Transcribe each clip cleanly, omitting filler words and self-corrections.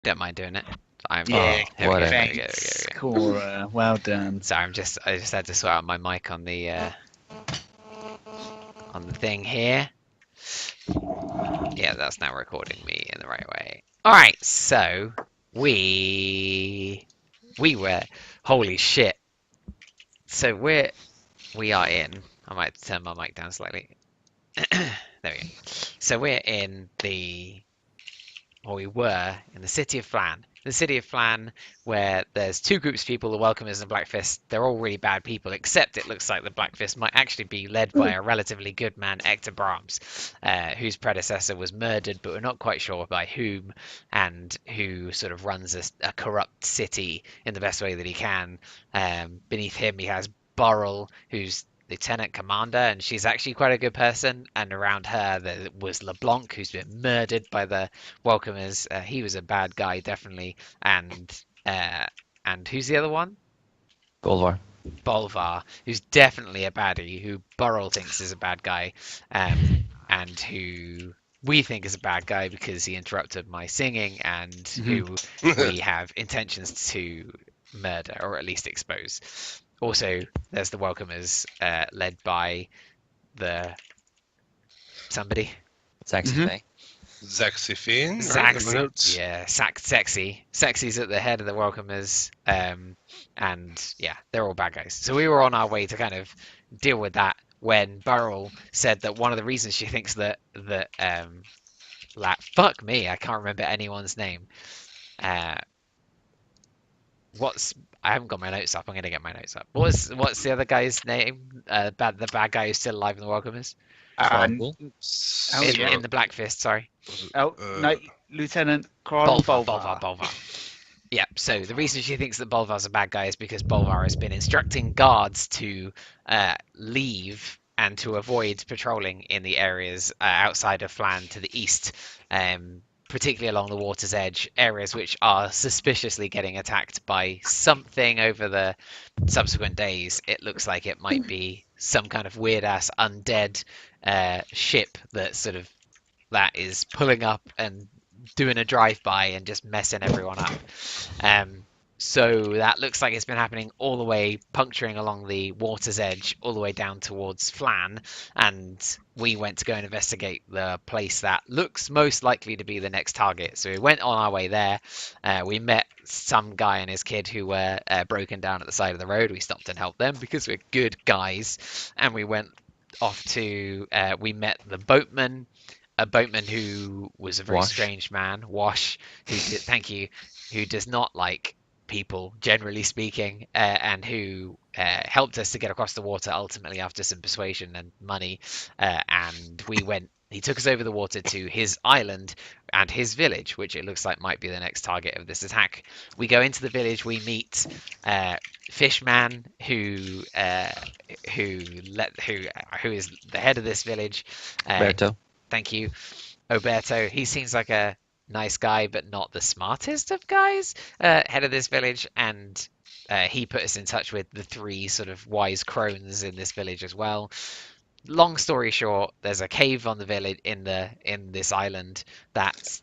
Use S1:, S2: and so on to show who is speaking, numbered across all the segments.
S1: Don't mind doing it.
S2: Yeah,
S1: Here we go.
S3: whatever.
S1: Here we go. Here we go.
S2: thanks,
S1: Here we go.
S2: Cora. Well done.
S1: So I just had to sort out my mic on the thing here. Yeah, that's now recording me in the right way. All right, so we were holy shit. So we are in. I might turn my mic down slightly. There we go. So we're in or we were in the city of Flan. The city of Flan, where there's two groups of people, the Welcomers and Black Fist. They're all really bad people, except it looks like the Black Fist might actually be led by a relatively good man, Hector Brahms, whose predecessor was murdered, but we're not quite sure by whom, and who sort of runs a corrupt city in the best way that he can. Beneath him, he has Burrell, who's lieutenant commander, and she's actually quite a good person. And around her, there was LeBlanc, who's been murdered by the Welcomers. He was a bad guy, definitely. And who's the other one?
S3: Bolvar.
S1: Bolvar, who's definitely a baddie, who Burrell thinks is a bad guy, and who we think is a bad guy because he interrupted my singing, and who we have intentions to murder or at least expose. Also, there's the Welcomers, led by the somebody.
S3: Sexy
S4: Zaxifine.
S1: Sexy. Yeah, sexy. Sexy's at the head of the Welcomers. And yeah, they're all bad guys. So we were on our way to kind of deal with that when Burrell said that one of the reasons she thinks fuck me, I can't remember anyone's name. I haven't got my notes up. I'm gonna get my notes up. What's the other guy's name? The bad guy who's still alive in the Welcomers.
S3: Tribal.
S1: In the Black Fist, sorry.
S2: No, Lieutenant Coronel
S1: Bolvar. Yeah, so the reason she thinks that Bolvar's a bad guy is because Bolvar has been instructing guards to leave and to avoid patrolling in the areas outside of Flan to the east, particularly along the water's edge, areas which are suspiciously getting attacked by something over the subsequent days. It looks like it might be some kind of weird-ass undead ship that is pulling up and doing a drive-by and just messing everyone up. So that looks like it's been happening all the way, puncturing along the water's edge, all the way down towards Flan. And we went to go and investigate the place that looks most likely to be the next target. So we went on our way there. We met some guy and his kid who were broken down at the side of the road. We stopped and helped them because we're good guys. And we went off to, we met the boatman. A boatman who was a very strange man, Wash, who does not like people, generally speaking, and who helped us to get across the water ultimately after some persuasion and money. And he took us over the water to his island and his village, which it looks like might be the next target of this attack. We go into the village, we meet Fishman, who is the head of this village.
S3: Berto.
S1: Thank you, Oberto. He seems like a nice guy, but not the smartest of guys. Head of this village, and he put us in touch with the three sort of wise crones in this village as well. Long story short, there's a cave on the village in this island that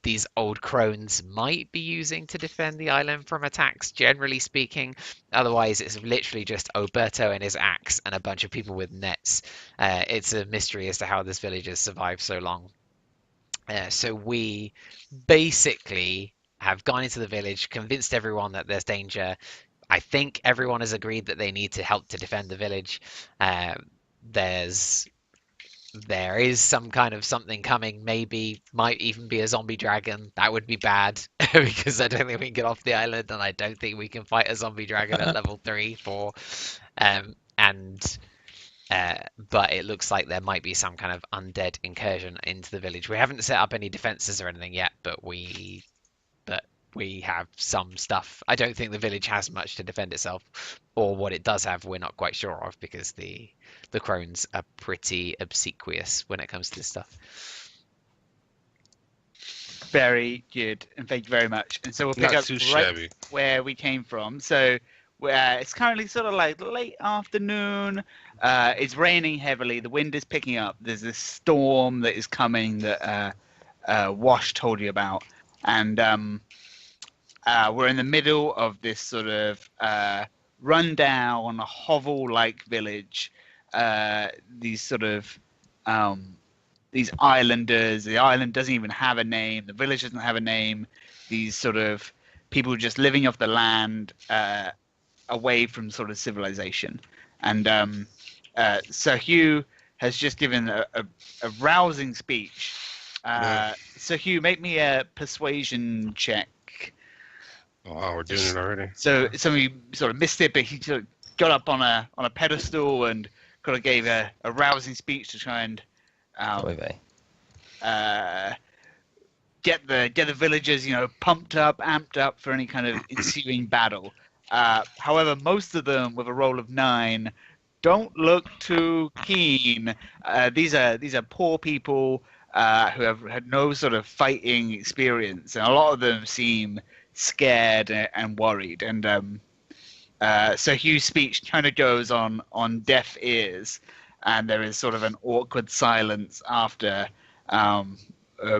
S1: these old crones might be using to defend the island from attacks, generally speaking. Otherwise, it's literally just Oberto and his axe and a bunch of people with nets. It's a mystery as to how this village has survived so long. So we basically have gone into the village, convinced everyone that there's danger. I think everyone has agreed that they need to help to defend the village. There is some kind of something coming, might even be a zombie dragon. That would be bad because I don't think we can get off the island, and I don't think we can fight a zombie dragon at level 3, 4. But it looks like there might be some kind of undead incursion into the village. We haven't set up any defenses or anything yet, but we have some stuff. I don't think the village has much to defend itself, or what it does have, we're not quite sure of, because the crones are pretty obsequious when it comes to this stuff.
S2: Very good, and thank you very much. And so we'll pick up right where we came from. So it's currently sort of like late afternoon. It's raining heavily. The wind is picking up. There's this storm that is coming that Wash told you about. and we're in the middle of this sort of rundown hovel-like village. These sort of these islanders. The island doesn't even have a name. The village doesn't have a name. These sort of people just living off the land, away from sort of civilization. And Sir Hugh has just given a rousing speech. Sir Hugh, make me a persuasion check.
S4: Oh, wow, we're doing it already.
S2: So somebody sort of missed it, but he sort of got up on a pedestal and kind of gave a rousing speech to try and get the villagers, pumped up, amped up for any kind of ensuing battle. However, most of them, with a roll of 9, don't look too keen. These are poor people who have had no sort of fighting experience, and a lot of them seem scared and worried. And so Hugh's speech kind of goes on deaf ears, and there is sort of an awkward silence after.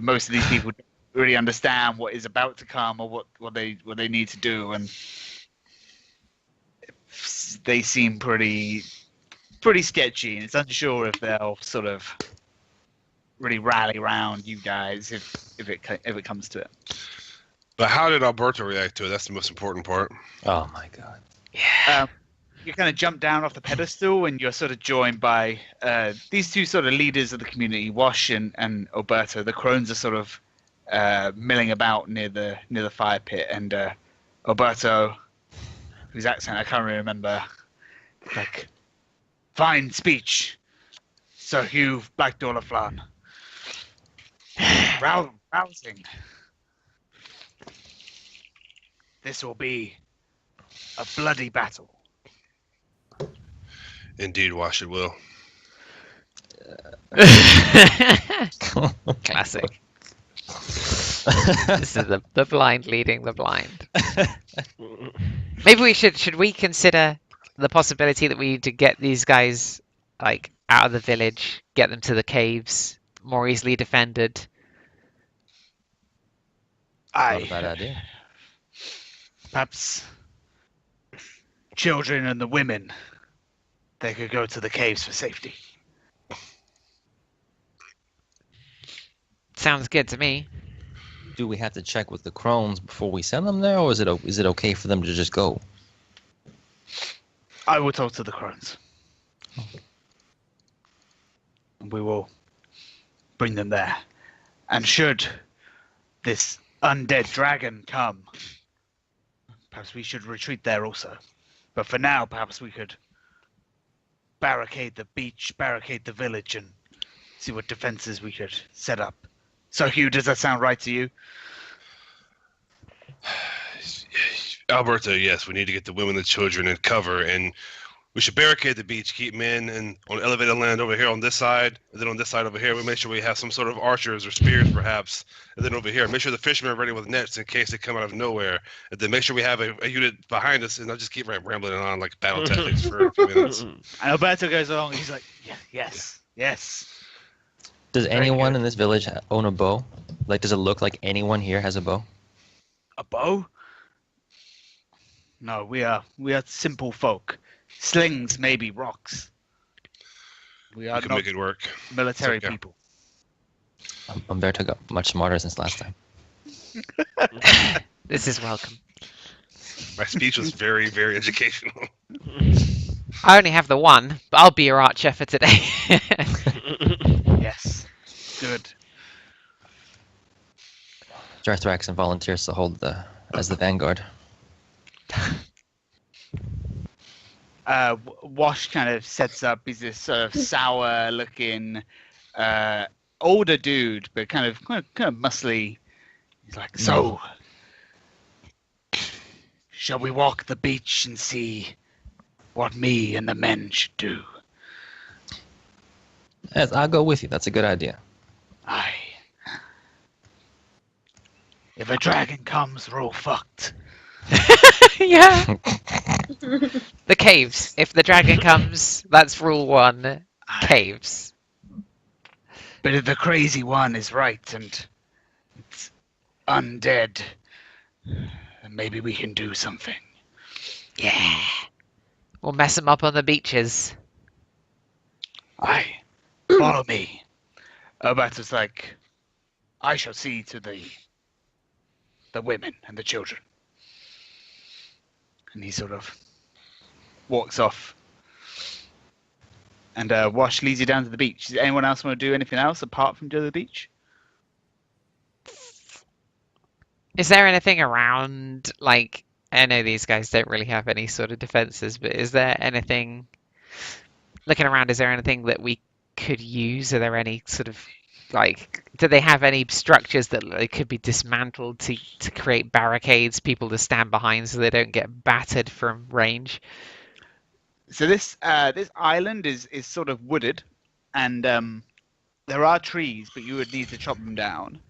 S2: Most of these people don't really understand what is about to come or what they need to do, and they seem pretty sketchy, and it's unsure if they'll sort of really rally around you guys if it comes to it.
S4: But how did Alberto react to it? That's the most important part.
S3: Oh my god.
S2: Yeah. You kind of jump down off the pedestal, and you're sort of joined by these two sort of leaders of the community, Wash and Alberto. The crones are sort of milling about near the fire pit, and Alberto, whose accent I can't really remember, like, fine speech, Sir Hugh Blackdoor Flan. Rousing. This will be a bloody battle.
S4: Indeed, Wash it will.
S1: Classic. This is the blind leading the blind. Maybe we should we consider the possibility that we need to get these guys like out of the village, get them to the caves, more easily defended.
S3: Not a bad idea.
S2: Perhaps children and the women, they could go to the caves for safety.
S1: Sounds good to me.
S3: Do we have to check with the crones before we send them there, or is it okay for them to just go?
S2: I will talk to the crones. We will bring them there. And should this undead dragon come, perhaps we should retreat there also. But for now, perhaps we could barricade the beach, barricade the village, and see what defenses we could set up. So, Hugh, does that sound right to you?
S4: Alberto, yes, we need to get the women and the children in cover, and we should barricade the beach, keep men and on elevated land over here on this side, and then on this side over here, we make sure we have some sort of archers or spears, perhaps, and then over here, make sure the fishermen are ready with nets in case they come out of nowhere, and then make sure we have a unit behind us, and I'll just keep rambling on like battle tactics for a few minutes.
S2: And Alberto goes along, he's like, yes.
S3: Does anyone in this village own a bow? Like, does it look like anyone here has a bow?
S2: A bow? No, we are simple folk. Slings, maybe rocks. We are
S4: can
S2: not
S4: make it work.
S2: military
S4: It's okay.
S2: people.
S3: Umberto got much smarter since last time.
S1: This is welcome.
S4: My speech was very, very educational.
S1: I only have the one, but I'll be your archer for today.
S2: Yes. Good.
S3: Jarthrax volunteers to hold as the vanguard.
S2: Wash kind of sets up. He's this sort of sour-looking, older dude, but kind of muscly. He's like, so, shall we walk the beach and see what me and the men should do?
S3: Yes, I'll go with you. That's a good idea.
S2: Aye. If a dragon comes, we're all fucked.
S1: Yeah. The caves. If the dragon comes, that's rule 1. Caves.
S2: But if the crazy one is right, and undead. Maybe we can do something.
S1: Yeah. We'll mess them up on the beaches.
S2: Aye. Follow me. Albertus like, I shall see to the women and the children. And he sort of walks off. And Wash leads you down to the beach. Does anyone else want to do anything else apart from go to the beach?
S1: Is there anything around, like, I know these guys don't really have any sort of defenses, but is there anything, looking around, is there anything that we could use? Are there any sort of, like, do they have any structures that they could be dismantled to create barricades, people to stand behind so they don't get battered from range?
S2: So this island is sort of wooded, and there are trees, but you would need to chop them down.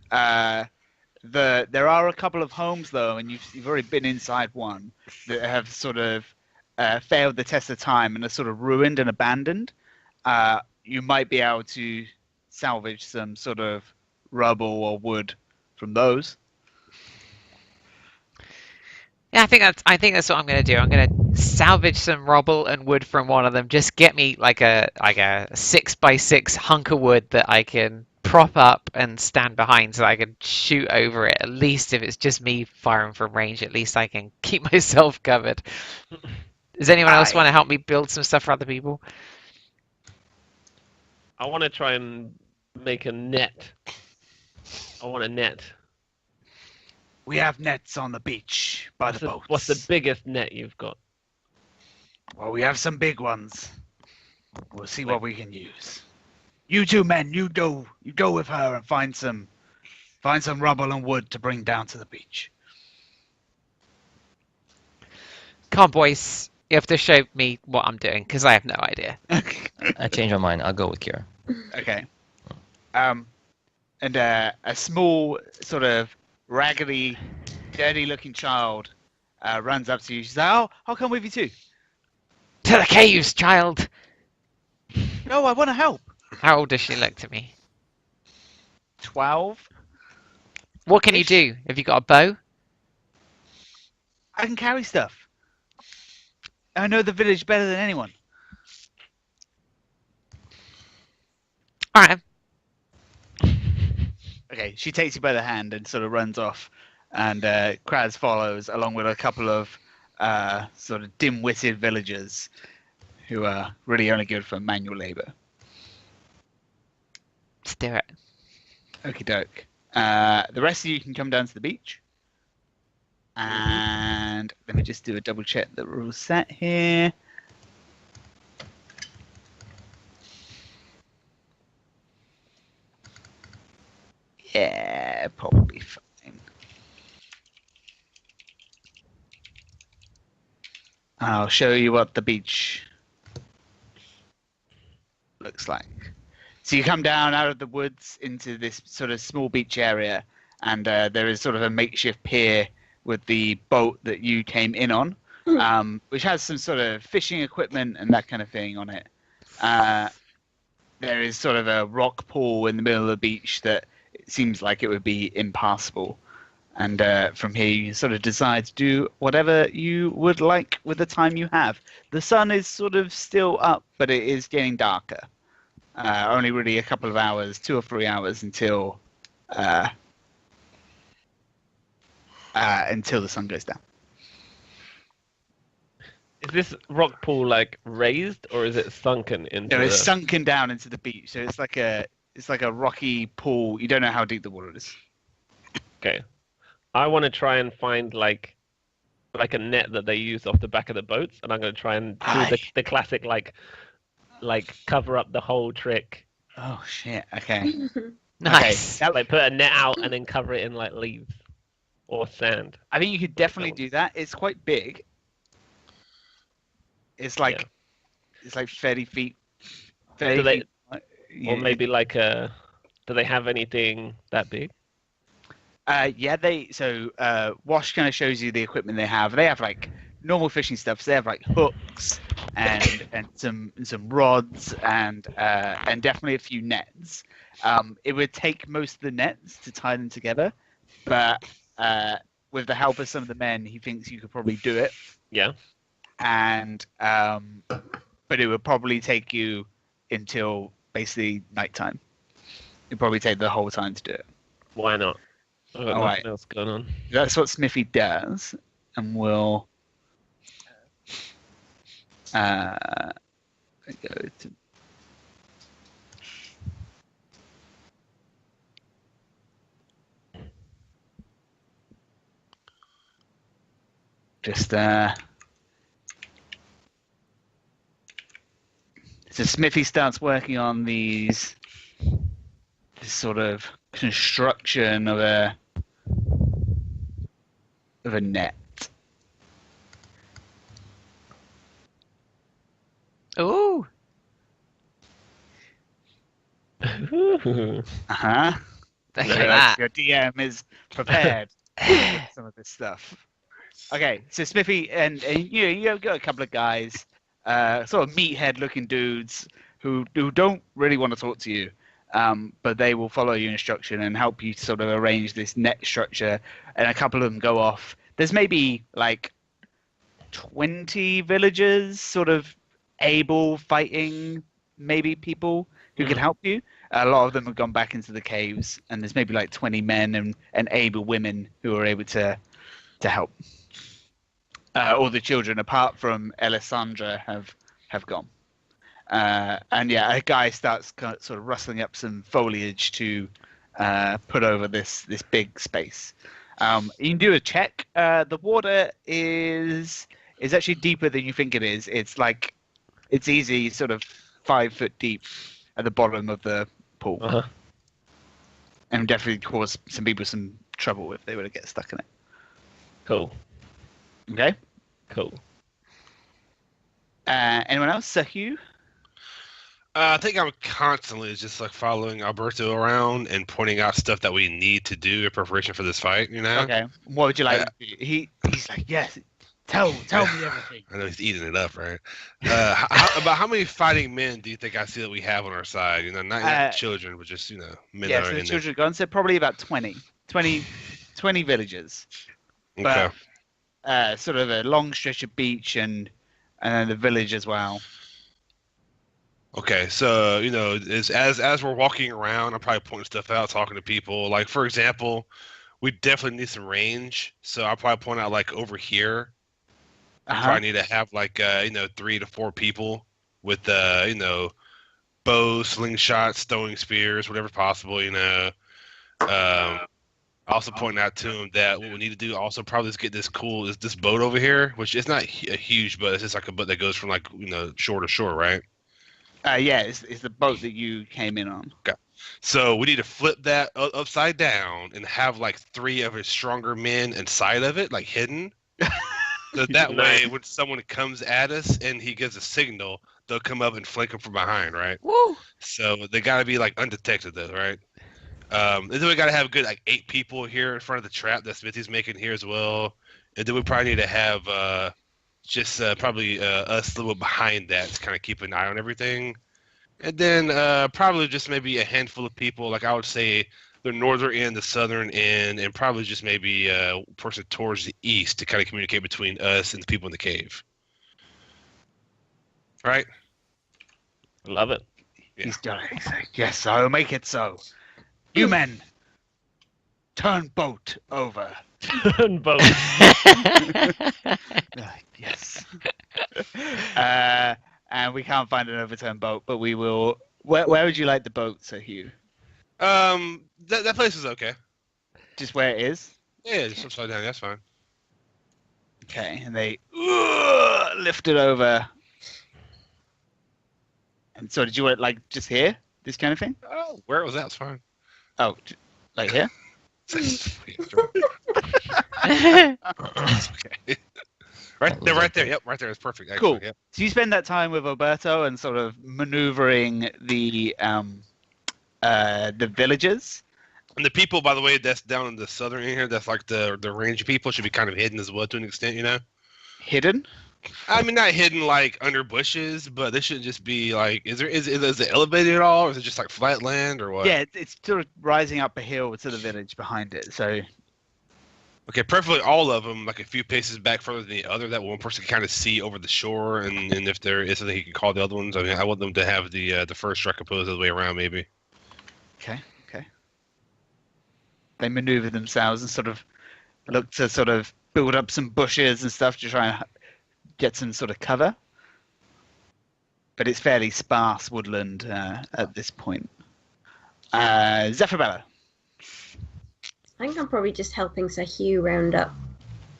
S2: There are a couple of homes though, and you've already been inside one that have sort of failed the test of time and are sort of ruined and abandoned. You might be able to salvage some sort of rubble or wood from those.
S1: Yeah, I think that's what I'm gonna do. I'm gonna salvage some rubble and wood from one of them. Just get me like a 6x6 hunk of wood that I can prop up and stand behind, so I can shoot over it. At least if it's just me firing from range, at least I can keep myself covered. Does anyone else want to help me build some stuff for other people?
S5: I want to try and make a net. I want a net.
S2: We have nets on the beach by the boats.
S5: What's the biggest net you've got?
S2: Well, we have some big ones. We'll see what we can use. You two men, you go with her and find some rubble and wood to bring down to the beach.
S1: Come on, boys. You have to show me what I'm doing, because I have no idea.
S3: I changed my mind. I'll go with Kira.
S2: Okay. And a small, sort of raggedy, dirty-looking child runs up to you. She's like, "Oh, I'll come with you too."
S1: To the caves, child!
S2: No, I want to help.
S1: How old does she look to me?
S2: 12.
S1: What can you do? Have you got a bow?
S2: I can carry stuff. I know the village better than anyone.
S1: Alright.
S2: Okay, she takes you by the hand and sort of runs off, and Kraz follows along with a couple of sort of dim-witted villagers who are really only good for manual labor.
S1: Let's do it.
S2: Okie doke. The rest of you can come down to the beach. And let me just do a double check that we're all set here. Yeah, probably fine. I'll show you what the beach looks like. So you come down out of the woods into this sort of small beach area, and there is sort of a makeshift pier with the boat that you came in on, which has some sort of fishing equipment and that kind of thing on it. There is sort of a rock pool in the middle of the beach that it seems like it would be impassable. And from here, you sort of decide to do whatever you would like with the time you have. The sun is sort of still up, but it is getting darker. Only really a couple of hours, 2 or 3 hours until the sun goes down.
S5: Is this rock pool like raised or is it sunken into?
S2: No, it's sunken down into the beach, so it's like a rocky pool. You don't know how deep the water is.
S5: Okay, I want to try and find like a net that they use off the back of the boats, and I'm going to try and do the classic like cover up the whole trick.
S2: Oh shit! Okay.
S1: Nice.
S2: Okay.
S5: Like put a net out and then cover it in like leaves or sand.
S2: I think you could definitely do that. It's quite big. It's like it's like 30 feet. 30 feet.
S5: Or maybe like do they have anything that big?
S2: Yeah, Wash kind of shows you the equipment they have. They have like normal fishing stuff. So they have like hooks and some rods and definitely a few nets. It would take most of the nets to tie them together, but with the help of some of the men, he thinks you could probably do it.
S5: Yeah.
S2: And but it would probably take you until basically nighttime. It'd probably take the whole time to do it.
S5: Why not? I've got nothing else going on.
S2: That's what Smithy does, and we'll go to. Just so Smithy starts working on this sort of construction of a net.
S1: Ooh.
S5: Ooh.
S2: Uh-huh.
S1: Look at that.
S2: Your DM is prepared with some of this stuff. Okay, so Smithy and you've got a couple of guys, sort of meathead-looking dudes who don't really want to talk to you, but they will follow your instruction and help you sort of arrange this net structure. And a couple of them go off. There's maybe like 20 villagers, sort of able fighting, maybe people who can help you. A lot of them have gone back into the caves, and there's maybe like 20 men and able women who are able to help. All the children, apart from Alessandra, have gone. And yeah, a guy starts sort of rustling up some foliage to put over this big space. You can do a check. The water is actually deeper than you think it is. It's easy, sort of 5 foot deep at the bottom of the pool, and definitely cause some people some trouble if they were to get stuck in it.
S5: Cool.
S2: Okay.
S5: Cool.
S2: Anyone else? Sir Hugh?
S4: I think I'm constantly just like following Alberto around and pointing out stuff that we need to do in preparation for this fight. You know?
S2: Okay. What would you like? He's like, yes. Tell me everything.
S4: I know he's eating it up, right? About how many fighting men do you think I see that we have on our side? You know, not children, but just men.
S2: Yeah,
S4: that
S2: so
S4: are
S2: the
S4: in
S2: children are gone. So probably about 20 villagers.
S4: Okay.
S2: But, sort of a long stretch of beach and then the village as well.
S4: Okay, so as we're walking around, I'm probably pointing stuff out, talking to people. Like for example, we definitely need some range, so I'll probably point out like over here. We probably need to have like 3 to 4 people with bows, slingshots, throwing spears, whatever possible. Also pointing out to him that what we need to do also probably is get this boat over here, which is not a huge boat. It's just like a boat that goes from like shore to shore, right?
S2: Yeah, it's the boat that you came in on.
S4: Okay. So we need to flip that upside down and have like 3 of his stronger men inside of it, like hidden. So that way, when someone comes at us and he gives a signal, they'll come up and flank him from behind, right?
S1: Woo!
S4: So they got to be like undetected, though, right? And then we got to have a good like 8 people here in front of the trap that Smithy's making here as well. And then we probably need to have probably us a little behind that to kind of keep an eye on everything. And then probably just maybe a handful of people, like I would say the northern end, the southern end, and probably just maybe a person towards the east to kind of communicate between us and the people in the cave. Right?
S5: Love it.
S4: Yeah.
S2: He's done it. He's like, yes, I'll make it so. You men, turn boat over.
S5: Turn boat.
S2: Yes. And we can't find an overturned boat, but we will. Where would you like the boat, Sir Hugh?
S4: That place is okay.
S2: Just where it is?
S4: Yeah, just upside down. That's fine.
S2: Okay, and they lift it over. And so, did you want like just here, this kind of thing?
S4: Oh, where it was at, it's fine.
S2: Oh, like here?
S4: Okay. Right there. Yep, right there is perfect. Actually.
S2: Cool.
S4: Yep.
S2: So you spend that time with Alberto and sort of maneuvering the villagers.
S4: And the people, by the way, that's down in the southern end here, that's like the range people should be kind of hidden as well to an extent,
S2: Hidden?
S4: I mean, not hidden like under bushes, but they shouldn't just be like. Is it elevated at all, or is it just like flat land, or what?
S2: Yeah, it's sort of rising up a hill to the village behind it. So
S4: Okay, preferably all of them, like a few paces back further than the other. That one person can kind of see over the shore, and if there is something he can call the other ones. I mean, I want them to have the first strike opposed the other way around, maybe.
S2: Okay. They maneuver themselves and sort of look to sort of build up some bushes and stuff to try and get some sort of cover. But it's fairly sparse woodland at this point. Zephyrella.
S6: I think I'm probably just helping Sir Hugh round up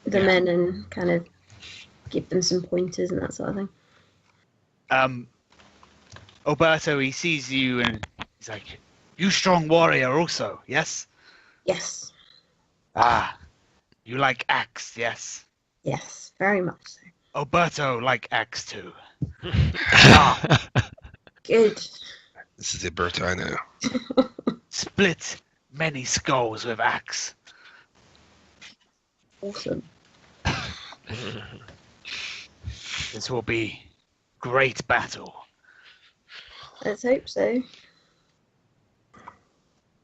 S6: the men and kind of give them some pointers and that sort of thing.
S2: Alberto, he sees you and he's like, "You strong warrior also, yes?"
S6: Yes.
S2: Ah, you like axe, yes?
S6: Yes, very much so.
S2: Alberto like axe too.
S6: Good.
S4: This is Alberto, I know.
S2: Split many skulls with axe.
S6: Awesome.
S2: This will be great battle.
S6: Let's hope so.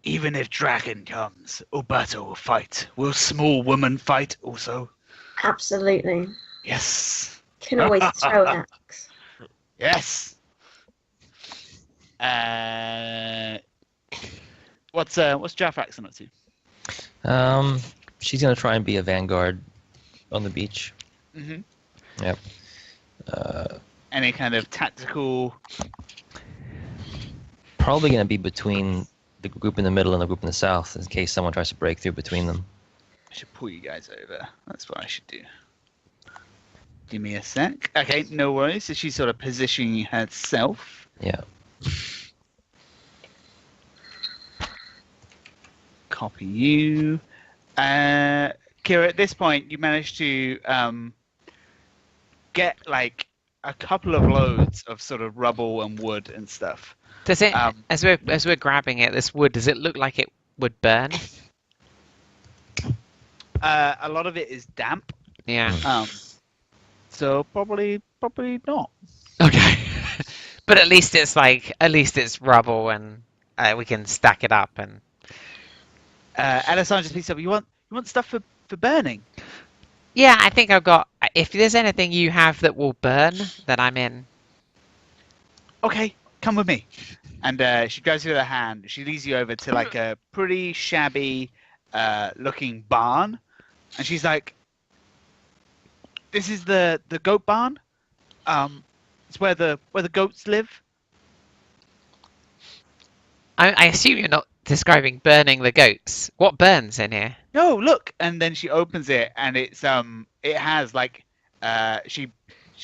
S2: Even if dragon comes, Alberto will fight. Will small woman fight also?
S6: Absolutely.
S2: Yes.
S6: Can always throw an axe.
S2: Yes. What's Jaffaxon up to?
S3: She's gonna try and be a vanguard on the beach.
S2: Mm-hmm.
S3: Yep.
S2: Any kind of tactical?
S3: Probably gonna be between the group in the middle and the group in the south, in case someone tries to break through between them.
S2: I should pull you guys over. That's what I should do. Give me a sec. Okay, no worries. So she's sort of positioning herself.
S3: Yeah.
S2: Copy you. Kira, at this point, you managed to get like a couple of loads of sort of rubble and wood and stuff.
S1: Does it, as we're grabbing it, this wood, does it look like it would burn?
S2: A lot of it is damp.
S1: Yeah.
S2: So probably not.
S1: Okay. But at least it's rubble and we can stack it up and.
S2: Alessandra speaks up. You want stuff for burning?
S1: Yeah, I think I've got. If there's anything you have that will burn, then I'm in.
S2: Okay, come with me. And she goes with her hand. She leads you over to like a pretty shabby looking barn. And she's like, "This is the goat barn. It's where the goats live."
S1: I assume you're not describing burning the goats. What burns in here?
S2: No, look. And then she opens it, and it has like she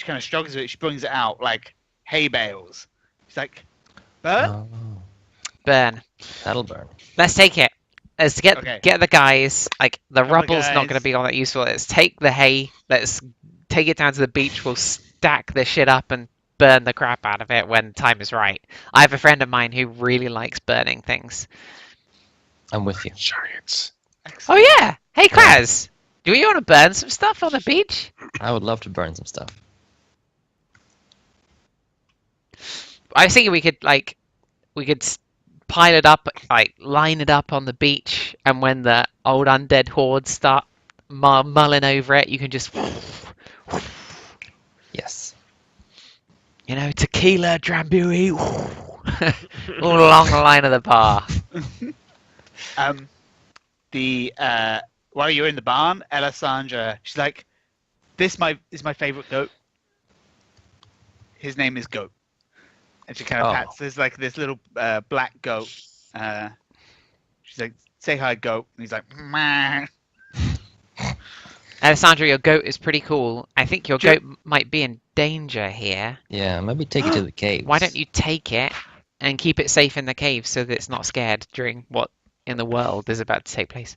S2: kind of struggles with it. She brings it out like hay bales. She's like, "Burn."
S3: Oh,
S1: Burn.
S3: that'll burn.
S1: Let's take it. Let's get the guys. Like the
S2: Come on,
S1: rubble's not
S2: guys.
S1: going to be all that useful. Let's take the hay. Let's take it down to the beach. We'll stack the shit up and burn the crap out of it when time is right. I have a friend of mine who really likes burning things.
S3: I'm with you.
S4: Giants.
S1: Oh yeah. Hey Kraz, do you want to burn some stuff on the beach?
S3: I would love to burn some stuff.
S1: I was thinking we could pile it up, like line it up on the beach, and when the old undead hordes start mulling over it, you can just,
S3: Yes.
S1: tequila, drambuie, all along the line of the bar.
S2: While you're in the barn, Alessandra, she's like, "This is my favorite goat. His name is Goat." And she kind of pats. There's like this little black goat. She's like, "Say hi, Goat." And he's like, "Meh."
S1: Alessandra, your goat is pretty cool. I think your goat might be in danger here.
S3: Yeah, maybe take it to the caves.
S1: Why don't you take it and keep it safe in the cave so that it's not scared during what in the world is about to take place?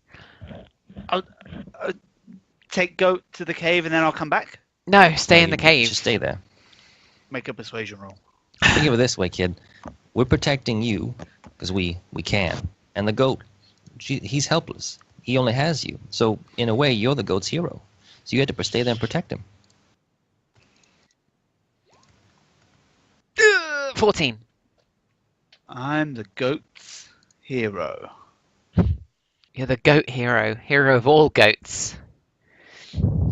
S2: I'll take Goat to the cave and then I'll come back.
S1: No, stay in the cave.
S3: Just stay there.
S2: Make a persuasion roll.
S3: Think of it this way, kid. We're protecting you because we can, and the goat, he's helpless. He only has you. So in a way, you're the goat's hero. So you had to stay there and protect him.
S1: 14.
S2: I'm the goat's hero.
S1: You're the goat hero, hero of all goats.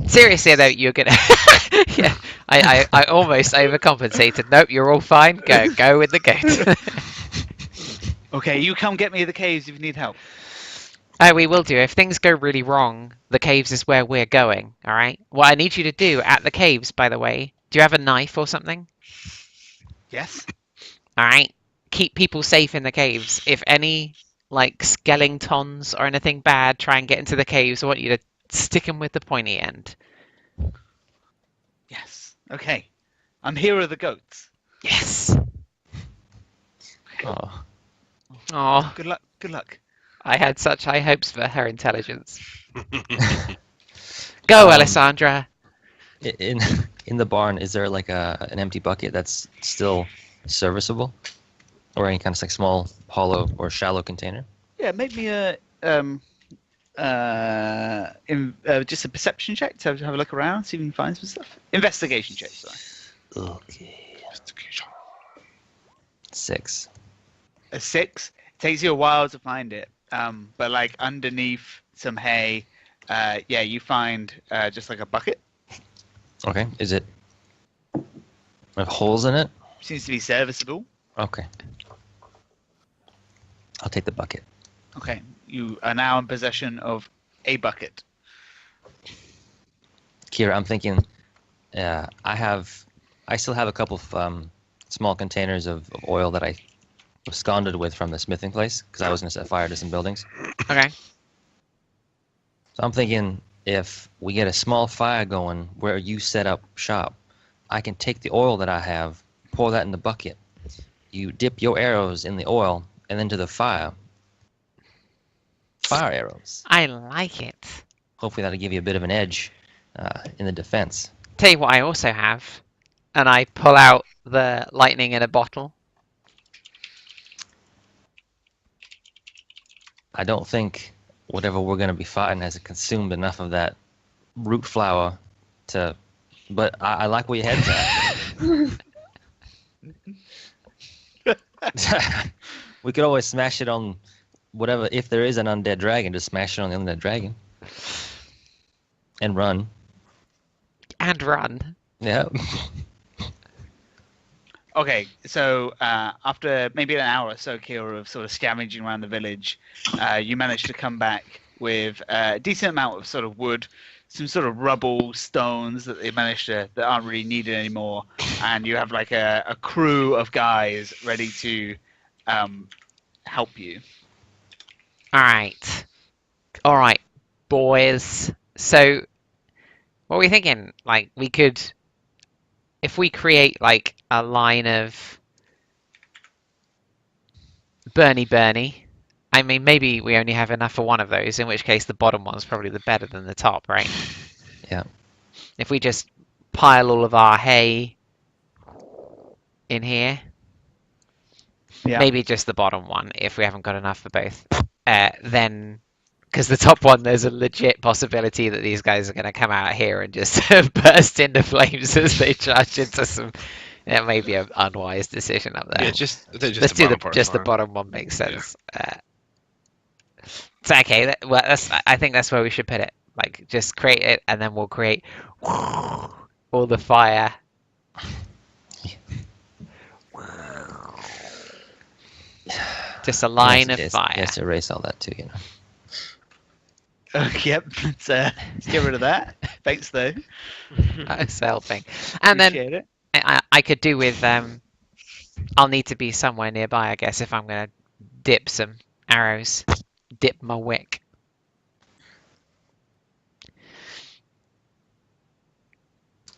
S1: Seriously though, you're gonna. Yeah, I almost overcompensated. Nope, you're all fine. Go with the goat.
S2: Okay, you come get me the caves if you need help.
S1: Oh, we will do. If things go really wrong, the caves is where we're going. All right. What I need you to do at the caves, by the way, do you have a knife or something?
S2: Yes.
S1: All right. Keep people safe in the caves. If any like skeletons or anything bad try and get into the caves, I want you to stick them with the pointy end.
S2: Yes. Okay. I'm hero of the goats.
S1: Yes.
S3: Oh,
S1: Oh,
S2: Good luck. Good luck.
S1: I had such high hopes for her intelligence. Go, Alessandra.
S3: in in the barn, is there like an empty bucket that's still serviceable, or any kind of like small, hollow or shallow container?
S2: Yeah, make me a just a perception check to have a look around, see if you can find some stuff. Investigation check, sorry.
S3: Okay. 6.
S2: A 6. It takes you a while to find it, but like underneath some hay, yeah, you find just like a bucket.
S3: Okay. Is it have holes in it?
S2: Seems to be serviceable.
S3: Okay. I'll take the bucket.
S2: Okay, you are now in possession of a bucket.
S3: Kira, I'm thinking, I still have a couple of small containers of oil that I absconded with from the smithing place because I was going to set fire to some buildings.
S1: Okay.
S3: So I'm thinking if we get a small fire going where you set up shop, I can take the oil that I have, pour that in the bucket. You dip your arrows in the oil and then to the fire. Fire arrows.
S1: I like it.
S3: Hopefully that'll give you a bit of an edge in the defense.
S1: Tell you what I also have, and I pull out the lightning in a bottle.
S3: I don't think whatever we're going to be fighting has consumed enough of that root flour to... But I like where your head's at. We could always smash it on whatever... If there is an undead dragon, just smash it on the undead dragon. And run.
S1: And run.
S3: Yeah.
S2: Okay, so after maybe an hour or so, Kira, of sort of scavenging around the village, you managed to come back with a decent amount of sort of wood, some sort of rubble, stones that they managed to that aren't really needed anymore, and you have like a crew of guys ready to help you.
S1: All right, boys. So, what are we thinking? Like, we could, if we create like a line of Bernie. I mean, maybe we only have enough for one of those, in which case the bottom one's probably the better than the top, right?
S3: Yeah.
S1: If we just pile all of our hay in here,
S2: Yeah.
S1: maybe just the bottom one if we haven't got enough for both. Then, because the top one, there's a legit possibility that these guys are going to come out here and just burst into flames as they charge into some. That may be an unwise decision up there.
S4: Yeah, just
S1: Let's
S4: the
S1: do
S4: bottom part.
S1: the bottom one makes sense. It's okay. I think that's where we should put it. Like, just create it, and then we'll create all the fire. Just a line of fire.
S3: Yes, erase all that too, you know.
S2: Yep, let's get rid of that. Thanks, though.
S1: That's helping. And then
S2: Appreciate it.
S1: I could do with I'll need to be somewhere nearby, I guess, if I'm gonna dip some arrows. Dip my wick.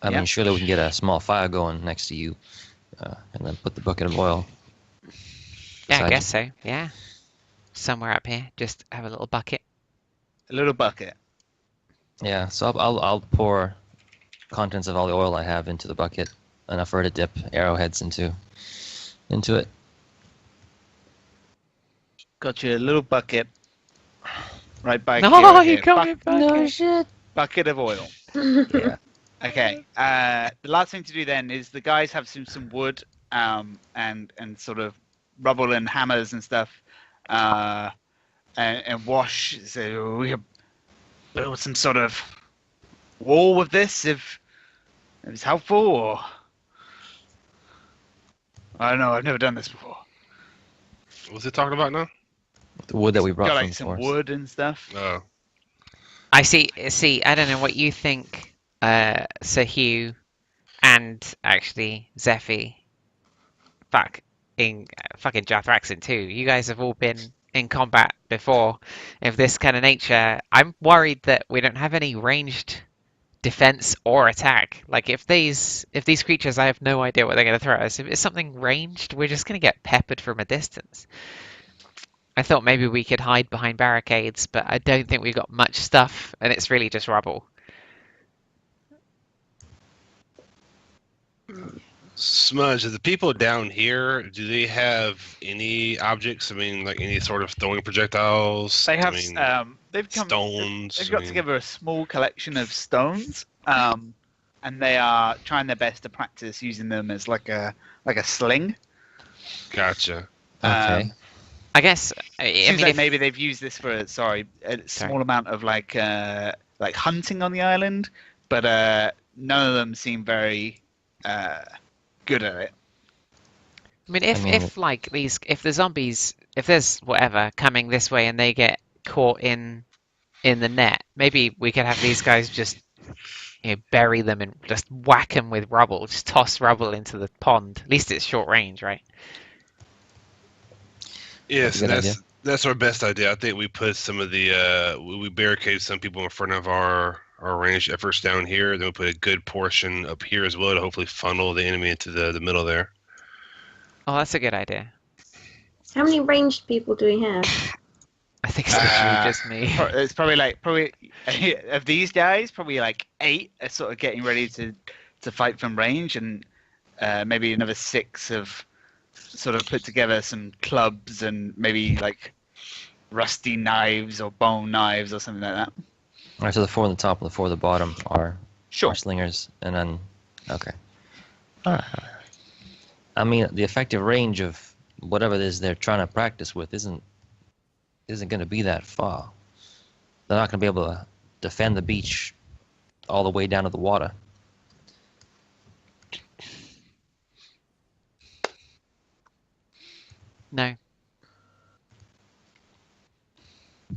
S3: I mean, surely we can get a small fire going next to you, and then put the bucket of oil.
S1: Yeah, I guess so. Yeah, somewhere up here, just have a little bucket.
S2: A little bucket.
S3: Yeah, so I'll pour contents of all the oil I have into the bucket, enough for her to dip arrowheads into it.
S2: Got you a little bucket. Right by.
S1: No,
S2: Kira
S1: you
S2: here.
S1: got me bucket.
S6: No shit.
S2: Bucket of oil.
S3: Yeah.
S2: Okay. The last thing to do then is the guys have some wood, and sort of rubble and hammers and stuff. and Wash so we could build some sort of wall with this if it's helpful, or I don't know. I've never done this before.
S4: What's he talking about now?
S3: The wood that we brought
S2: Got
S3: from
S2: like
S3: the
S2: some
S3: forest.
S2: wood and stuff.
S4: Oh,
S1: I see. I don't know what you think, Sir Hugh, and actually Zephy. Fucking Jathraxin too. You guys have all been in combat before of this kind of nature. I'm worried that we don't have any ranged defense or attack. Like if these creatures, I have no idea what they're going to throw at us. If it's something ranged, we're just going to get peppered from a distance. I thought maybe we could hide behind barricades, but I don't think we've got much stuff, and it's really just rubble.
S4: Smudge, the people down here, do they have any objects? I mean, like any sort of throwing projectiles?
S2: They have.
S4: I mean,
S2: Stones. They've
S4: I
S2: got
S4: mean-
S2: together a small collection of stones, and they are trying their best to practice using them as like a sling.
S4: Gotcha.
S3: Okay.
S1: I guess.
S2: Seems like maybe they've used this for a small amount of like hunting on the island, but none of them seem very good at it.
S1: I mean, if the zombies, if there's whatever coming this way and they get caught in the net, maybe we could have these guys just bury them and just whack them with rubble, just toss rubble into the pond. At least it's short range, right?
S4: Yes,
S3: That's a good
S4: that's our best idea. I think we put some of the we barricade some people in front of our ranged efforts down here. Then we put a good portion up here as well to hopefully funnel the enemy into the middle there.
S1: Oh, that's a good idea.
S6: How many ranged people do we have?
S1: I think it's literally just me.
S2: It's probably of these guys, probably like 8 are sort of getting ready to fight from range, and maybe another 6 have sort of put together some clubs and maybe like rusty knives or bone knives or something like that.
S3: All right, so the 4 on the top and the 4 on the bottom are
S2: Sure.
S3: slingers, and then okay. All right. I mean, the effective range of whatever it is they're trying to practice with isn't going to be that far. They're not going to be able to defend the beach all the way down to the water.
S1: No.
S3: Do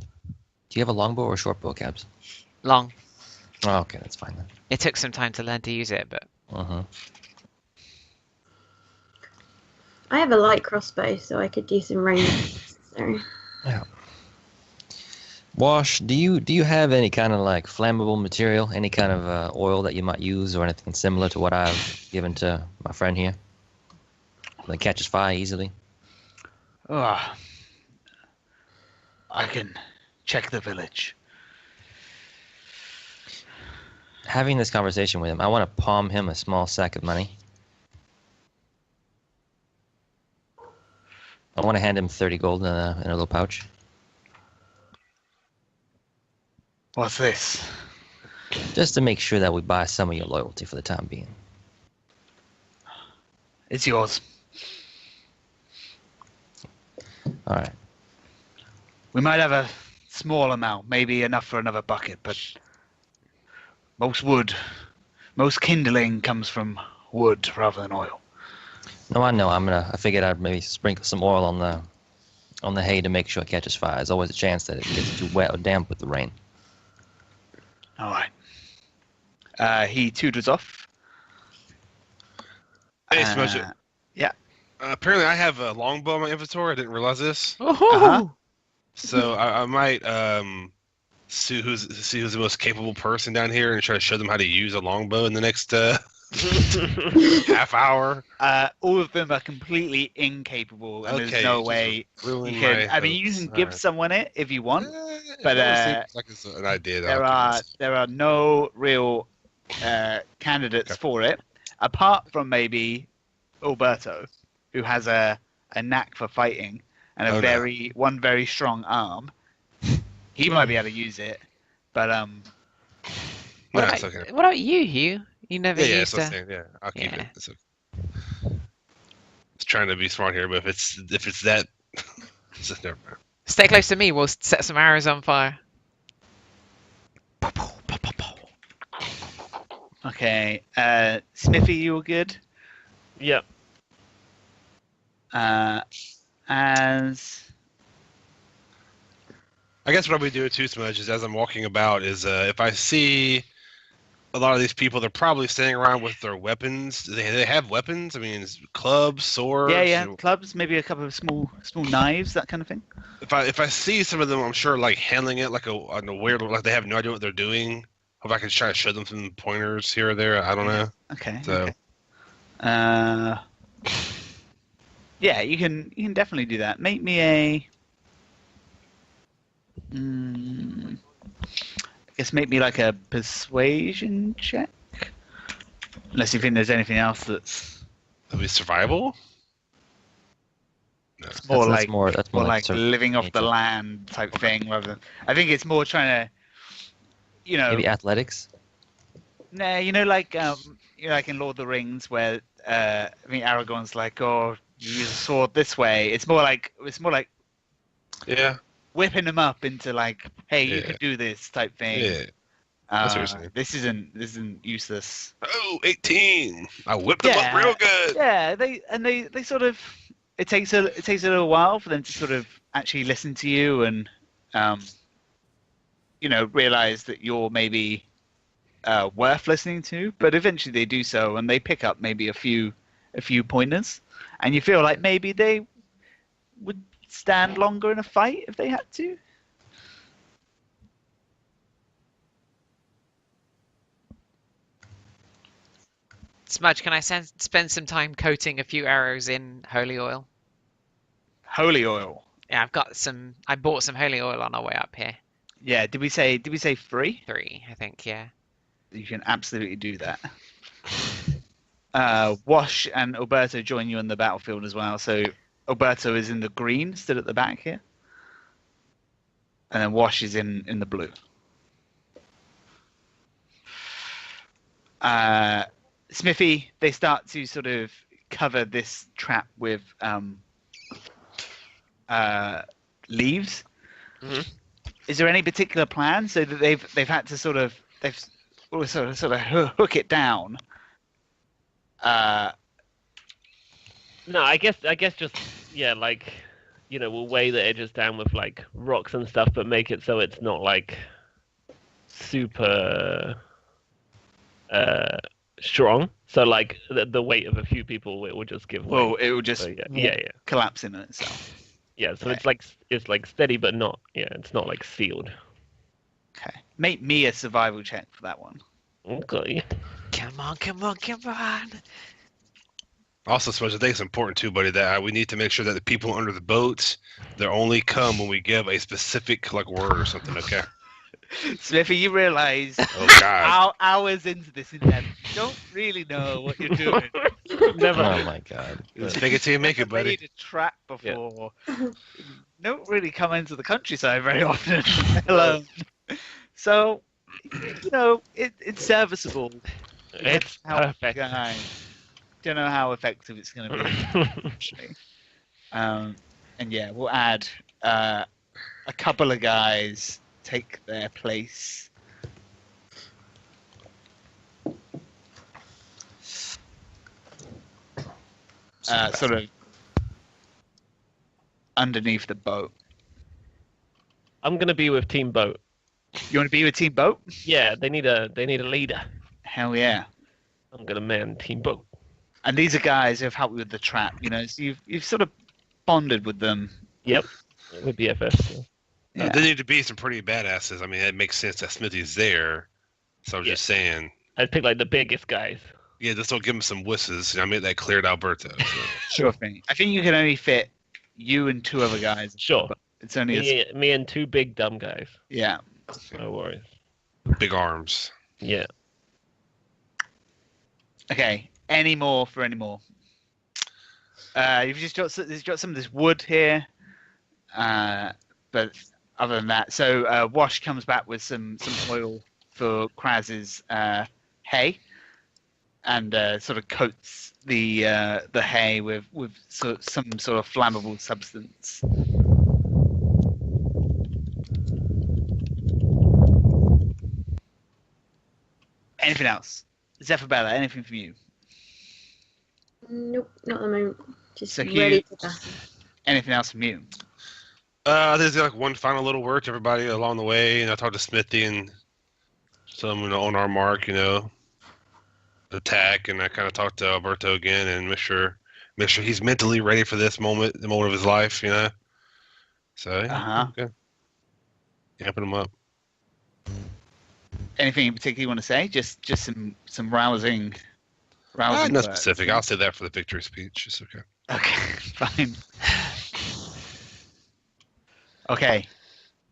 S3: you have a longbow or a short bow, Cabs?
S1: Long.
S3: Oh, okay, that's fine then.
S1: It took some time to learn to use it, but
S6: I have a light crossbow, so I could do some range. Sorry.
S3: Yeah. Wash, do you have any kind of like flammable material, any kind of oil that you might use, or anything similar to what I've given to my friend here that catches fire easily?
S2: I can check the village.
S3: Having this conversation with him, I want to palm him a small sack of money. I want to hand him 30 gold in a little pouch.
S2: What's this?
S3: Just to make sure that we buy some of your loyalty for the time being.
S2: It's yours.
S3: All right.
S2: We might have a small amount, maybe enough for another bucket, but most kindling comes from wood rather than oil.
S3: No, I know. I figured I'd maybe sprinkle some oil on the hay to make sure it catches fire. There's always a chance that it gets too wet or damp with the rain.
S2: All right. He tutors off.
S4: Hey, Smudge.
S2: Yeah.
S4: Apparently, I have a longbow in my inventory. I didn't realize this.
S2: Uh-huh.
S4: So I might see who's the most capable person down here and try to show them how to use a longbow in the next half hour.
S2: All of them are completely incapable, and
S4: Okay,
S2: there's no
S4: just
S2: way
S4: ruin
S2: you can.
S4: my
S2: I mean, you
S4: hopes.
S2: can give
S4: Alright.
S2: someone it if you want. But,
S4: It seems like it's an idea. That
S2: There are no real candidates
S4: Okay.
S2: for it, apart from maybe Alberto, who has a knack for fighting and
S4: Oh, no.
S2: one very strong arm. He might be able to use it, but
S1: what
S4: it's
S1: about,
S4: okay.
S1: what about you, Hugh? You never
S4: Yeah,
S1: used
S4: that's what I'm
S1: to.
S4: saying. Yeah, I'll keep
S1: Yeah.
S4: it. It's okay. It's trying to be smart here, but if it's that, it's just never mind.
S1: Stay close to me. We'll set some arrows on fire.
S2: Okay. Smithy, you all good?
S5: Yep.
S2: As
S4: I guess what I would do too, Smudge, is as I'm walking about, is if I see a lot of these people, they're probably standing around with their weapons. Do they have weapons? I mean, clubs, swords.
S2: yeah, clubs, maybe a couple of small knives, that kind of thing.
S4: If I see some of them, I'm sure like handling it like a weird, like they have no idea what they're doing. Hope I can try to show them some pointers here or there. I don't know.
S2: Okay.
S4: So.
S2: Okay. Yeah, you can definitely do that. Make me a. I guess make me like a persuasion check. Unless you think there's anything else that's.
S4: That'd be survival. No.
S2: It's more
S3: that's more
S2: like living off the land type thing, rather than. I think it's more trying to.
S3: Maybe athletics.
S2: Nah, like in Lord of the Rings, where I think Aragorn's like, "Oh, you use a sword this way." It's more like
S4: Yeah.
S2: whipping them up into like, "Hey, you can do this" type thing.
S4: Yeah. That's what you're saying.
S2: This isn't useless.
S4: Oh, 18! I whipped them up real good.
S2: Yeah, they sort of. It takes a little while for them to sort of actually listen to you and, realize that you're maybe worth listening to. But eventually they do so, and they pick up maybe a few pointers, and you feel like maybe they would stand longer in a fight if they had to.
S1: Smudge, can I spend some time coating a few arrows in holy oil?
S2: Holy oil.
S1: Yeah, I bought some holy oil on our way up here.
S2: Yeah, did we say 3?
S1: 3, I think, yeah.
S2: You can absolutely do that. Wash and Alberto join you on the battlefield as well. So Alberto is in the green, stood at the back here. And then Wash is in the blue. Smithy, they start to sort of cover this trap with leaves.
S5: Mm-hmm.
S2: Is there any particular plan so that they've had to sort of hook it down?
S5: No, I guess just we'll weigh the edges down with like rocks and stuff, but make it so it's not like super strong. So like the weight of a few people, it will just give way.
S2: Well, it will just collapse in itself.
S5: Yeah, so okay. It's like steady, but not. Yeah, it's not like sealed.
S2: Okay, make me a survival check for that one.
S5: Okay.
S1: Come on.
S4: Also, Smudge, I think it's important too, buddy, that we need to make sure that the people under the boats, they only come when we give a specific like word or something. Okay.
S2: Smithy, you realise hours into this endeavor, you don't really know what you're doing.
S5: Never.
S3: Oh my god.
S4: Take it till you make it, buddy.
S2: Made a trap before. Yeah. Don't really come into the countryside very often alone. So, it's serviceable.
S5: It's perfect.
S2: Don't know how effective it's going to be. Actually. And yeah, we'll add a couple of guys take their place. Sort of underneath the boat.
S5: I'm gonna be with Team Boat.
S2: You want to be with Team Boat?
S5: Yeah, they need a leader.
S2: Hell yeah!
S5: I'm gonna man Team Boat.
S2: And these are guys who have helped you with the trap. So you've sort of bonded with them.
S5: Yep, with BFS.
S2: Yeah.
S4: They need to be some pretty badasses. I mean, it makes sense that Smithy's there. So I'm just saying.
S5: I'd pick like the biggest guys.
S4: Yeah, just don't give him some wusses. I made that clear to Alberto. So.
S2: Sure thing. I think you can only fit you and 2 other guys.
S5: Sure.
S2: It's only
S5: me and 2 big dumb guys.
S2: Yeah.
S5: No worries.
S4: Big arms.
S5: Yeah.
S2: Okay. Any more? You've just got some of this wood here. But other than that, so Wash comes back with some oil for Kraz's hay, and sort of coats the hay with some sort of flammable substance. Anything else? Zephyrella, anything from you?
S6: Nope, not at the moment. Just
S2: So
S6: ready
S2: Hugh,
S6: to battle.
S2: anything else from you?
S4: There's like one final little word to everybody along the way, and I talked to Smithy and some, on our mark, attack, and I kind of talked to Alberto again and make sure he's mentally ready for this moment, the moment of his life, So yeah, okay. Amping him up.
S2: Anything in particular you want to say? Just some rousing
S4: Not
S2: words.
S4: specific. I'll say that for the victory speech. It's okay.
S2: Okay, fine. Okay.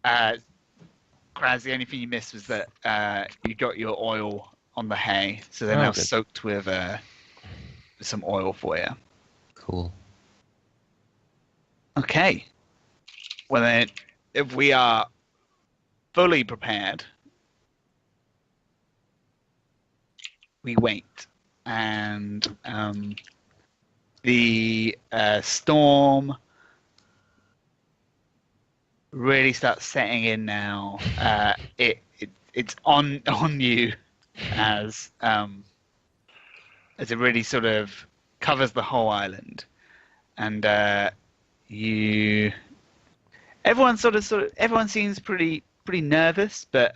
S2: Kraz, the only thing you missed was that you got your oil on the hay, so they're now
S3: good.
S2: soaked with some oil for you.
S3: Cool.
S2: Okay. Well then, if we are fully prepared, we wait, and the storm really starts setting in now. It's on you as it really sort of covers the whole island, and everyone everyone seems pretty nervous, but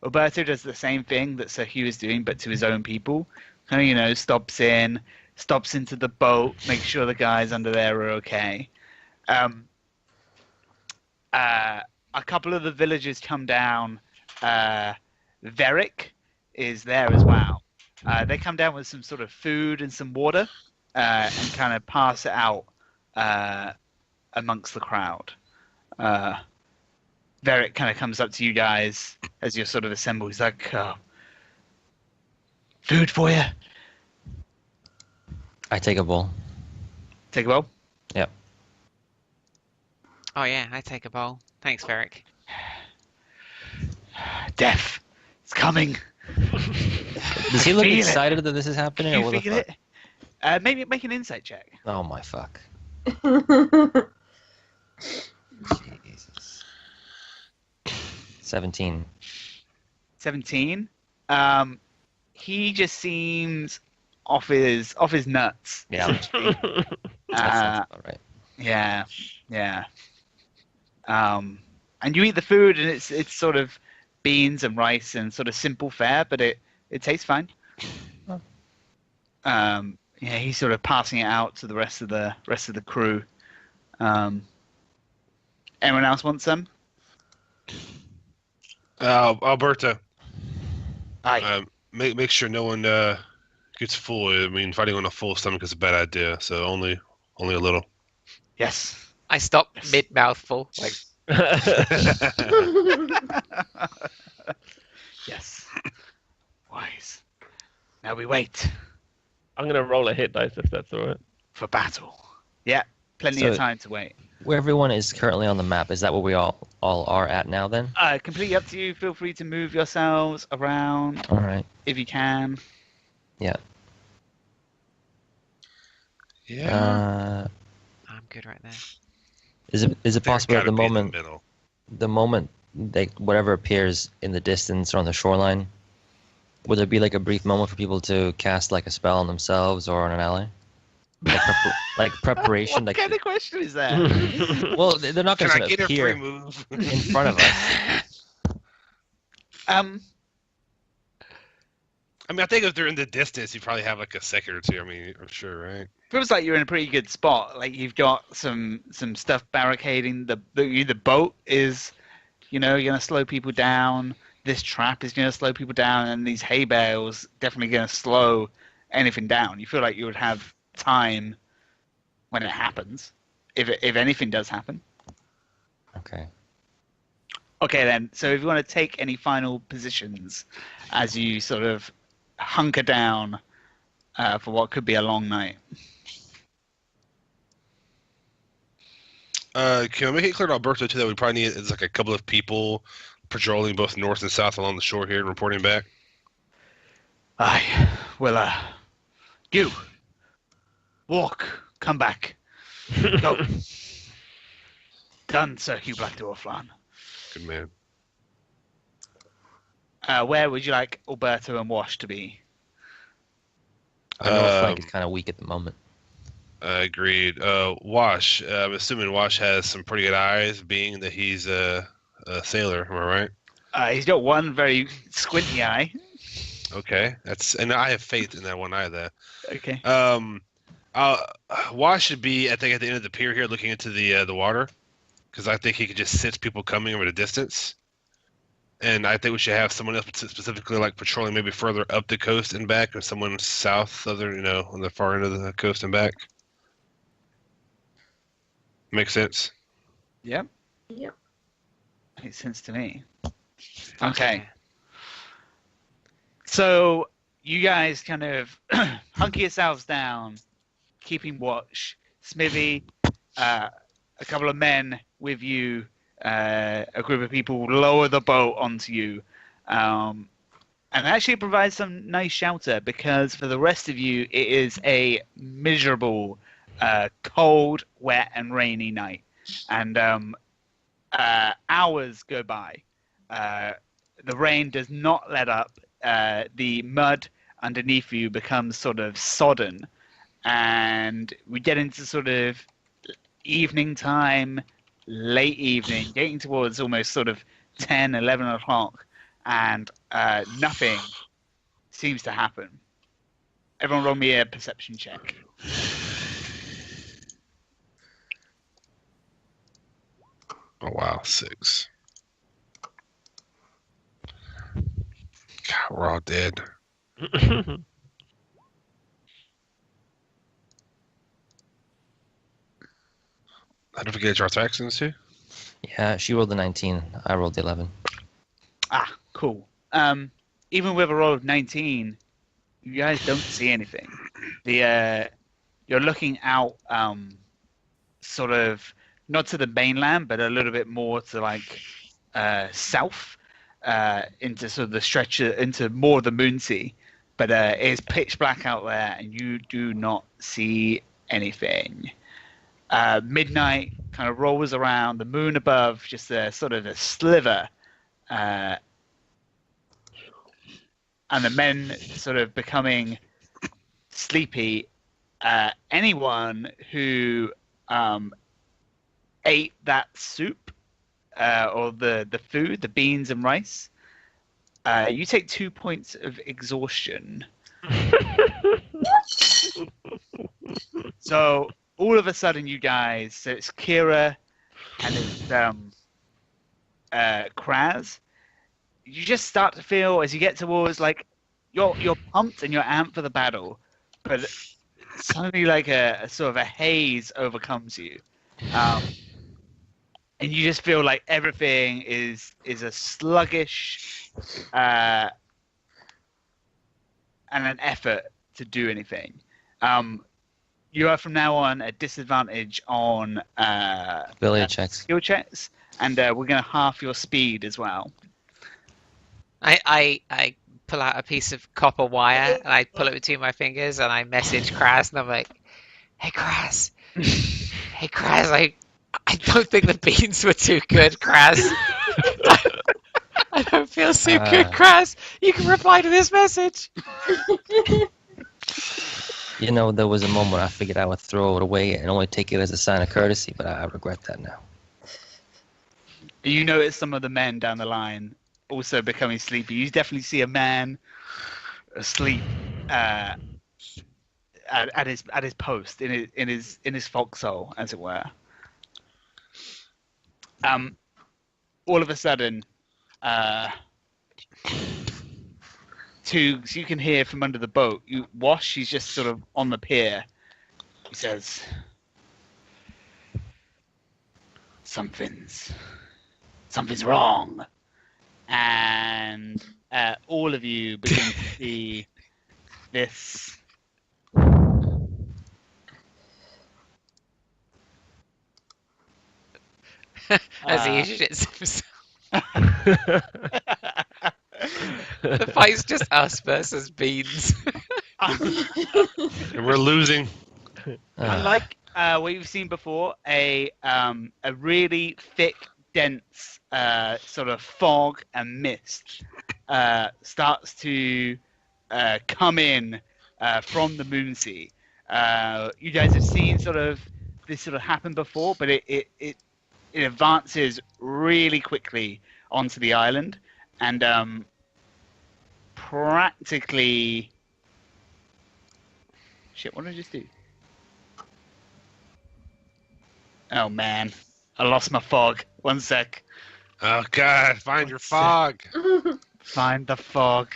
S2: Roberto does the same thing that Sir Hugh is doing, but to his own people. Kind of, stops into the boat, makes sure the guys under there are okay. A couple of the villagers come down. Veric is there as well. They come down with some sort of food and some water, and kind of pass it out amongst the crowd. Veric kind of comes up to you guys as you're sort of assembled. He's like, food for you.
S3: I take a bowl.
S2: Take a bowl.
S3: Yep.
S1: Oh yeah, I take a bowl. Thanks, Varric.
S2: Death. It's coming.
S3: Does he look
S2: feel it.
S3: excited that this is happening?
S2: You
S3: or what the
S2: feel
S3: fuck?
S2: it? Maybe make an insight check.
S3: Oh my fuck. Jesus. 17.
S2: 17. He just seems off his nuts.
S3: Yeah. That sounds about right.
S2: Yeah. And you eat the food, and it's sort of beans and rice and sort of simple fare, but it tastes fine.
S3: Oh.
S2: Yeah, he's sort of passing it out to the rest of the crew. Anyone else want some?
S4: Alberto,
S2: Aye.
S4: make sure no one gets full. I mean, fighting on a full stomach is a bad idea. So only a little.
S2: Yes.
S1: I stop mid-mouthful. Like,
S2: Yes. Wise. Now we wait
S5: I'm gonna roll a hit dice if that's all right.
S2: for battle. Yeah, plenty
S3: So-
S2: of time to wait.
S3: Where everyone is currently on the map, is that where we all are at now then?
S2: Completely up to you. Feel free to move yourselves around
S3: Alright.
S2: if you can.
S3: Yeah.
S4: Yeah.
S1: I'm good right there.
S3: Is it possible at the moment
S4: Middle.
S3: whatever appears in the distance or on the shoreline, would there be like a brief moment for people to cast like a spell on themselves or on an ally? Like preparation.
S2: What
S3: like
S2: kind of question is that?
S3: well, they're not going
S4: Can
S3: to
S4: I get a free
S3: appear
S4: move?
S3: in front of us.
S4: I mean, I think if they're in the distance, you probably have like a second or two. I mean, I'm sure, right?
S2: Feels like you're in a pretty good spot. Like you've got some stuff barricading the boat is, you're gonna slow people down. This trap is gonna slow people down, and these hay bales definitely gonna slow anything down. You feel like you would have time when it happens, if anything does happen.
S3: Okay.
S2: Okay then. So if you want to take any final positions as you sort of hunker down for what could be a long night.
S4: Can I make it clear to Alberto too that we probably need like a couple of people patrolling both north and south along the shore here and reporting back?
S2: Aye. Well, you walk, come back, go. Done, Sir Hugh Black Dwarflan.
S4: Good man.
S2: Where would you like Alberto and Wash to be?
S3: Our north flank is kind of weak at the moment.
S4: Agreed. Wash. I'm assuming Wash has some pretty good eyes, being that he's a sailor. Am I right?
S2: He's got one very squinty eye.
S4: Okay, and I have faith in that one eye. There.
S2: Okay.
S4: Wash should be, I think, at the end of the pier here, looking into the water, because I think he could just sense people coming over the distance. And I think we should have someone else specifically like patrolling maybe further up the coast and back, or someone south of the, on the far end of the coast and back. Makes sense?
S2: Yep.
S6: Yep.
S2: Makes sense to me. Okay. So you guys kind of hunker yourselves down, keeping watch. Smithy, a couple of men with you, a group of people lower the boat onto you, and actually provides some nice shelter, because for the rest of you it is a miserable, cold, wet and rainy night, and hours go by. The rain does not let up. The mud underneath you becomes sort of sodden, and we get into sort of evening time, late evening, getting towards almost sort of 10, 11 o'clock, and nothing seems to happen. Everyone roll me a perception check.
S4: Oh, wow, 6. God, we're all dead. I don't forget your actions too.
S3: Yeah, she rolled the 19. I rolled the 11.
S2: Ah, cool. Even with a roll of 19, you guys don't see anything. You're looking out, sort of not to the mainland, but a little bit more to like south, into sort of the stretch into more of the Moonsea. But it's pitch black out there, and you do not see anything. Midnight kind of rolls around, the moon above, just a sort of a sliver, and the men sort of becoming sleepy. Anyone who ate that soup or the food, the beans and rice, you take 2 points of exhaustion. So all of a sudden, you guys, so it's Kira and it's Kraz. You just start to feel, as you get towards, like, you're pumped and you're amped for the battle, but suddenly like a sort of a haze overcomes you, and you just feel like everything is a sluggish and an effort to do anything. You are from now on at disadvantage on
S3: ability checks,
S2: skill checks, and we're going to half your speed as well.
S1: I pull out a piece of copper wire and I pull it between my fingers and I message Kraz and I'm like, "Hey Kraz, hey Kraz, I don't think the beans were too good, Kraz. I don't feel so good, Kraz. You can reply to this message."
S3: You know, there was a moment I figured I would throw it away and only take it as a sign of courtesy, but I regret that now.
S2: You notice some of the men down the line also becoming sleepy. You definitely see a man asleep at his post in his foxhole, as it were. All of a sudden, so you can hear from under the boat. Wash, he's just sort of on the pier. He says, "Something's wrong," and all of you begin to see this.
S1: As he shits himself. The fight's just us versus beans.
S4: And we're losing.
S2: Unlike what you've seen before, a really thick, dense sort of fog and mist starts to come in from the Moonsea. You guys have seen this happen before, but it advances really quickly onto the island, and practically. Shit! What did I just do? Oh man, I lost my fog. One sec.
S4: Oh God! Find your fog.
S2: Find the fog.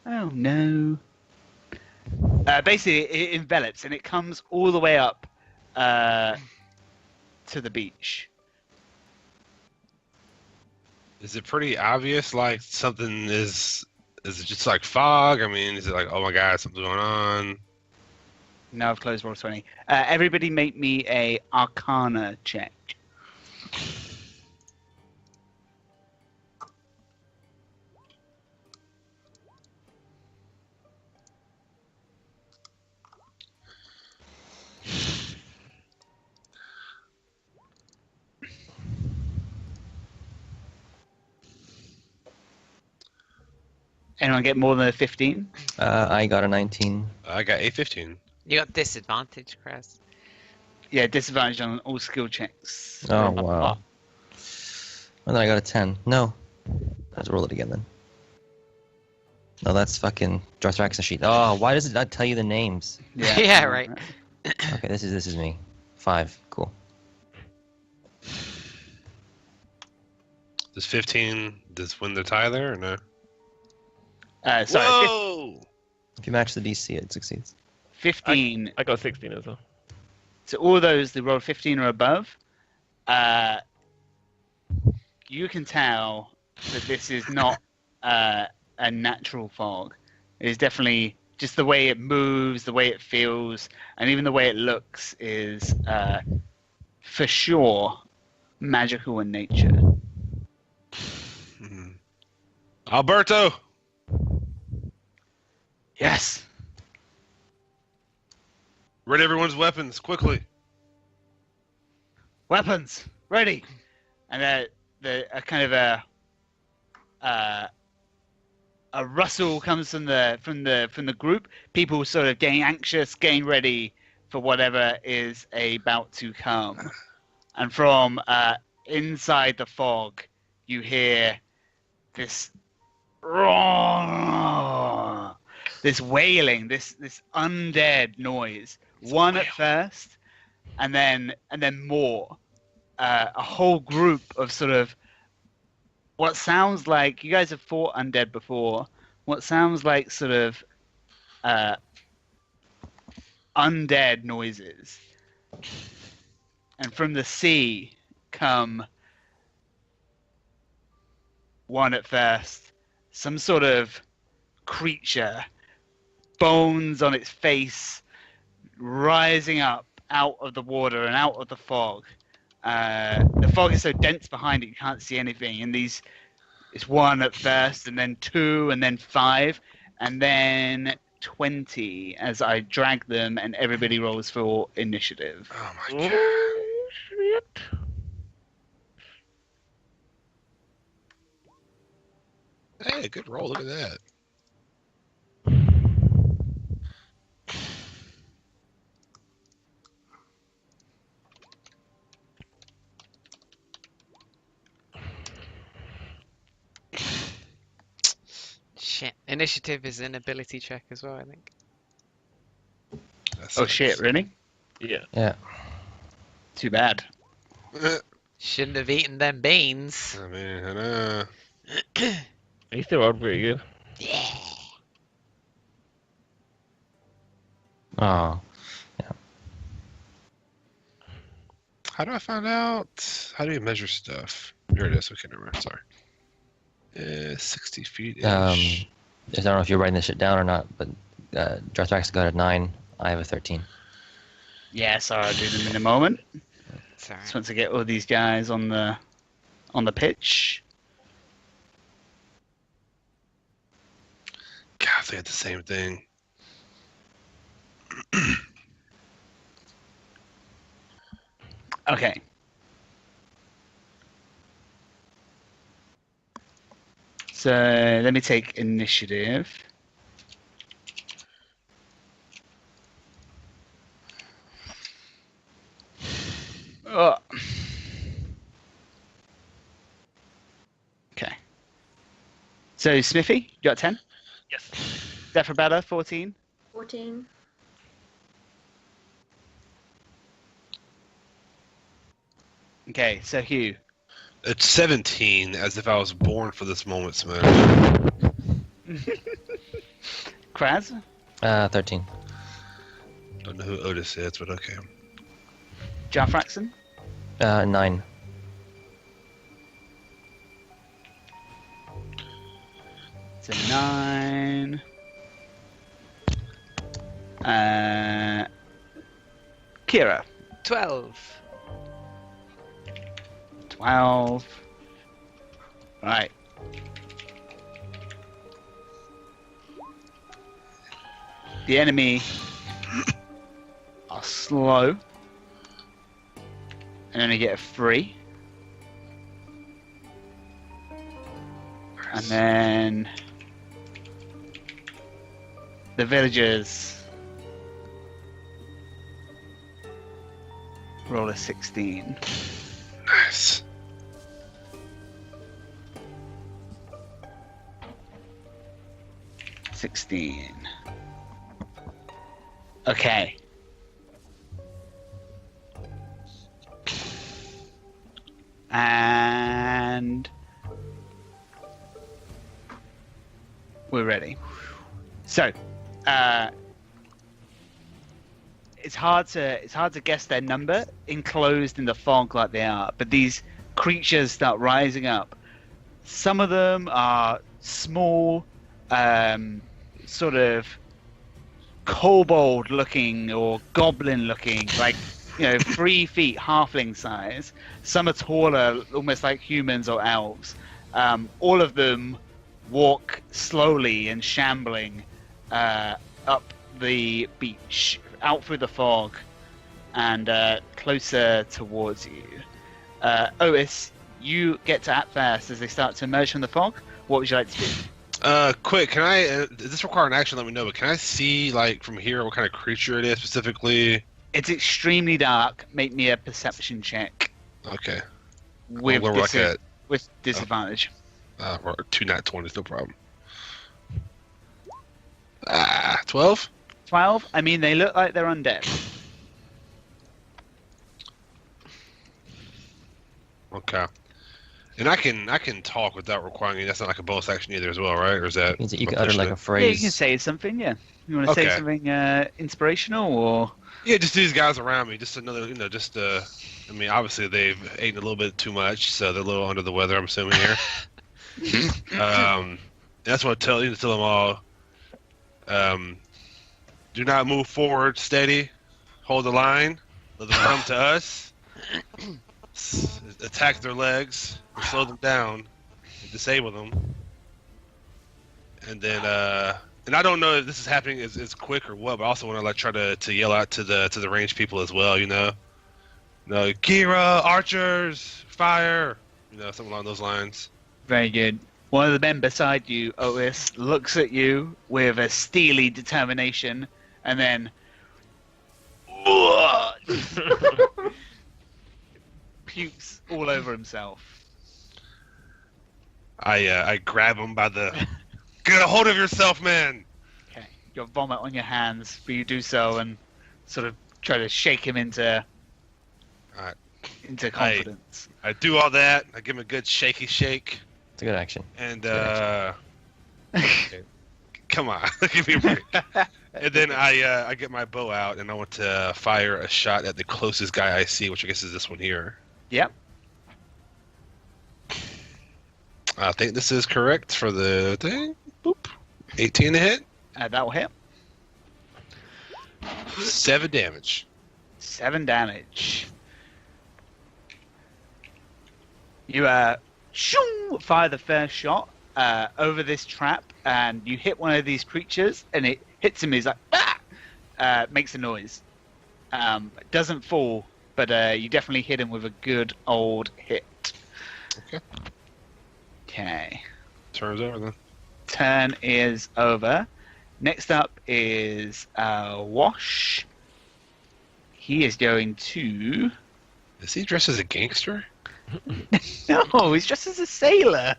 S2: Oh no. Basically, it envelops and it comes all the way up to the beach.
S4: Is it pretty obvious? Like something is? Is it just like fog? I mean, is it like, oh my God, something's going on?
S2: No, I've closed roll 20. Everybody make me a Arcana check. Anyone get more than a 15?
S3: I got a 19.
S4: I got a 15.
S1: You got disadvantage, Chris.
S2: Yeah, disadvantage on all skill checks.
S3: Oh, wow. And then I got a 10. No. Let's roll it again then. No, that's fucking Dothraki sheet. Oh, why does it not tell you the names?
S1: Yeah, right.
S3: Okay, this is me. 5. Cool.
S4: Does 15 win the tie there or no?
S2: Sorry,
S4: Whoa!
S3: If you match the DC, it succeeds.
S2: 15.
S5: I got 16 as well.
S2: So all those that roll 15 or above, you can tell that this is not a natural fog. It is definitely just the way it moves, the way it feels, and even the way it looks is for sure magical in nature.
S4: Alberto!
S2: Yes.
S4: Ready everyone's weapons, quickly.
S2: Weapons ready. And a kind of a rustle comes from the group. People sort of getting anxious, getting ready for whatever is about to come. And from inside the fog, you hear this this wailing, this undead noise. One at first, and then more. A whole group of sort of what sounds like, you guys have fought undead before. What sounds like sort of undead noises. And from the sea come one at first, some sort of creature, bones on its face, rising up out of the water and out of the fog. The fog is so dense behind it you can't see anything. And it's one at first, and then 2, and then 5, and then 20 as I drag them, and everybody rolls for initiative.
S4: Oh my God.
S5: Oh, shit.
S4: Hey, good roll. Look at that.
S1: Shit. Initiative is an ability check as well, I think.
S2: Oh shit, really?
S5: Yeah.
S3: Yeah.
S2: Too bad.
S1: Shouldn't have eaten them beans.
S4: I mean, I know.
S5: He still rolled pretty good.
S1: Yeah.
S3: Oh.
S4: How do I find out? How do you measure stuff? Here it is. Okay, never mind. Sorry. 60 feet.
S3: I don't know if you're writing this shit down or not, but Dothraki got a 9. I have a 13.
S2: Yes, I'll do them in a moment.
S1: Sorry.
S2: Just once I get all these guys on the pitch.
S4: God, they had the same thing.
S2: Okay. So let me take initiative. Oh. Okay. So Smithy, you got 10?
S5: Yes.
S2: Death 14.
S6: 14.
S2: Okay, so Hugh.
S4: It's 17, as if I was born for this moment, Smash.
S2: Kraz?
S3: 13.
S4: Don't know who Otis is, but okay.
S2: John Fraxon?
S3: 9.
S2: So 9. Kira?
S1: 12.
S2: 12. Right. The enemy are slow and only get a 3. And then the villagers roll a 16.
S4: Nice.
S2: Okay. And we're ready. So, it's hard to guess their number enclosed in the fog like they are, but these creatures start rising up. Some of them are small, sort of kobold looking or goblin looking, like 3 feet halfling size. Some are taller, almost like humans or elves. All of them walk slowly and shambling up the beach, out through the fog, and closer towards you. Otis, you get to act first as they start to emerge from the fog. What would you like to do?
S4: Quick, can I, does this require an action? Let me know, but can I see, like, from here what kind of creature it is specifically?
S2: It's extremely dark. Make me a perception check.
S4: Okay.
S2: With,
S4: where would I get?
S2: With disadvantage.
S4: 2 nat 20s, no problem. 12?
S2: 12? I mean, they look like they're undead.
S4: Okay. And I can talk without requiring. That's not like a bonus action either, as well, right? Or is that?
S3: Means that you can utter like a
S2: Yeah,
S3: phrase.
S2: you can say something. Yeah. You want to say something inspirational, or?
S4: Yeah, just these guys around me. Just another, I mean, obviously they've eaten a little bit too much, so they're a little under the weather. I'm assuming here. That's what I tell them all. Do not move forward. Steady. Hold the line. Let them come to us. Attack their legs. Slow them down. And disable them. And then, and I don't know if this is happening as quick or what, but I also want to try to yell out to the ranged people as well. Kira, archers, fire. Something along those lines.
S2: Very good. One of the men beside you, Otis, looks at you with a steely determination, and then pukes all over himself.
S4: I grab him by the. Get a hold of yourself, man.
S2: Okay, you got vomit on your hands, but you do so and sort of try to shake him into confidence.
S4: I do all that. I give him a good shaky shake.
S3: It's a good action.
S4: And okay. Come on, give me a break. And then I get my bow out and I want to fire a shot at the closest guy I see, which I guess is this one here.
S2: Yep.
S4: I think this is correct for the thing. Boop. 18 to hit.
S2: That will hit.
S4: 7 damage.
S2: 7 damage. You fire the first shot over this trap, and you hit one of these creatures, and it hits him. He's like, ah! Makes a noise. Doesn't fall, but you definitely hit him with a good old hit.
S4: Okay.
S2: Okay.
S4: Turns over then.
S2: Turn is over. Next up is Wash. He is going to.
S4: Is he dressed as a gangster?
S2: No, he's just as a sailor.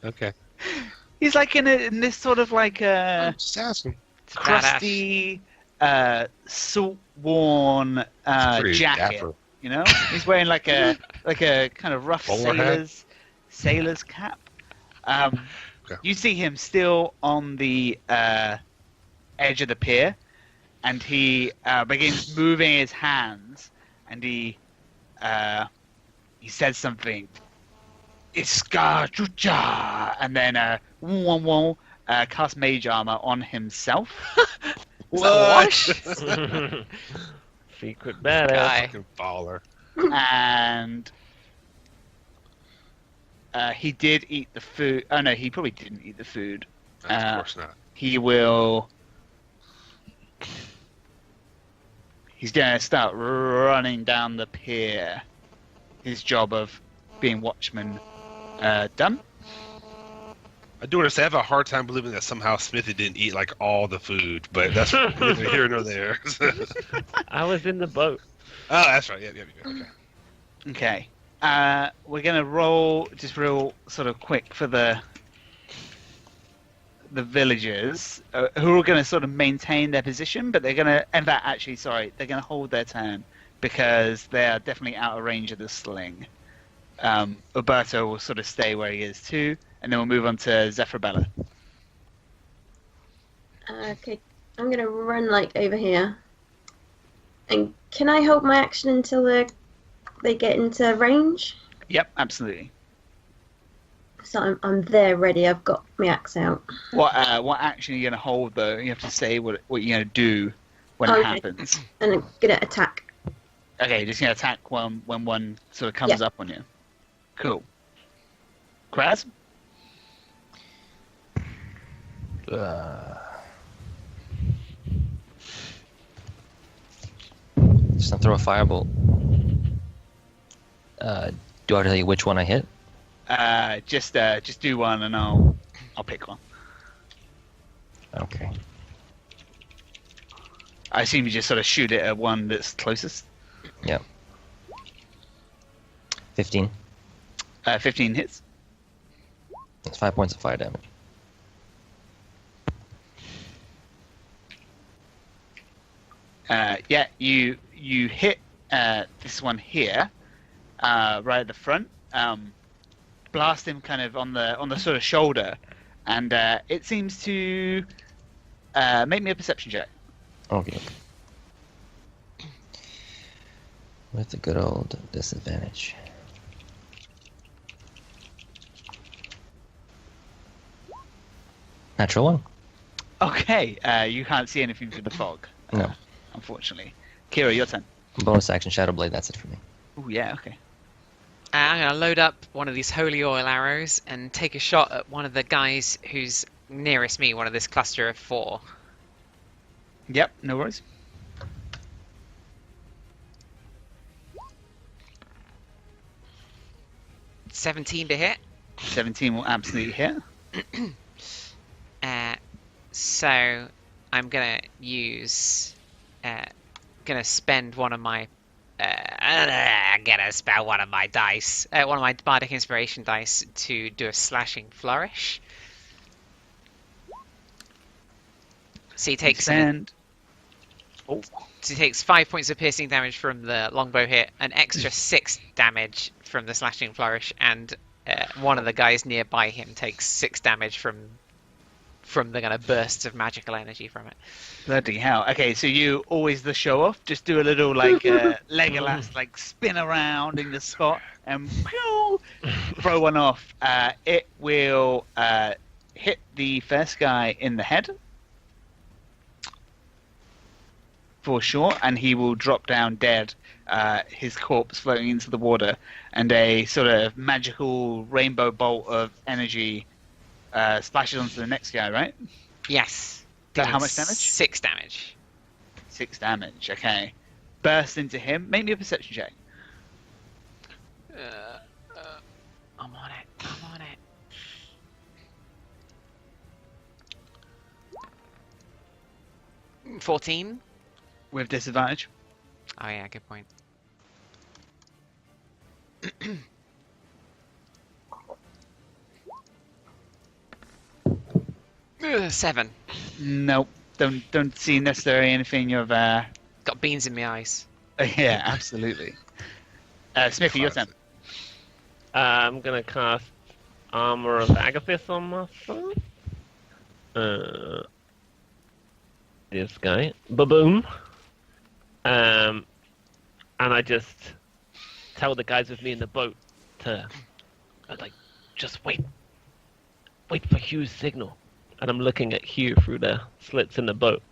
S4: Okay.
S2: He's like in this sort of like
S4: Just asking.
S2: crusty, salt-worn
S4: Pretty
S2: jacket.
S4: dapper.
S2: You know, he's wearing like a kind of rough
S4: Bowler hat?
S2: sailor's cap.
S4: Okay.
S2: You see him still on the edge of the pier, and he begins moving his hands, and he says something. Iskachucha, and then cast mage armor on himself.
S1: What?
S5: Secret badass.
S1: Guy.
S4: Fucking baller.
S2: And he did eat the food. Oh no, he probably didn't eat the food.
S4: Of course not.
S2: He will. He's gonna start running down the pier. His job of being watchman done.
S4: I do want to say I have a hard time believing that somehow Smithy didn't eat like all the food, but that's neither here nor there.
S5: I was in the boat.
S4: Oh, that's right. Yeah. Okay.
S2: Okay. We're gonna roll just real sort of quick for the villagers who are gonna sort of maintain their position, but they're gonna. In fact, actually, sorry, they're gonna hold their turn because they are definitely out of range of the sling. Roberto will sort of stay where he is too, and then we'll move on to Zephyrabella.
S6: Okay, I'm gonna run like over here. And can I hold my action until they get into range?
S2: Yep, absolutely.
S6: So I'm there ready. I've got my axe out.
S2: What action are you gonna hold though? You have to say what you're gonna do when it
S6: Okay.
S2: happens.
S6: And I'm gonna attack.
S2: Okay, you're just gonna attack when one sort of comes
S6: Yeah.
S2: up on you. Cool. Kraz?
S3: Just gonna throw a firebolt. Do I tell you which one I hit?
S2: Just do one and I'll pick one.
S3: Okay.
S2: I assume you just sort of shoot it at one that's closest.
S3: Yep. 15.
S2: 15 hits.
S3: That's 5 points of fire damage.
S2: Yeah, you hit this one here, right at the front. Blast him kind of on the sort of shoulder, and it seems to make me a perception check.
S3: Okay. With the good old disadvantage. Natural one.
S2: Okay, you can't see anything through the fog.
S3: No.
S2: Unfortunately. Kira, your turn.
S3: Bonus action Shadow Blade, that's it for me.
S2: Oh yeah, okay.
S1: I'm going to load up one of these holy oil arrows and take a shot at one of the guys who's nearest me, one of this cluster of 4.
S2: Yep, no worries.
S1: $17 to hit.
S2: 17 will absolutely hit.
S1: So I'm gonna use, gonna spend one of my, I'm gonna spend one of my dice, one of my bardic inspiration dice to do a slashing flourish. So he takes
S2: And
S1: so he takes 5 points of piercing damage from the longbow hit, an extra 6 damage from the slashing flourish, and one of the guys nearby him takes 6 damage from the kind of bursts of magical energy from it.
S2: bloody hell. Okay, so you always the show off. Just do a little like Legolas, like spin around in the spot and pew, throw one off. It will hit the first guy in the head for sure, and he will drop down dead. His corpse floating into the water, and a sort of magical rainbow bolt of energy splashes onto the next guy, right?
S1: Yes.
S2: So how
S1: Dealing
S2: much damage?
S1: 6 damage.
S2: 6 damage, okay. Burst into him. Make me a perception check.
S1: I'm on it. 14
S2: with disadvantage.
S1: Oh yeah, good point. 7.
S2: Nope. Don't see necessarily anything of.
S1: Got beans in my eyes.
S2: Yeah, absolutely. Smithy, your turn.
S5: I'm gonna cast Armor of Agathis on myself. This guy, baboom. And I just tell the guys with me in the boat to, just wait for Hugh's signal. And I'm looking at Hugh through the slits in the boat.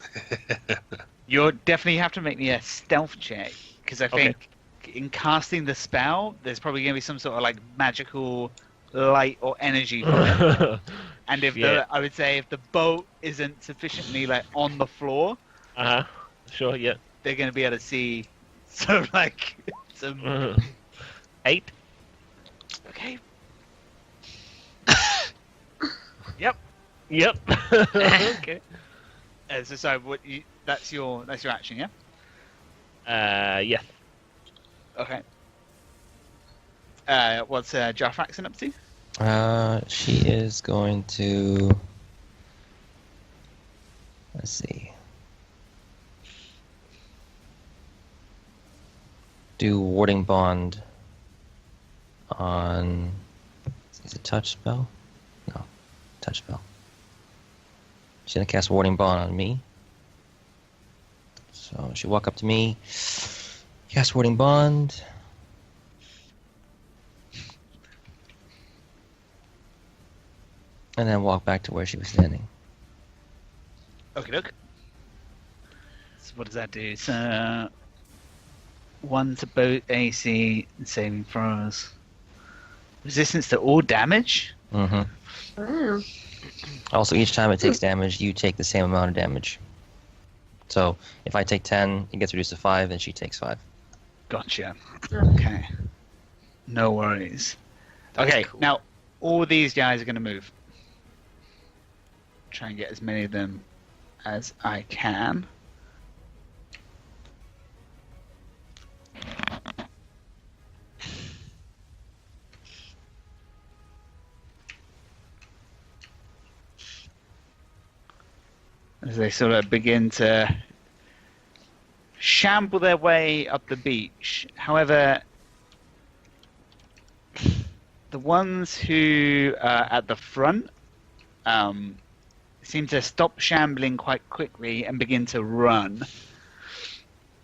S2: You'll definitely have to make me a stealth check, because I think in casting the spell, there's probably going to be some sort of like magical light or energy from it. And if I would say if the boat isn't sufficiently like on the floor,
S5: sure, yeah,
S2: they're going to be able to see sort of like some
S5: 8.
S2: Okay.
S5: Yep. Okay.
S2: So what? That's your action, yeah?
S5: Yes.
S2: Okay. What's Jarfaxon up to?
S3: She is going to. Let's see. Do warding bond on. Is it touch spell? No, touch spell. She's gonna cast warding bond on me. So she'll walk up to me, cast warding bond. And then walk back to where she was standing.
S2: Okay, look. So what does that do? So 1 to both AC and saving throws. Resistance to all damage?
S3: Mm-hmm.
S6: Wow.
S3: Also, each time it takes damage, you take the same amount of damage. So if I take 10, it gets reduced to 5, and she takes 5.
S2: Gotcha. Okay. No worries. Okay,
S1: Cool.
S2: now all these guys are going to move. Try and get as many of them as I can. As they sort of begin to shamble their way up the beach. However, the ones who are at the front seem to stop shambling quite quickly and begin to run.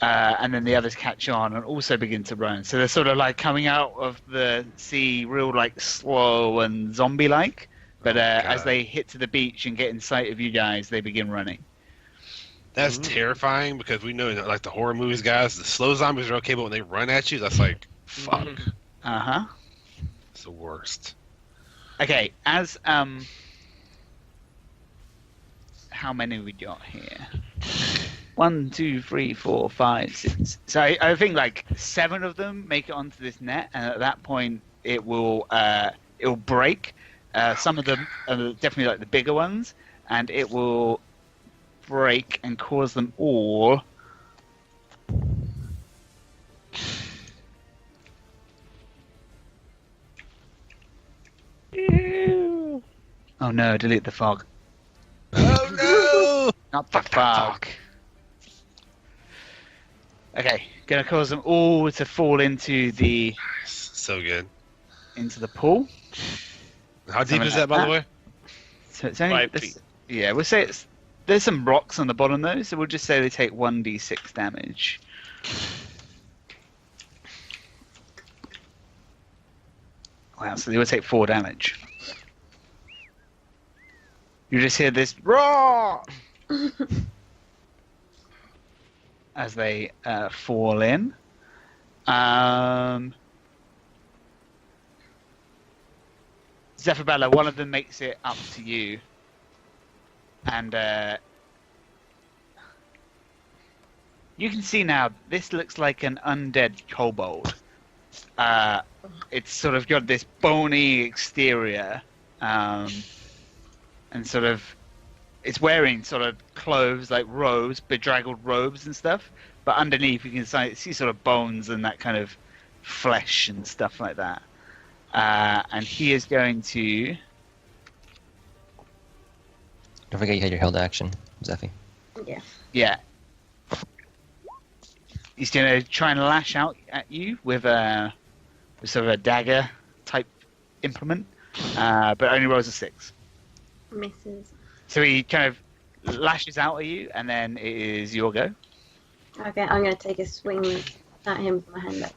S2: And then the others catch on and also begin to run. So they're sort of like coming out of the sea real like slow and zombie-like. But as they hit to the beach and get in sight of you guys, they begin running.
S4: That's terrifying because we know, like the horror movies, guys, the slow zombies are okay, but when they run at you, that's like, fuck.
S2: Uh-huh.
S4: It's the worst.
S2: Okay, as how many we got here? 1, 2, 3, 4, 5, 6. So I think like 7 of them make it onto this net, and at that point it will break. Some of them are definitely like the bigger ones, and it will break and cause them all
S5: Ew.
S2: Oh no, delete the fog.
S4: Oh
S2: Not the fog. Okay, gonna cause them all to fall into the
S4: no! So good.
S2: pool.
S4: How deep
S2: Something
S4: is that,
S2: like
S4: by
S2: that.
S4: the way?
S2: So it's only
S5: 5 feet.
S2: yeah, we'll say there's some rocks on the bottom though, so we'll just say they take 1d6 damage. Wow, so they would take 4 damage. You just hear this roar as they fall in. Zephyrella, one of them makes it up to you. And you can see now, this looks like an undead kobold. It's sort of got this bony exterior, and sort of it's wearing sort of clothes, like robes, bedraggled robes and stuff. But underneath, you can see sort of bones and that kind of flesh and stuff like that. And he is going to.
S3: Don't forget you had your held action, Zephy.
S6: Yeah.
S2: Yeah. He's going to try and lash out at you with sort of a dagger type implement, but only rolls a 6.
S6: Misses.
S2: So he kind of lashes out at you, and then it is your go.
S6: Okay, I'm going to take a swing at him with my hand up.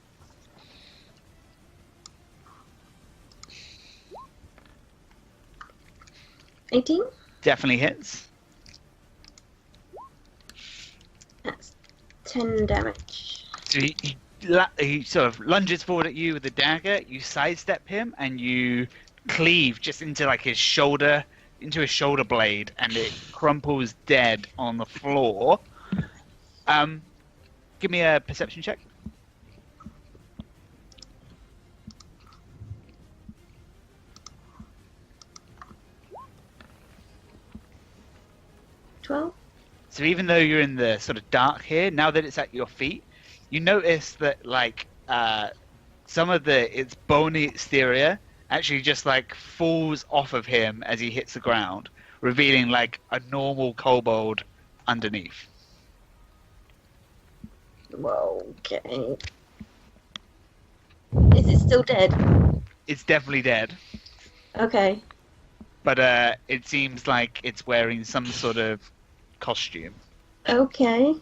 S6: $18?
S2: Definitely hits.
S6: That's 10 damage.
S2: So he sort of lunges forward at you with the dagger. You sidestep him, and you cleave just into like his shoulder, into his shoulder blade, and it crumples dead on the floor. Give me a perception check.
S6: $12?
S2: So even though you're in the sort of dark here, now that it's at your feet, you notice that like some of its bony exterior actually just like falls off of him as he hits the ground, revealing like a normal kobold underneath.
S6: Whoa, okay. Is it still dead?
S2: It's definitely dead,
S6: Okay.
S2: but it seems like it's wearing some sort of costume.
S6: Okay.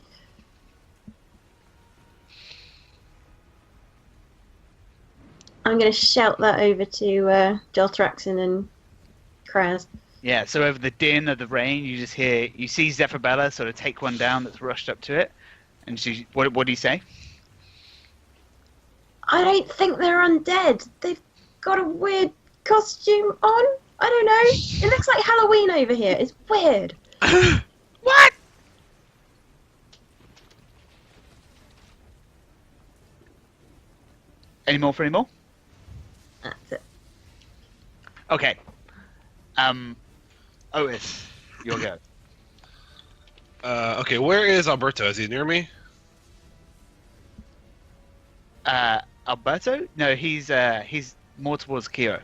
S6: I'm going to shout that over to Joltraxon and Kraz.
S2: Yeah, so over the din of the rain, you see Zephyrella sort of take one down that's rushed up to it, and what do you say?
S6: I don't think they're undead. They've got a weird costume on. I don't know. It looks like Halloween over here. It's weird.
S2: What? Any more?
S6: That's it.
S2: Okay. Otis, your go.
S4: Okay, where is Alberto? Is he near me?
S2: Alberto? No, he's more towards Kiro.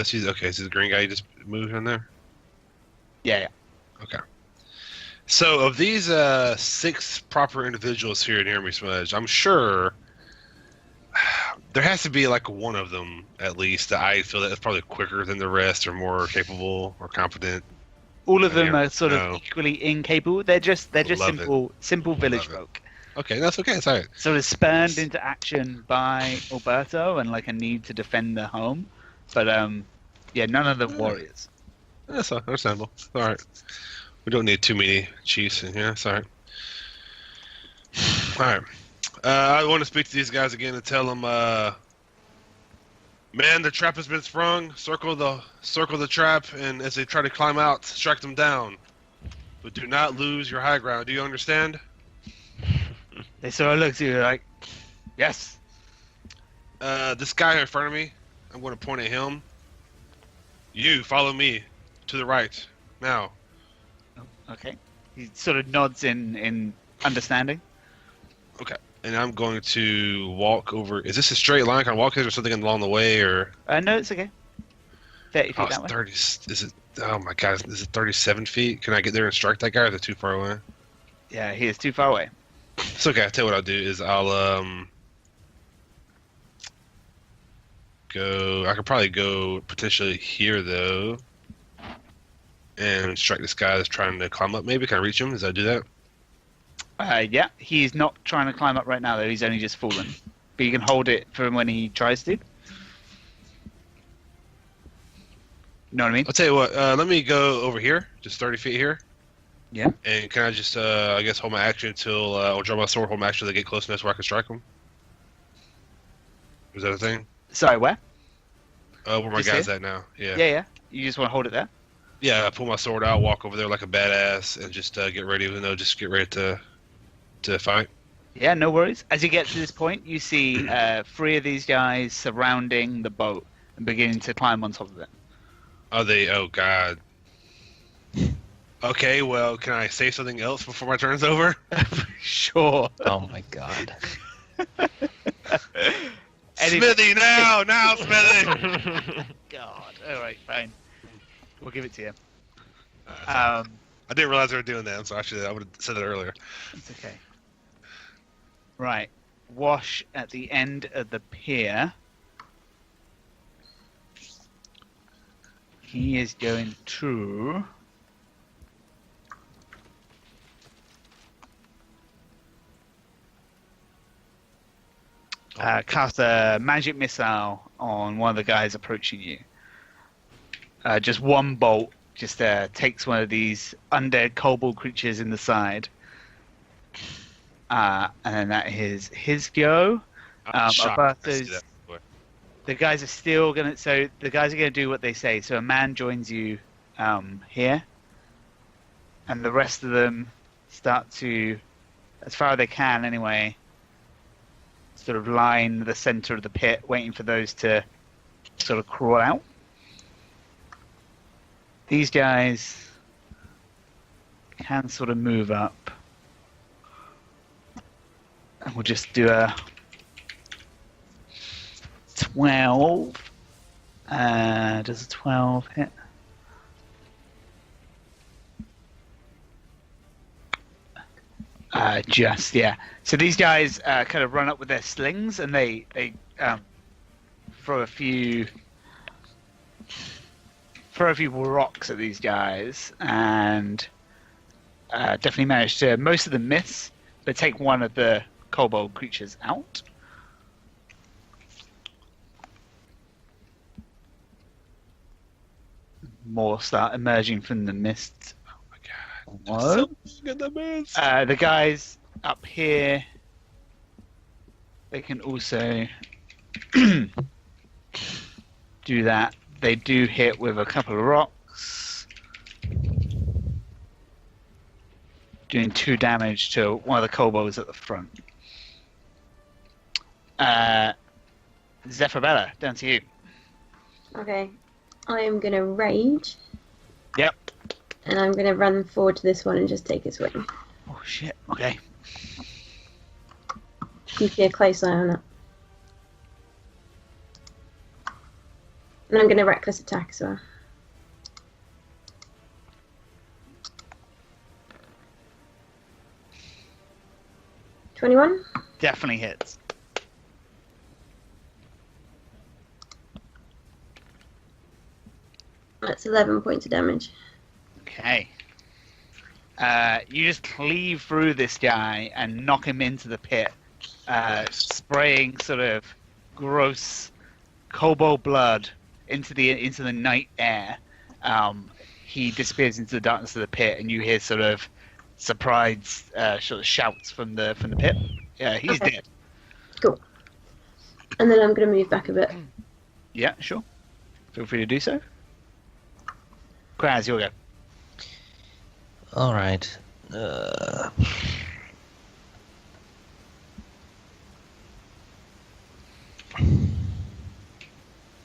S4: She's okay. Is the green guy you just moved in there?
S2: Yeah.
S4: Okay. So of these 6 proper individuals here near me, Smudge, I'm sure there has to be like one of them at least that I feel that is probably quicker than the rest, or more capable or competent.
S2: All of them are sort of equally incapable. They're just simple village folk.
S4: Okay, that's okay. It's all right.
S2: Sort of spurned into action by Alberto and like a need to defend their home, but yeah, none of them warriors.
S4: That's understandable. All right. We don't need too many chiefs in here. That's all right. All right. I want to speak to these guys again and tell them, man, the trap has been sprung. Circle the trap, and as they try to climb out, strike them down. But do not lose your high ground. Do you understand?
S2: They sort of look at you like, yes.
S4: This guy in front of me, I'm going to point at him. You, follow me to the right, now.
S2: Okay. He sort of nods in understanding.
S4: Okay. And I'm going to walk over. Is this a straight line? Can I walk? Is there something along the way, or?
S2: No, it's okay. 30 feet that way.
S4: 30. Is it? Oh my God! Is it 37 feet? Can I get there and strike that guy? Or is it too far away?
S2: Yeah, he is too far away.
S4: It's okay. I'll tell you what I'll do is I'll go. I could probably go potentially here though, and strike this guy that's trying to climb up. Maybe can I reach him? Does I do that?
S2: Yeah, he's not trying to climb up right now though. He's only just fallen. But you can hold it for him when he tries to. You know what I mean?
S4: I'll tell you what. Let me go over here, just 30 feet here.
S2: Yeah.
S4: And can I just, I guess, hold my action until I'll draw my sword, hold my action until they get close enough where I can strike them? Is that a thing?
S2: Sorry, where?
S4: Where my guy's at now. Yeah.
S2: Yeah. You just want to hold it there?
S4: Yeah, I pull my sword out, walk over there like a badass, and just get ready. Just get ready to fight.
S2: Yeah, no worries. As you get to this point, you see 3 of these guys surrounding the boat and beginning to climb on top of it.
S4: Are they? Oh God! Okay, well, can I say something else before my turn's over?
S2: Sure.
S3: Oh my god.
S4: Smithy, now, Smithy!
S2: God. All right, fine. We'll give it to you.
S4: I didn't realize they were doing that, so actually I would have said that earlier.
S2: It's okay. Right. Wash at the end of the pier. He is going to... cast a magic missile on one of the guys approaching you. Just one bolt just takes one of these undead kobold creatures in the side. And then that is his go. Alberto's, the guys are still gonna. So the guys are gonna do what they say. So a man joins you here, and the rest of them start to, as far as they can anyway, sort of line the center of the pit, waiting for those to sort of crawl out. These guys can sort of move up. And we'll just do a 12. Does a 12 hit? Yeah. So these guys kind of run up with their slings, and they throw a few rocks at these guys, and definitely manage to, most of them miss, but take one of the kobold creatures out. More start emerging from the mist. What? The guys up here, they can also do that. They do hit with a couple of rocks, doing 2 damage to one of the kobolds at the front. Zephyrella, down to you.
S6: Okay. I am going to rage.
S2: Yep.
S6: And I'm going to run forward to this one and just take its wing.
S2: Oh, shit. Okay.
S6: Keep a close eye on it. And I'm going to reckless attack as well. $21?
S2: Definitely hits.
S6: That's 11 points of damage.
S2: Okay. You just cleave through this guy and knock him into the pit, spraying sort of gross kobold blood into the night air. He disappears into the darkness of the pit, and you hear sort of surprised sort of shouts from the pit. Yeah, he's dead.
S6: Cool. And then I'm going to move back a bit.
S2: Yeah, sure. Feel free to do so. Kraz, you'll go.
S3: All right.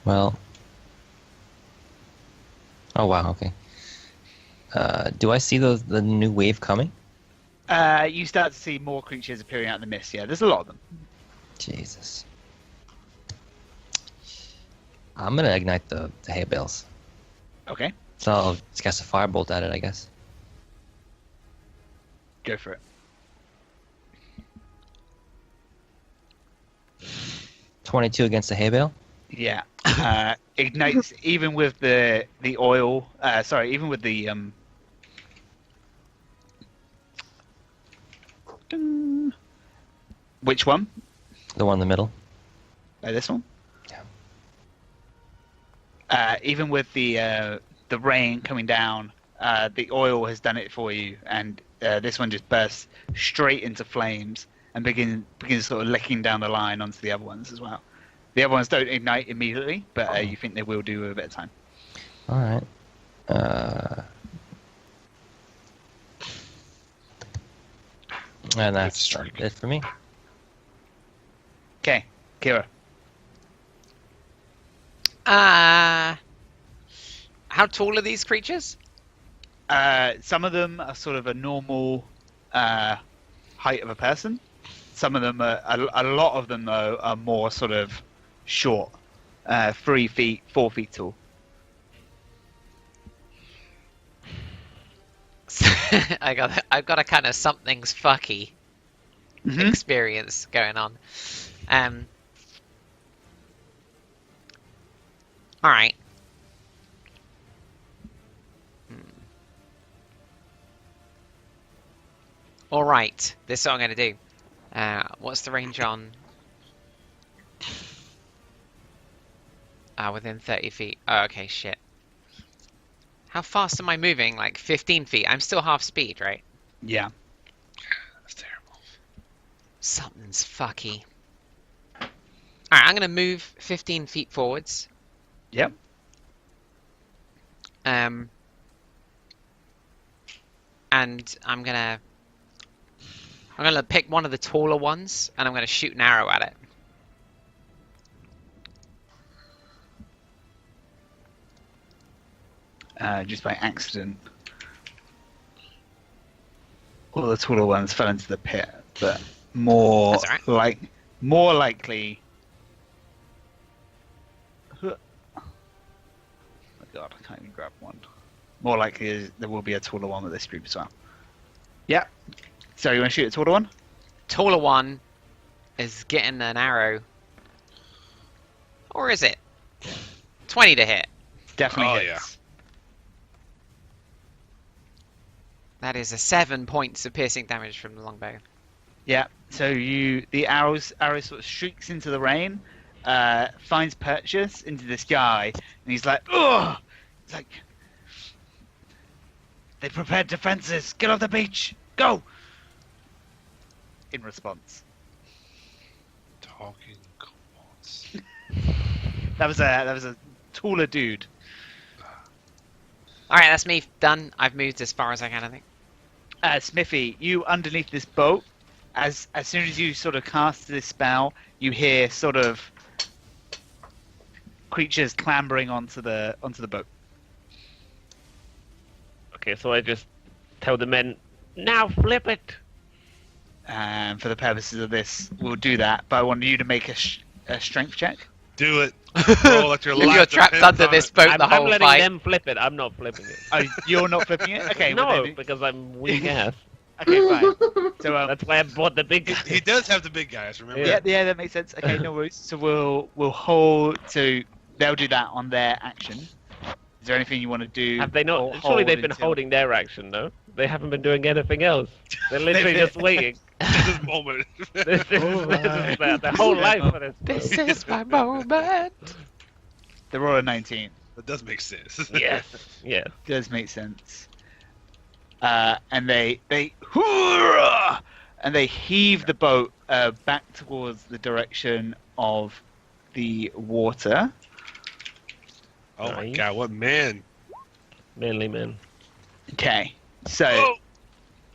S3: Well. Oh wow. Okay. Do I see the new wave coming?
S2: You start to see more creatures appearing out in the mist. Yeah, there's a lot of them.
S3: Jesus. I'm gonna ignite the hay bales.
S2: Okay,
S3: So I'll just cast a firebolt at it, I guess.
S2: go for it.
S3: 22 against the hay bale.
S2: Yeah, ignites even with the oil. Sorry, even with the ding. Which one?
S3: The one in the middle.
S2: This one.
S3: Yeah.
S2: Even with the rain coming down, the oil has done it for you, and this one just bursts straight into flames and begins sort of licking down the line onto the other ones as well. The other ones don't ignite immediately, but you think they will do with a bit of time.
S3: All right. And that's it for me.
S2: Okay, Kira.
S1: How tall are these creatures?
S2: Some of them are sort of a normal height of a person. Some of them are, a lot of them though are more sort of short, 3 feet, 4 feet tall.
S1: I've got a kind of something's fucky experience going on. All right. All right. This is what I'm going to do. What's the range on? Within 30 feet. Oh, okay, shit. How fast am I moving? Like 15 feet. I'm still half speed, right?
S2: Yeah.
S4: That's terrible.
S1: Something's fucky. Alright, I'm going to move 15 feet forwards.
S2: Yep.
S1: And I'm gonna pick one of the taller ones, and I'm gonna shoot an arrow at
S2: it. Just by accident. All the taller ones fell into the pit, but more
S1: That's all right.
S2: more likely. Oh my god, I can't even grab one. More likely there will be a taller one with this group as well. Yeah. So you want to shoot a taller one?
S1: Taller one is getting an arrow. Or is it? 20 to hit.
S2: Definitely
S4: Oh,
S2: hits.
S1: That is a 7 points of piercing damage from the longbow.
S2: Yeah. So the arrow sort of shrieks into the rain, finds purchase into this guy, and he's like, ugh! He's like, they prepared defenses. Get off the beach. Go. In response,
S4: Talking quads.
S2: that was a taller dude.
S1: Alright, that's me done. I've moved as far as I can, I think.
S2: Smithy, you underneath this boat. As soon as you sort of cast this spell, you hear sort of creatures clambering onto the boat.
S5: Okay, so I just tell the men, now flip it.
S2: For the purposes of this, we'll do that. But I want you to make a strength check.
S4: Do it. Roll like your life
S1: You're trapped
S4: depends
S1: under
S4: on
S1: this
S4: it.
S1: boat the
S5: I'm
S1: whole
S5: letting
S1: fight.
S5: them flip it. I'm not flipping it.
S2: Oh, you're not flipping it? Okay. well
S5: No,
S2: then-
S5: because I'm weak ass.
S2: Okay, fine. So
S5: That's why I bought the big.
S4: He does have the big guys, remember?
S2: yeah, that makes sense. Okay, no worries. So we'll hold. So they'll do that on their action. Is there anything you want to do?
S5: Have they not?
S2: or
S5: Surely
S2: hold
S5: they've been
S2: until-
S5: holding their action, no? They haven't been doing anything else. They're literally
S2: They've
S5: just waiting.
S4: This moment.
S5: This is their whole life for this.
S1: This is my moment.
S2: They're all a 19.
S4: That does make sense.
S5: Yes. Yeah.
S2: Does make sense. And they hoorah! And they heave the boat back towards the direction of the water.
S4: Oh my
S5: Nice.
S4: god, what man.
S5: Manly man.
S2: Okay, so
S4: Oh!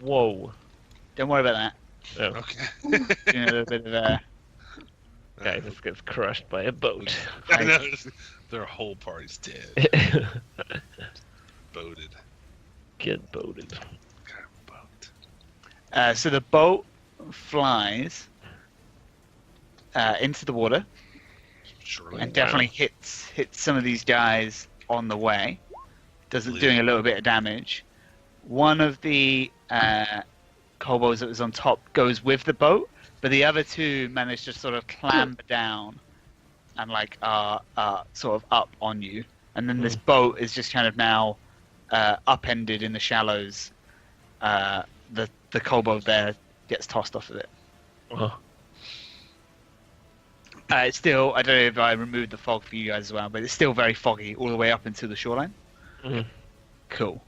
S5: Whoa.
S2: don't worry about that.
S5: Oh,
S4: Okay.
S2: Doing a little bit of
S5: guy just gets crushed by a boat.
S4: I know. Their whole party's dead. Boated.
S5: Get boated.
S4: God, boat.
S2: so the boat flies into the water
S4: Surely.
S2: and definitely hits some of these guys on the way. Doing a little bit of damage. One of the kobolds that was on top goes with the boat, but the other two manage to sort of clamber down and like are sort of up on you. And then this boat is just kind of now upended in the shallows. The kobold there gets tossed off of it.
S5: Oh.
S2: It's still, I don't know if I removed the fog for you guys as well, but it's still very foggy all the way up into the shoreline.
S5: Mhm.
S2: Cool.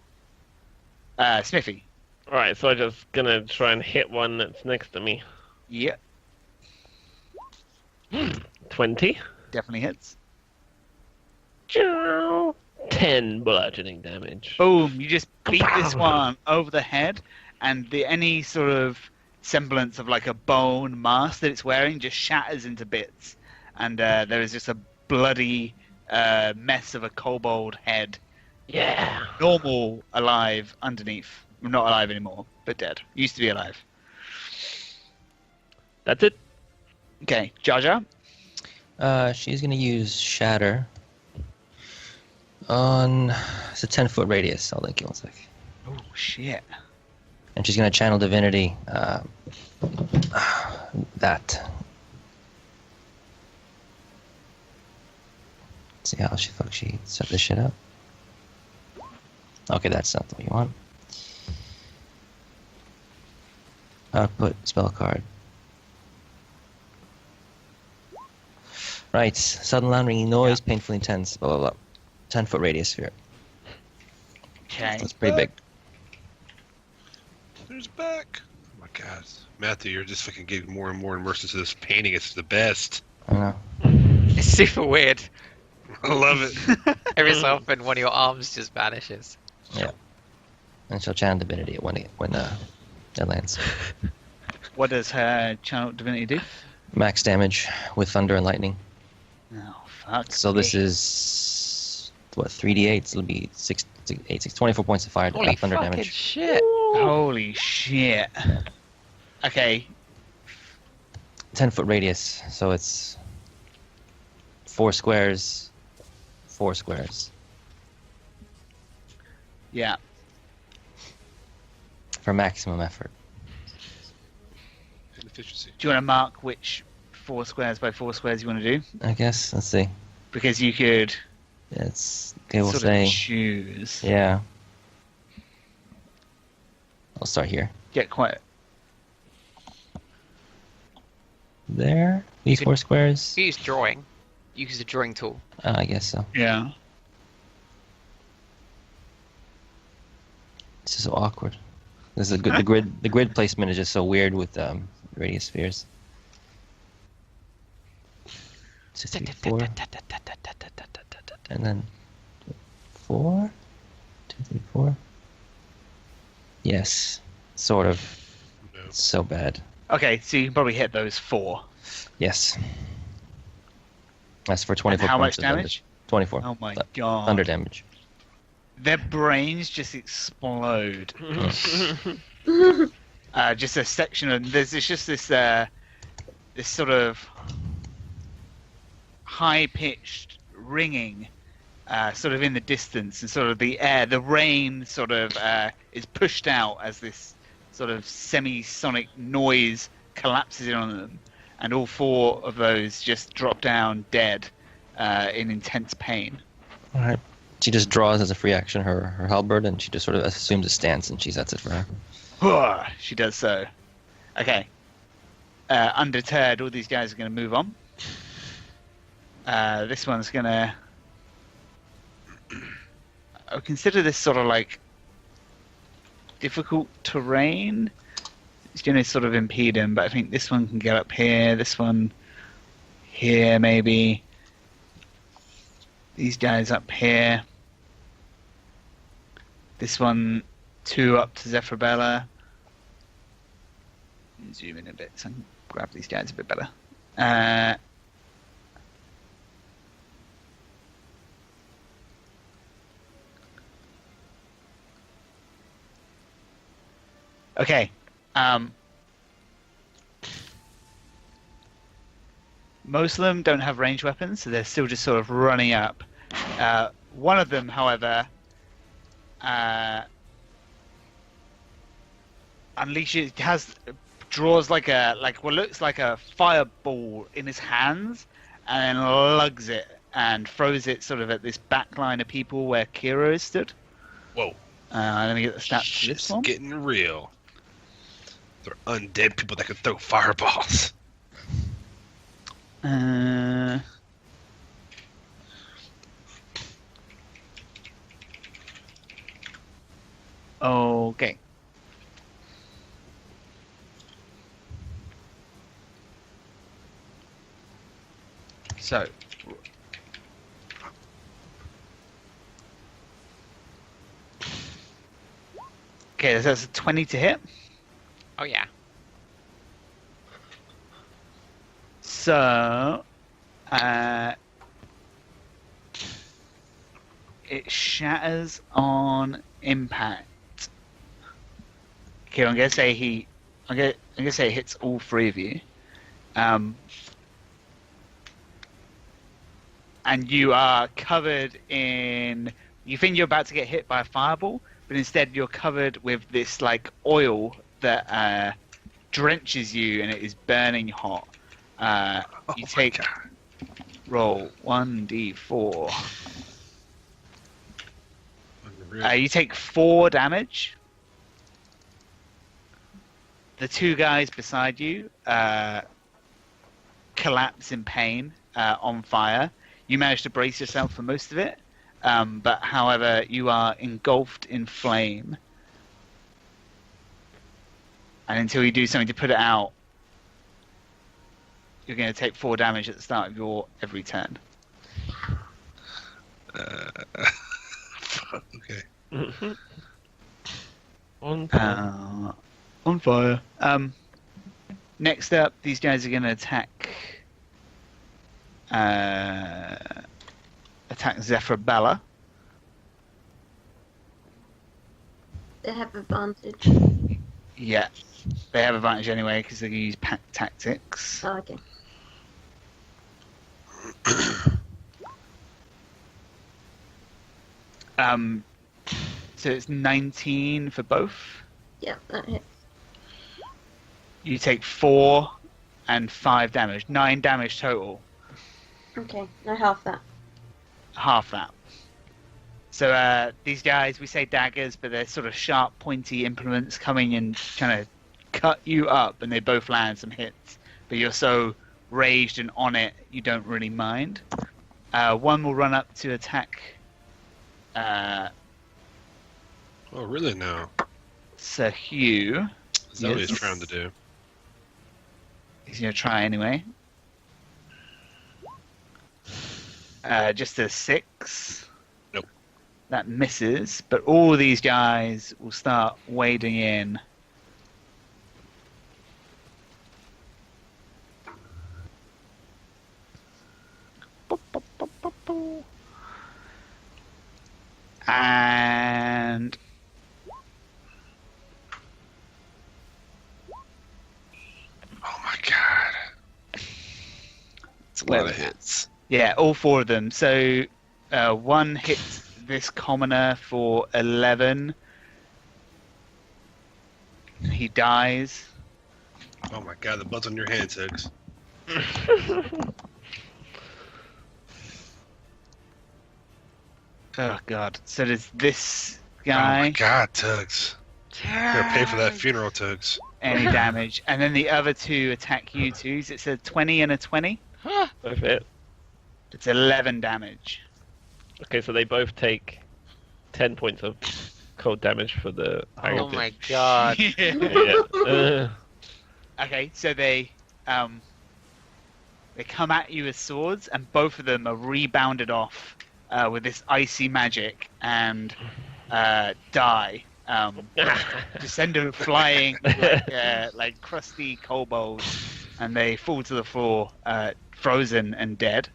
S2: Smithy.
S5: Alright, so I'm just gonna try and hit one that's next to me.
S2: Yep,
S5: 20.
S2: definitely hits.
S5: 10 bludgeoning damage.
S2: Boom! You just beat this one over the head, and any sort of semblance of like a bone mask that it's wearing just shatters into bits, and there is just a bloody mess of a kobold head
S5: Yeah.
S2: Normal, alive, underneath. Not alive anymore, but dead. Used to be alive.
S5: That's it.
S2: Okay, Jar Jar.
S3: She's gonna use Shatter on it's a 10-foot radius. I'll link you one sec.
S2: Oh shit.
S3: And she's gonna channel divinity. That. See how she set this shit up. Okay, that's not what you want. Output spell card. Right, sudden loud ringing noise, painfully intense, blah blah blah. 10-foot radius sphere.
S2: Okay.
S3: That's pretty big.
S4: There's back. Oh my god, Matthew, you're just fucking getting more and more immersed into this painting. It's the best.
S3: I know.
S1: It's super weird.
S4: I love it.
S1: Every so often, one of your arms just vanishes.
S3: Yeah. And she'll channel divinity when it lands.
S2: What does her channel divinity do?
S3: Max damage with thunder and lightning.
S2: Oh fuck.
S3: So this is what 3d8. So it'll be 24 points of fire
S1: Holy
S3: thunder
S1: fucking
S3: damage.
S1: shit!
S2: Holy shit. Okay.
S3: 10-foot radius. So it's 4 squares. 4 squares.
S2: Yeah.
S3: For maximum effort.
S4: Efficiency.
S2: Do you want to mark which 4 squares by 4 squares you want to do?
S3: I guess. Let's see.
S2: Because you could
S3: They will
S2: sort
S3: say.
S2: of choose.
S3: Yeah. I'll start here.
S2: Get quite.
S3: There. These
S1: You
S3: 4 squares.
S1: You use drawing. Use the drawing tool.
S3: I guess so.
S2: Yeah.
S3: It's just so awkward. This is a good. The grid placement is just so weird with radius spheres. 2, 3, 4, and then 4. 2, 3, 4. Yes, sort of.
S4: No.
S3: It's so bad.
S2: Okay, so you can probably hit those 4.
S3: Yes. That's for
S2: And
S3: 24
S2: how
S3: points
S2: much
S3: of thunder.
S2: damage?
S3: 24.
S2: Oh my
S3: Th-
S2: god.
S3: Thunder damage.
S2: Their brains just explode. Just a section of there's just this this sort of high pitched ringing sort of in the distance, and sort of the rain sort of is pushed out as this sort of semi-sonic noise collapses in on them, and all 4 of those just drop down dead in intense pain.
S3: All right. She just draws as a free action her halberd, and she just sort of assumes a stance, and she sets it for her.
S2: She does so. Okay. Undeterred, all these guys are going to move on. This one's going to... I would consider this sort of like difficult terrain. It's going to sort of impede him, but I think this one can get up here. This one here, maybe. These guys up here. This one, 2 up to Zephyrabella. Zoom in a bit so I can grab these guys a bit better. Okay. Most of them don't have ranged weapons, so they're still just sort of running up. One of them, however, draws like what looks like a fireball in his hands, and then lugs it and throws it sort of at this back line of people where Kira is stood.
S4: Whoa.
S2: Let me get the stats for
S4: Shit's
S2: this one.
S4: getting real. They're undead people that can throw fireballs.
S2: Okay. So. Okay, that's a 20 to hit.
S1: Oh yeah.
S2: So, It shatters on impact. Okay, I'm gonna say it hits all three of you. And you are covered in. You think you're about to get hit by a fireball, but instead you're covered with this like oil that drenches you, and it is burning hot. You take roll 1d4. You take 4 damage. The 2 guys beside you collapse in pain on fire. You manage to brace yourself for most of it, but however, you are engulfed in flame. And until you do something to put it out, you're going to take 4 damage at the start of your every turn.
S4: Okay.
S5: On fire.
S2: On fire. Next up, these guys are going to attack Zephyrbella.
S6: They have advantage.
S2: Yeah, they have advantage anyway because they can use pack tactics.
S6: Oh, okay.
S2: So it's 19 for both.
S6: Yeah, that hits.
S2: You take 4 and 5 damage. 9 damage total.
S6: Okay, no, half that.
S2: Half that. So these guys, we say daggers, but they're sort of sharp, pointy implements coming and trying to cut you up, and they both land some hits. But you're so raged and on it, you don't really mind. One will run up to attack.
S4: Oh, really now?
S2: Sir Hugh.
S4: Is that what he's trying to do?
S2: He's going to try anyway. Just a 6.
S4: Nope.
S2: That misses, but all these guys will start wading in. And
S4: Oh my god. It's a lot of hits.
S2: yeah, all 4 of them. So one hits this commoner for 11. He dies.
S4: Oh my god, the blood's on your hands, Higgs.
S2: Oh god. So there's this
S4: Oh my
S2: guy.
S4: god, Tugs. Gotta pay for that funeral, Tugs.
S2: Any damage. And then the other 2 attack you twos. It's a 20 and a 20.
S5: Both hit.
S2: It's 11 damage.
S5: Okay, so they both take 10 points of cold damage for the.
S1: Oh my god.
S5: Yeah.
S2: Okay, so they come at you with swords, and both of them are rebounded off with this icy magic and die. Descend flying like crusty kobolds, and they fall to the floor, frozen and dead.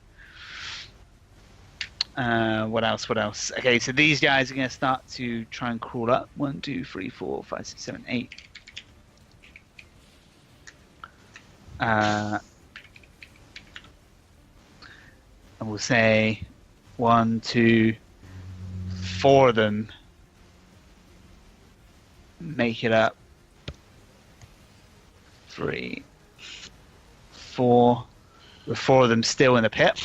S2: What else? Okay, so these guys are going to start to try and crawl up. 1, 2, 3, 4, 5, 6, 7, 8. And we'll say 1, 2, 4 of them make it up. 3, 4, with 4 of them still in the pit.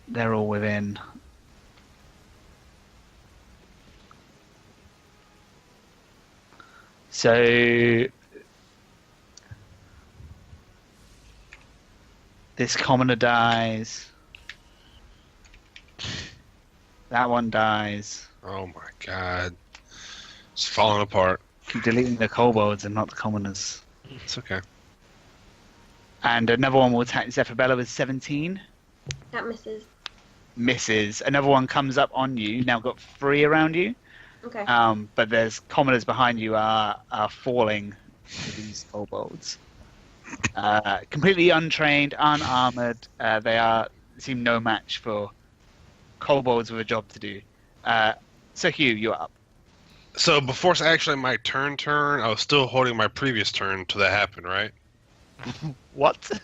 S2: They're all within. So this commoner dies. That one dies.
S4: Oh my god. It's falling apart.
S2: Keep deleting the kobolds and not the commoners.
S4: It's okay.
S2: And another one will attack Zephyrbella with 17.
S6: That misses.
S2: Misses. Another one comes up on you. Now got 3 around you.
S6: Okay.
S2: But there's commoners behind you are falling to these kobolds. Completely untrained, unarmored. They seem no match for kobolds with a job to do. So Hugh, you're up.
S4: So before it's actually my turn, I was still holding my previous turn until that happened, right?
S2: What?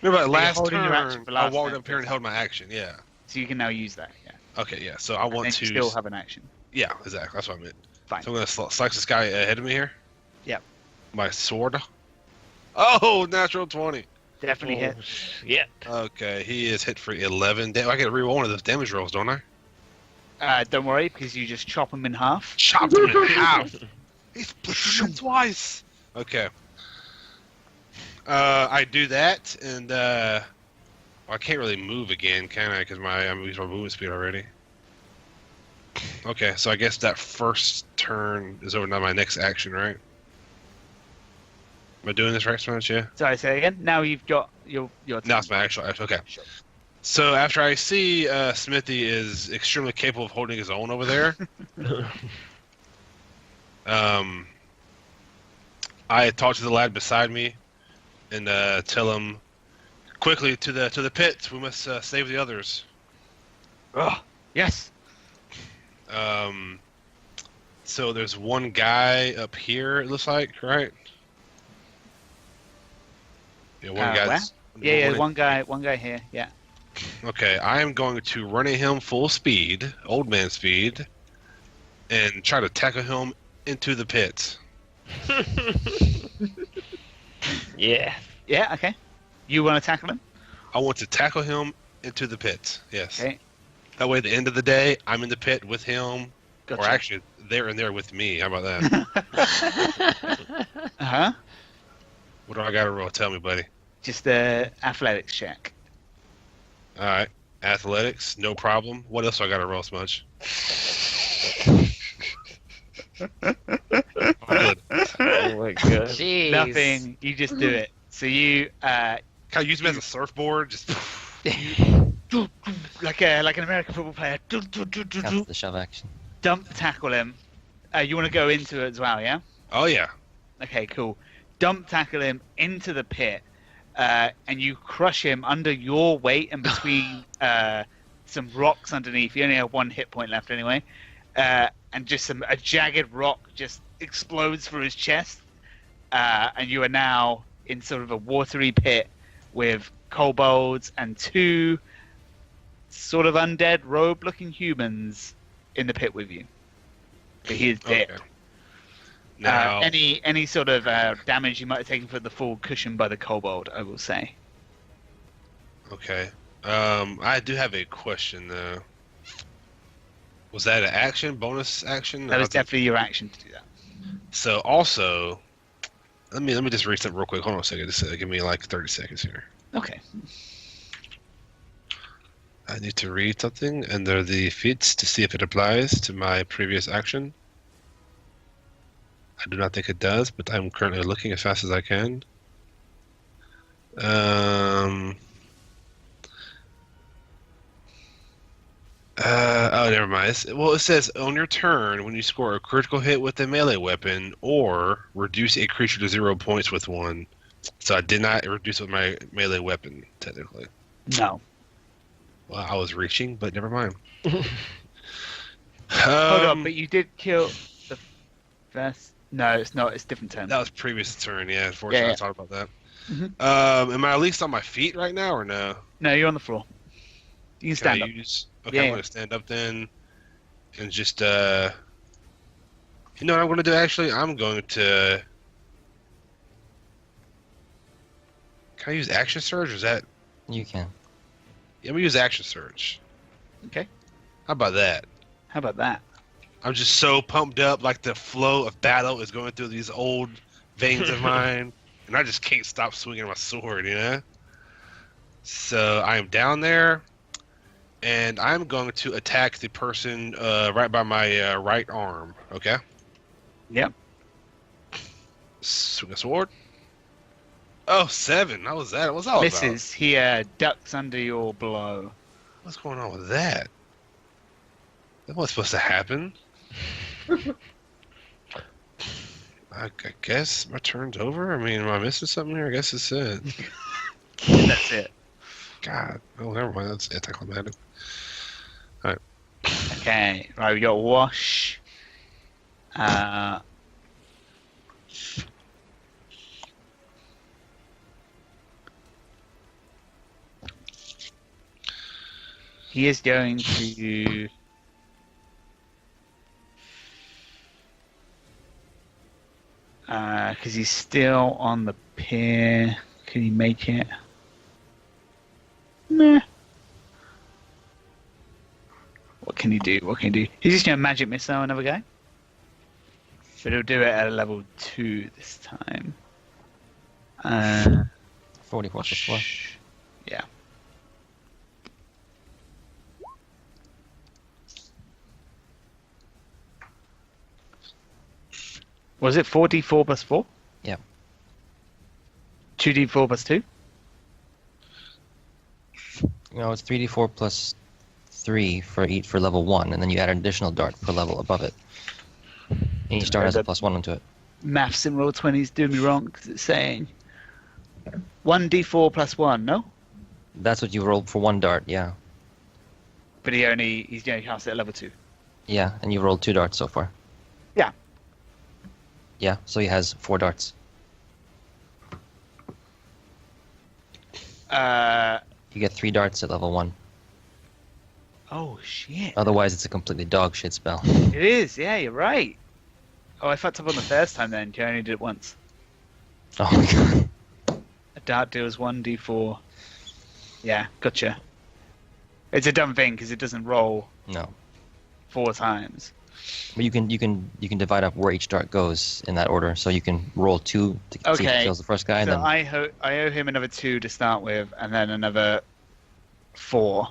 S4: Remember,
S2: So
S4: last
S2: holding your
S4: turn,
S2: action for
S4: I
S2: last
S4: walked
S2: turn,
S4: up here and held my action, yeah.
S2: So you can now use that, yeah.
S4: Okay, yeah, so I
S2: And
S4: want
S2: then
S4: to...
S2: you still have an action.
S4: Yeah, exactly, that's what I meant.
S2: Fine.
S4: So I'm going to slice this guy ahead of me here.
S2: Yep.
S4: My sword. Oh, natural 20.
S2: Definitely hit.
S5: Yeah.
S4: Okay, he is hit for 11. I get to reroll one of those damage rolls, don't I?
S2: Don't worry, because you just chop him in half.
S4: Chop him in half! He's pushed him twice! Okay. I do that, and I can't really move again, can I? Because I'm using my movement speed already. Okay, so I guess that first turn is over. Now my next action, right? Am I doing this right, Smash? Yeah.
S2: Sorry, say it again. Now you've got your turn.
S4: Now it's my actual action. Okay.
S2: Sure.
S4: So after I see Smithy is extremely capable of holding his own over there, I talk to the lad beside me and tell him quickly to the pit. We must save the others.
S2: Oh, yes.
S4: So there's one guy up here. It looks like, right? Yeah, one guy.
S2: Yeah, one guy here. Yeah.
S4: Okay, I am going to run at him full speed, old man speed, and try to tackle him into the pit.
S5: Yeah.
S2: Yeah. Okay. You want to tackle him?
S4: I want to tackle him into the pit. Yes.
S2: Okay.
S4: That way, at the end of the day, I'm in the pit with him,
S2: Gotcha.
S4: or actually, they're in there with me. How about that?
S2: Uh-huh.
S4: What do I got to roll? Tell me, buddy.
S2: Just the athletics check.
S4: All right. Athletics, no problem. What else do I got to roll, Smudge? Good.
S5: Oh my god.
S1: Jeez.
S2: Nothing. You just do it. So you
S4: Can I use him as a surfboard? Just
S2: like an American football player.
S3: That's the shove action.
S2: Dump tackle him. You want to go into it as well, yeah?
S4: Oh yeah.
S2: Okay, cool. Dump tackle him into the pit, and you crush him under your weight and between some rocks underneath. You only have one hit point left anyway, and just a jagged rock just explodes through his chest, and you are now in sort of a watery pit with kobolds and two sort of undead robe-looking humans in the pit with you. But he is dead.
S4: Okay. Now,
S2: Any sort of damage you might have taken for the fall cushioned by the kobold, I will say.
S4: okay. I do have a question though. Was that an action, bonus action?
S2: That was definitely your action to do that.
S4: So also, let me just read something real quick. Hold on a second. Just give me like 30 seconds here.
S2: Okay.
S4: I need to read something under the feats to see if it applies to my previous action. I do not think it does, but I'm currently looking as fast as I can. Oh, never mind. It says on your turn when you score a critical hit with a melee weapon or reduce a creature to 0 points with one. So I did not reduce it with my melee weapon, technically.
S2: No.
S4: Well, I was reaching, but never mind.
S2: Hold on, but you did kill the first. No, it's not. It's a different turn.
S4: That was previous turn, yeah. Unfortunately,
S2: Yeah.
S4: I talked about that.
S2: Mhm.
S4: Am I at least on my feet right now, or no?
S2: No, you're on the floor. You can stand up.
S4: Okay,
S2: Yeah,
S4: I'm
S2: yeah.
S4: going to stand up then, and just, you know what I'm going to do, actually? I'm going to... Can I use Action Surge, or is that...
S3: You can.
S4: Yeah, I'm going to use Action Surge.
S2: Okay.
S4: How about that?
S2: How about that?
S4: I'm just so pumped up, like the flow of battle is going through these old veins of mine, and I just can't stop swinging my sword, you know? So I am down there, and I'm going to attack the person right by my right arm, okay?
S2: Yep.
S4: Swing a sword. Oh, 7. How was that? What's that all about?
S2: Misses. He ducks under your blow.
S4: What's going on with that? That wasn't supposed to happen. I guess my turn's over. I mean, am I missing something here? I guess it's it.
S2: That's it.
S4: God. Oh, never mind. That's anticlimactic. All right.
S2: Okay. Right, we got Wash. He is going to... Because he's still on the pier. Can he make it? Meh. What can he do? What can he do? He's just going to magic missile another guy. But he'll do it at a level 2 this time.
S3: 44 plus 4.
S2: Yeah. Was it 4d4 plus 4?
S3: Yeah.
S2: 2d4 plus 2?
S3: No, it's 3d4 plus 3 for level 1, and then you add an additional dart per level above it. And each dart has a plus 1 onto it.
S2: Maths in Roll20 is doing me wrong because it's saying 1d4 plus 1, no?
S3: That's what you rolled for 1 dart, yeah.
S2: But he's only cast it at level 2.
S3: Yeah, and you rolled 2 darts so far.
S2: Yeah.
S3: Yeah, so he has 4 darts. You get 3 darts at level 1.
S2: Oh, shit.
S3: Otherwise, it's a completely dog shit spell.
S2: It is, yeah, you're right. Oh, I fucked up on the first time then. You only did it once.
S3: Oh my god.
S2: A dart deals 1d4. Yeah, gotcha. It's a dumb thing because it doesn't roll
S3: No.
S2: 4 times.
S3: But you can divide up where each dart goes in that order, so you can roll 2 to see if it kills the first guy.
S2: So
S3: And then...
S2: I owe him another 2 to start with, and then another 4.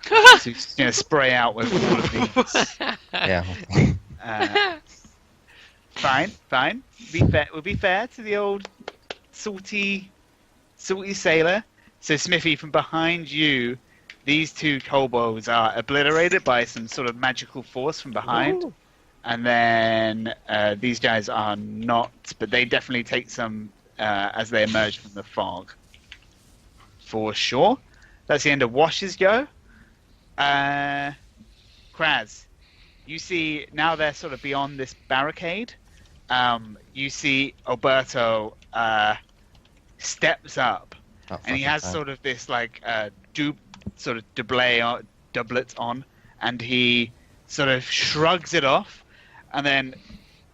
S2: So he's going to spray out with all of these.
S3: Yeah.
S2: Fine. We'll be fair to the old salty sailor. So Smithy, from behind you, these 2 kobolds are obliterated by some sort of magical force from behind. Ooh. And then these guys are not, but they definitely take some as they emerge from the fog. For sure. That's the end of Wash's go. Kraz, you see, now they're sort of beyond this barricade. You see Alberto steps up, and he has sort of this like doublet on, and he sort of shrugs it off, and then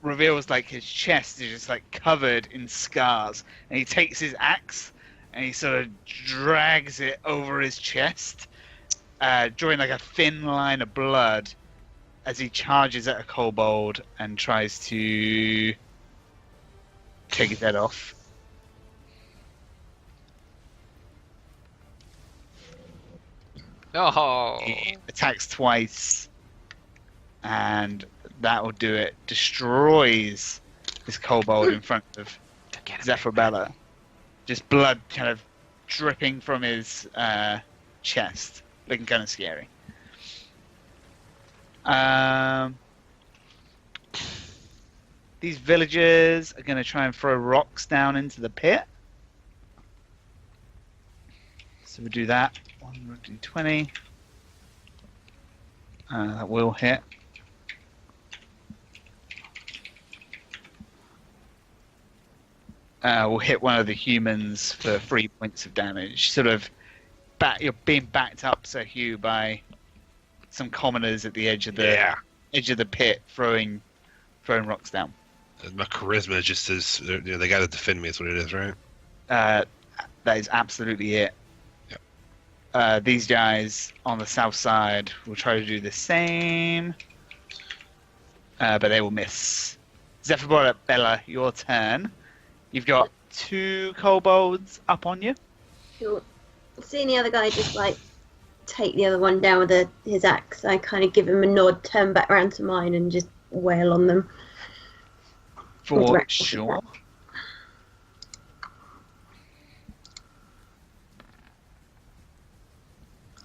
S2: reveals like his chest is just like covered in scars, and he takes his axe and he sort of drags it over his chest, drawing like a thin line of blood as he charges at a kobold and tries to take his head off.
S1: Oh.
S2: He attacks twice, and that will do it. Destroys this kobold in front of Zephyrabella. Just blood kind of dripping from his chest. Looking kind of scary. These villagers are going to try and throw rocks down into the pit. So we'll do that. 1d20. That will hit. We'll hit one of the humans for 3 points of damage. Sort of, you're being backed up, Sir Hugh, by some commoners at the edge of the pit, throwing rocks down.
S4: My charisma just is, they got to defend me. Is what it is, right?
S2: That is absolutely it.
S4: Yep.
S2: These guys on the south side will try to do the same, but they will miss. Zephyrabella, your turn. You've got 2 kobolds up on you.
S6: Cool. Seeing the other guy just like take the other one down with his axe, I kind of give him a nod, turn back round to mine, and just wail on them.
S2: For sure.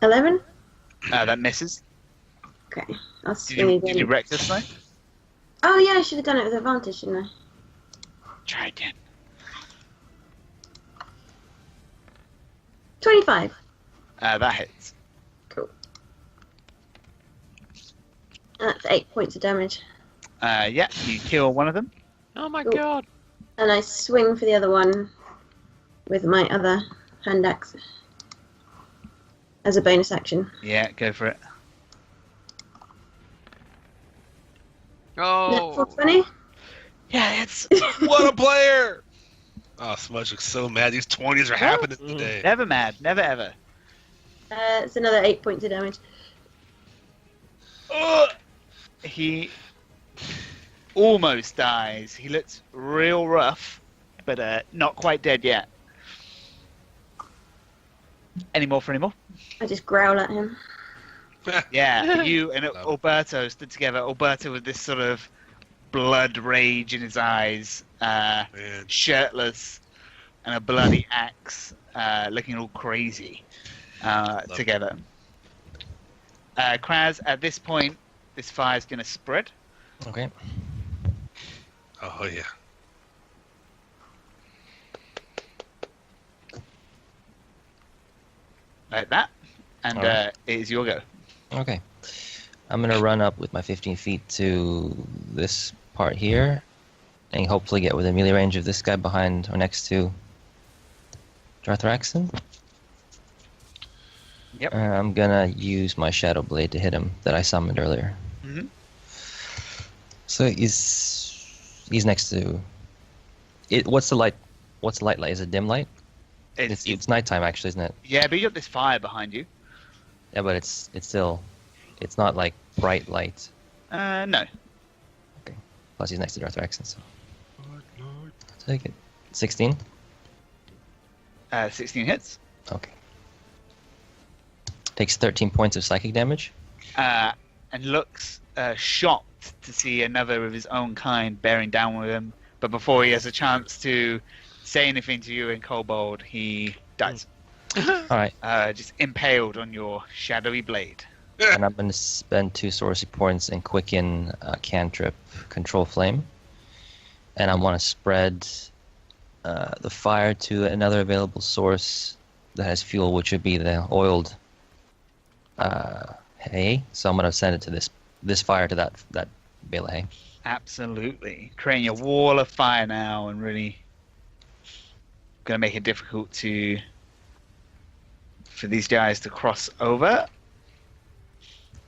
S6: $11?
S2: That misses.
S6: Okay. I'll
S2: Did you wreck this though?
S6: Oh yeah, I should have done it with advantage, shouldn't I?
S2: Try again.
S6: 25.
S2: That hits.
S6: Cool. That's 8 points of damage.
S2: Yeah, you kill one of them.
S1: Oh my
S6: Cool.
S1: god.
S6: And I swing for the other one with my other hand axe as a bonus action.
S2: Yeah, go for it.
S1: Oh.
S6: Natural 20?
S2: Yeah, it's
S4: What a player! Oh, Smudge looks so mad. These 20s are happening today.
S2: never mad, never ever.
S6: It's another 8 points of damage.
S2: He almost dies. He looks real rough, but not quite dead yet. Any more?
S6: I just growl at him.
S2: Yeah, you and Alberto stood together. Alberto with this sort of blood rage in his eyes, shirtless, and a bloody axe, looking all crazy together. Kraz, at this point, this fire's going to spread.
S3: Okay.
S4: Oh, yeah.
S2: Like that. And
S3: Alright.
S2: it is your go.
S3: Okay. I'm gonna run up with my 15 feet to this part here, and hopefully get within melee range of this guy behind or next to Darthraxon.
S2: Yep.
S3: I'm gonna use my Shadow Blade to hit him that I summoned earlier.
S2: Mhm.
S3: So he's next to it. What's the light? What's the light like? Is it dim light? It's nighttime actually, isn't it?
S2: Yeah, but you got this fire behind you.
S3: Yeah, but it's still, it's not like bright light.
S2: No.
S3: Plus he's next to Darthraxon, so I'll take it. 16.
S2: 16 hits.
S3: Okay. Takes 13 points of psychic damage.
S2: And looks shocked to see another of his own kind bearing down with him. But before he has a chance to say anything to you in Kobold, he dies.
S3: All right.
S2: Just impaled on your shadowy blade.
S3: And I'm going to spend 2 sorcery points and quicken cantrip Control Flame. And I want to spread the fire to another available source that has fuel, which would be the oiled hay. So I'm going to send it to this fire to that bale of hay.
S2: Absolutely. Creating a wall of fire now and really going to make it difficult for these guys to cross over.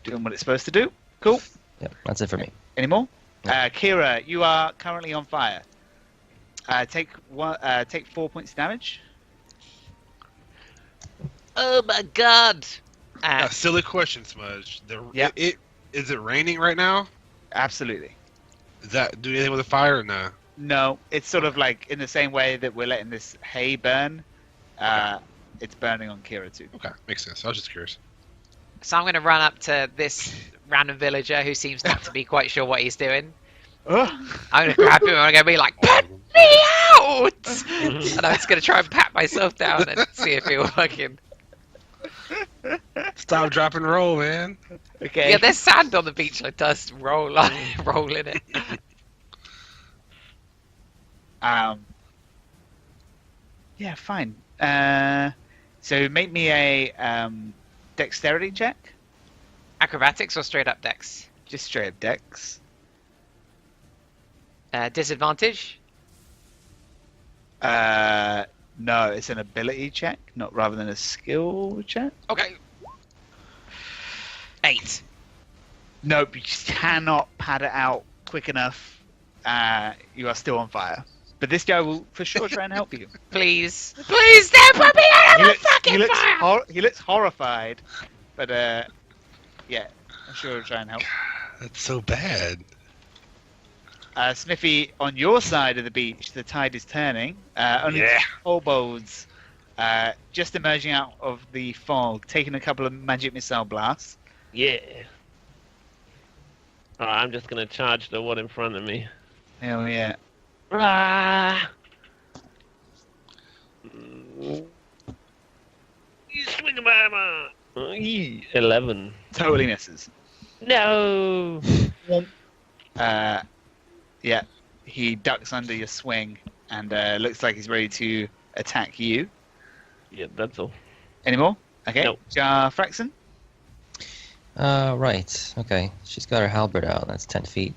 S2: Doing what it's supposed to do. Cool.
S3: Yep, that's it for me.
S2: Any more?
S3: Yeah.
S2: Kira, you are currently on fire. Take 4 points of damage.
S1: Oh my god.
S4: Silly question, Smudge.
S2: Yeah.
S4: Is it raining right now?
S2: Absolutely.
S4: Does that do anything with the fire or no?
S2: No, it's sort of like in the same way that we're letting this hay burn. It's burning on Kira too.
S4: Okay, makes sense. I was just curious.
S1: So I'm going to run up to this random villager who seems not to be quite sure what he's doing. I'm going to grab him and I'm going to be like, "Put me out!" And I'm just going to try and pat myself down and see if he'll working.
S4: Stop, drop, and roll, man.
S2: Okay.
S1: Yeah, there's sand on the beach. I just roll in it.
S2: Yeah, fine. So make me a dexterity check.
S1: Acrobatics or straight up dex?
S2: Just straight up dex.
S1: Disadvantage?
S2: No, it's an ability check, not rather than a skill check.
S1: Okay. 8.
S2: Nope, you just cannot pad it out quick enough. You are still on fire. But this guy will for sure try and help you.
S1: Please. Please don't put me out of the fucking fire!
S2: He looks horrified, but yeah, I'm sure he'll try and help.
S4: That's so bad.
S2: Sniffy, on your side of the beach, the tide is turning. Only two kobolds just emerging out of the fog, taking a couple of magic missile blasts.
S5: Yeah. Alright, I'm just gonna charge the one in front of me.
S2: Hell yeah.
S5: Ah! You swing a hammer! 11.
S2: Totally misses.
S5: No!
S2: Yeah. he ducks under your swing and looks like he's ready to attack you.
S5: Yeah, that's all.
S2: Any more? Okay.
S5: Nope.
S2: Fraxon?
S3: Right. Okay. She's got her halberd out. That's 10 feet.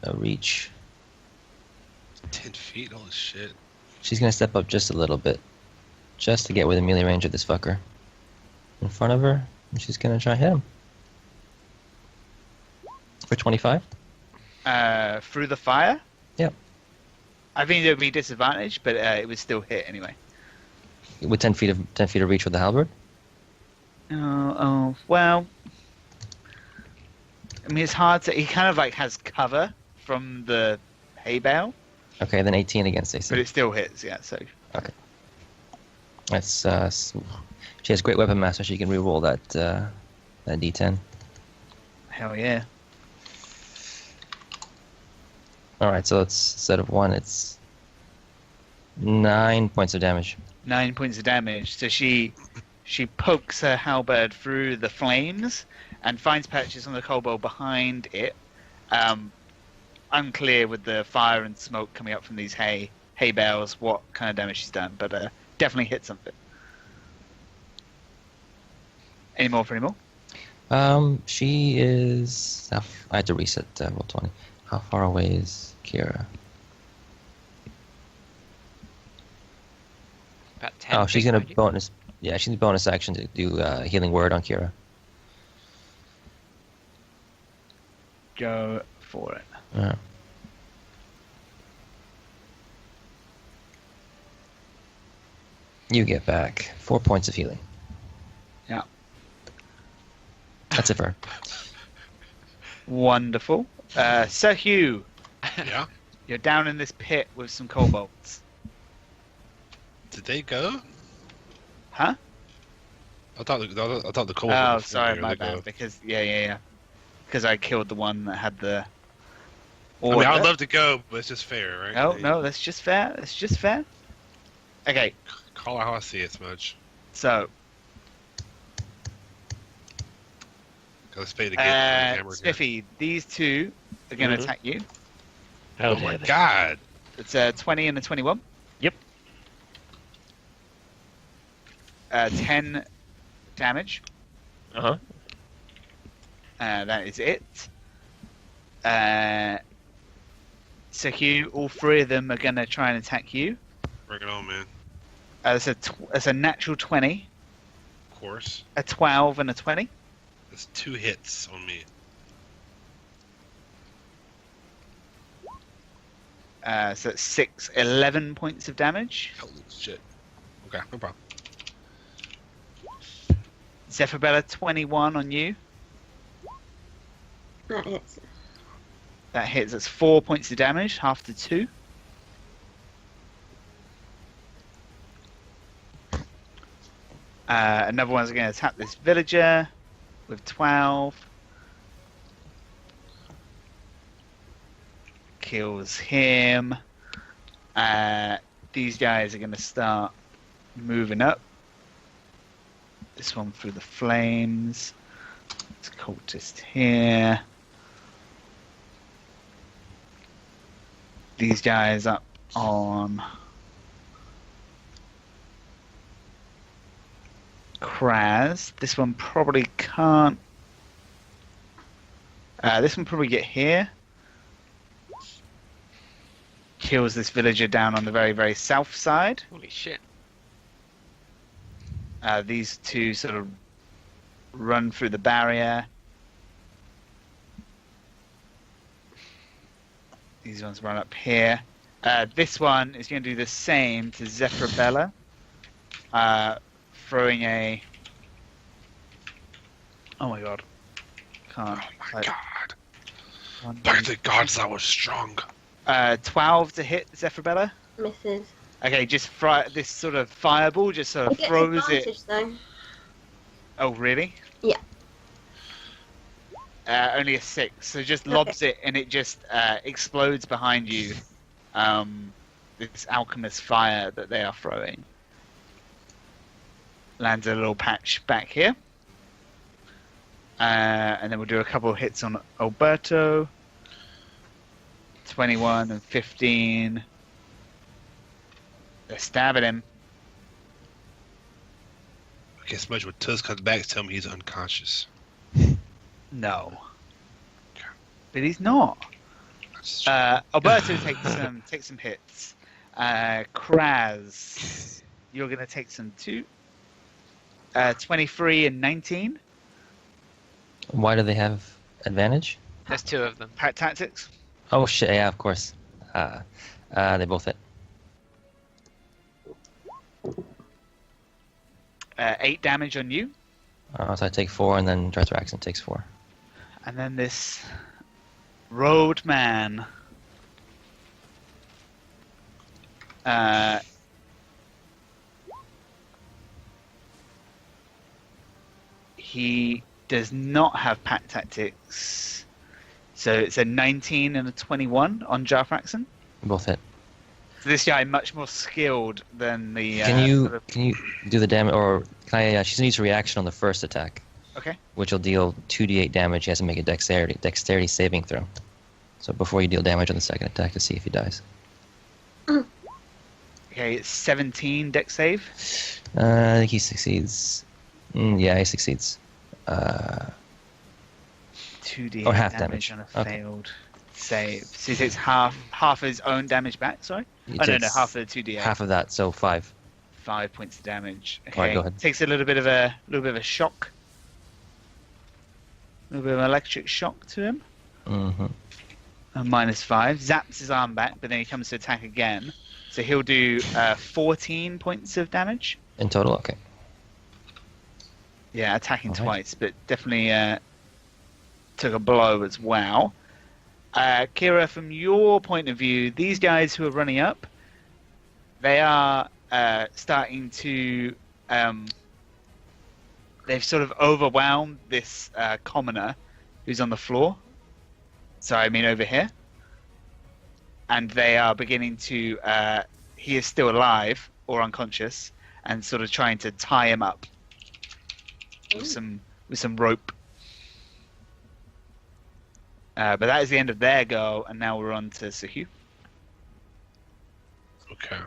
S3: No reach.
S4: 10 feet? Holy shit.
S3: She's gonna step up just a little bit. Just to get within melee range of this fucker. In front of her. And she's gonna try and hit him. For 25?
S2: Through the fire?
S3: Yep.
S2: I think there would be disadvantage, but it would still hit anyway.
S3: With 10 feet of reach with the halberd?
S2: Well. I mean, it's hard to. He kind of like has cover from the hay bale,
S3: Okay, then 18 against AC.
S2: but it still hits. Yeah. So
S3: Okay. That's she has great weapon master. She can reroll that D10.
S2: hell yeah.
S3: All right, so it's instead of 1, it's 9 points of damage.
S2: 9 points of damage. So she pokes her halberd through the flames and finds patches on the kobold behind it. Unclear with the fire and smoke coming up from these hay bales what kind of damage she's done, but definitely hit something. Any more?
S3: She is. I had to reset roll 20. How far away is Kira?
S1: About 10
S3: Oh, she's
S1: feet
S3: gonna
S1: behind you.
S3: bonus. Yeah, she's bonus action to do healing word on Kira.
S2: Go for it.
S3: Yeah. You get back 4 points of healing.
S2: Yeah.
S3: That's it for her.
S2: Wonderful. Sir Hugh,
S4: Yeah?
S2: you're down in this pit with some kobolds.
S4: Did they go?
S2: Huh?
S4: I thought the cold.
S2: Oh, sorry, my bad. Because because I killed the one that had the.
S4: I mean, I'd love to go, but it's just fair, right?
S2: Oh no, that's just fair. That's just fair. Okay,
S4: Call it how I see it, Smudge.
S2: so
S4: Let's pay the game. Hammer again.
S2: Spiffy, these two are going to
S5: Mhm.
S2: attack you.
S5: Hell
S4: Oh
S5: yeah.
S4: my god!
S2: It's a 20 and a 21.
S5: Yep.
S2: 10 damage.
S5: Uh-huh.
S2: That is it. So Hugh, all three of them are going to try and attack you.
S4: Bring it on, man.
S2: It's a natural 20,
S4: Of course.
S2: a 12, and a 20.
S4: That's 2 hits on me.
S2: So it's 11 points of damage.
S4: Holy shit. Okay, no problem.
S2: Zephyrella, 21 on you.
S6: That hits.
S2: That hits. That's 4 points of damage, half to 2. Another one's going to attack this villager with 12. Kills him. These guys are going to start moving up. This one through the flames. This cultist here. These guys up on Kraz. This one probably can't. This one probably get here. Kills this villager down on the very, very south side.
S1: Holy shit.
S2: These two sort of run through the barrier. These ones run up here. This one is going to do the same to Zephyrella. Throwing a... Oh my god. Can't.
S4: Oh my god.
S2: One,
S4: By the gods, that was strong.
S2: 12 to hit Zephyrella.
S6: Misses.
S2: Okay, just this sort of fireball just sort
S6: You
S2: of
S6: get
S2: throws it.
S6: advantage though.
S2: Oh, really?
S6: Yeah.
S2: Only a 6, so just lobs it and it just explodes behind you. This alchemist fire that they are throwing. Lands a little patch back here. And then we'll do a couple of hits on Alberto. 21 and 15. They're stabbing him.
S4: Okay, Smudge, when Tuz comes back, tell me he's unconscious.
S2: No. But he's not. Alberto takes some hits. Kraz, you're going to take some too. 23 and 19.
S3: Why do they have advantage?
S1: There's two of them.
S2: Pack tactics.
S3: Oh shit! Yeah, of course. They both hit.
S2: 8 damage on you.
S3: So I take 4, and then Drethraxon takes 4.
S2: And then this road man. He does not have pack tactics. So it's a 19 and a 21 on Drethraxon.
S3: Both hit.
S2: So this guy much more skilled than the.
S3: Can you do the damage, or can I? She needs a reaction on the first attack.
S2: Okay.
S3: Which will deal 2d8 damage. He has to make a dexterity saving throw. So before you deal damage on the second attack, to see if he dies.
S2: Okay, it's 17 dex save.
S3: I think he succeeds. Yeah, he succeeds.
S2: 2d8
S3: or half
S2: damage
S3: damage.
S2: on a failed save. So he takes half his own damage back. Sorry.
S3: He
S2: No,
S3: takes
S2: half of the 2d8.
S3: Half of that, so 5.
S2: 5 points of damage. Okay.
S3: Alright, go ahead.
S2: Takes a little bit of a shock. A little bit of an electric shock to him.
S3: Mm-hmm.
S2: A -5. Zaps his arm back, but then he comes to attack again. So he'll do 14 points of damage.
S3: In total, okay.
S2: Yeah, attacking
S3: Alright.
S2: twice, but definitely took a blow as well. Kira, from your point of view, these guys who are running up, they are starting to... they've sort of overwhelmed this commoner who's on the floor. So, I mean over here. And they are beginning to... he is still alive or unconscious and sort of trying to tie him up with some rope. But that is the end of their go, and now we're on to Suhu.
S4: Okay.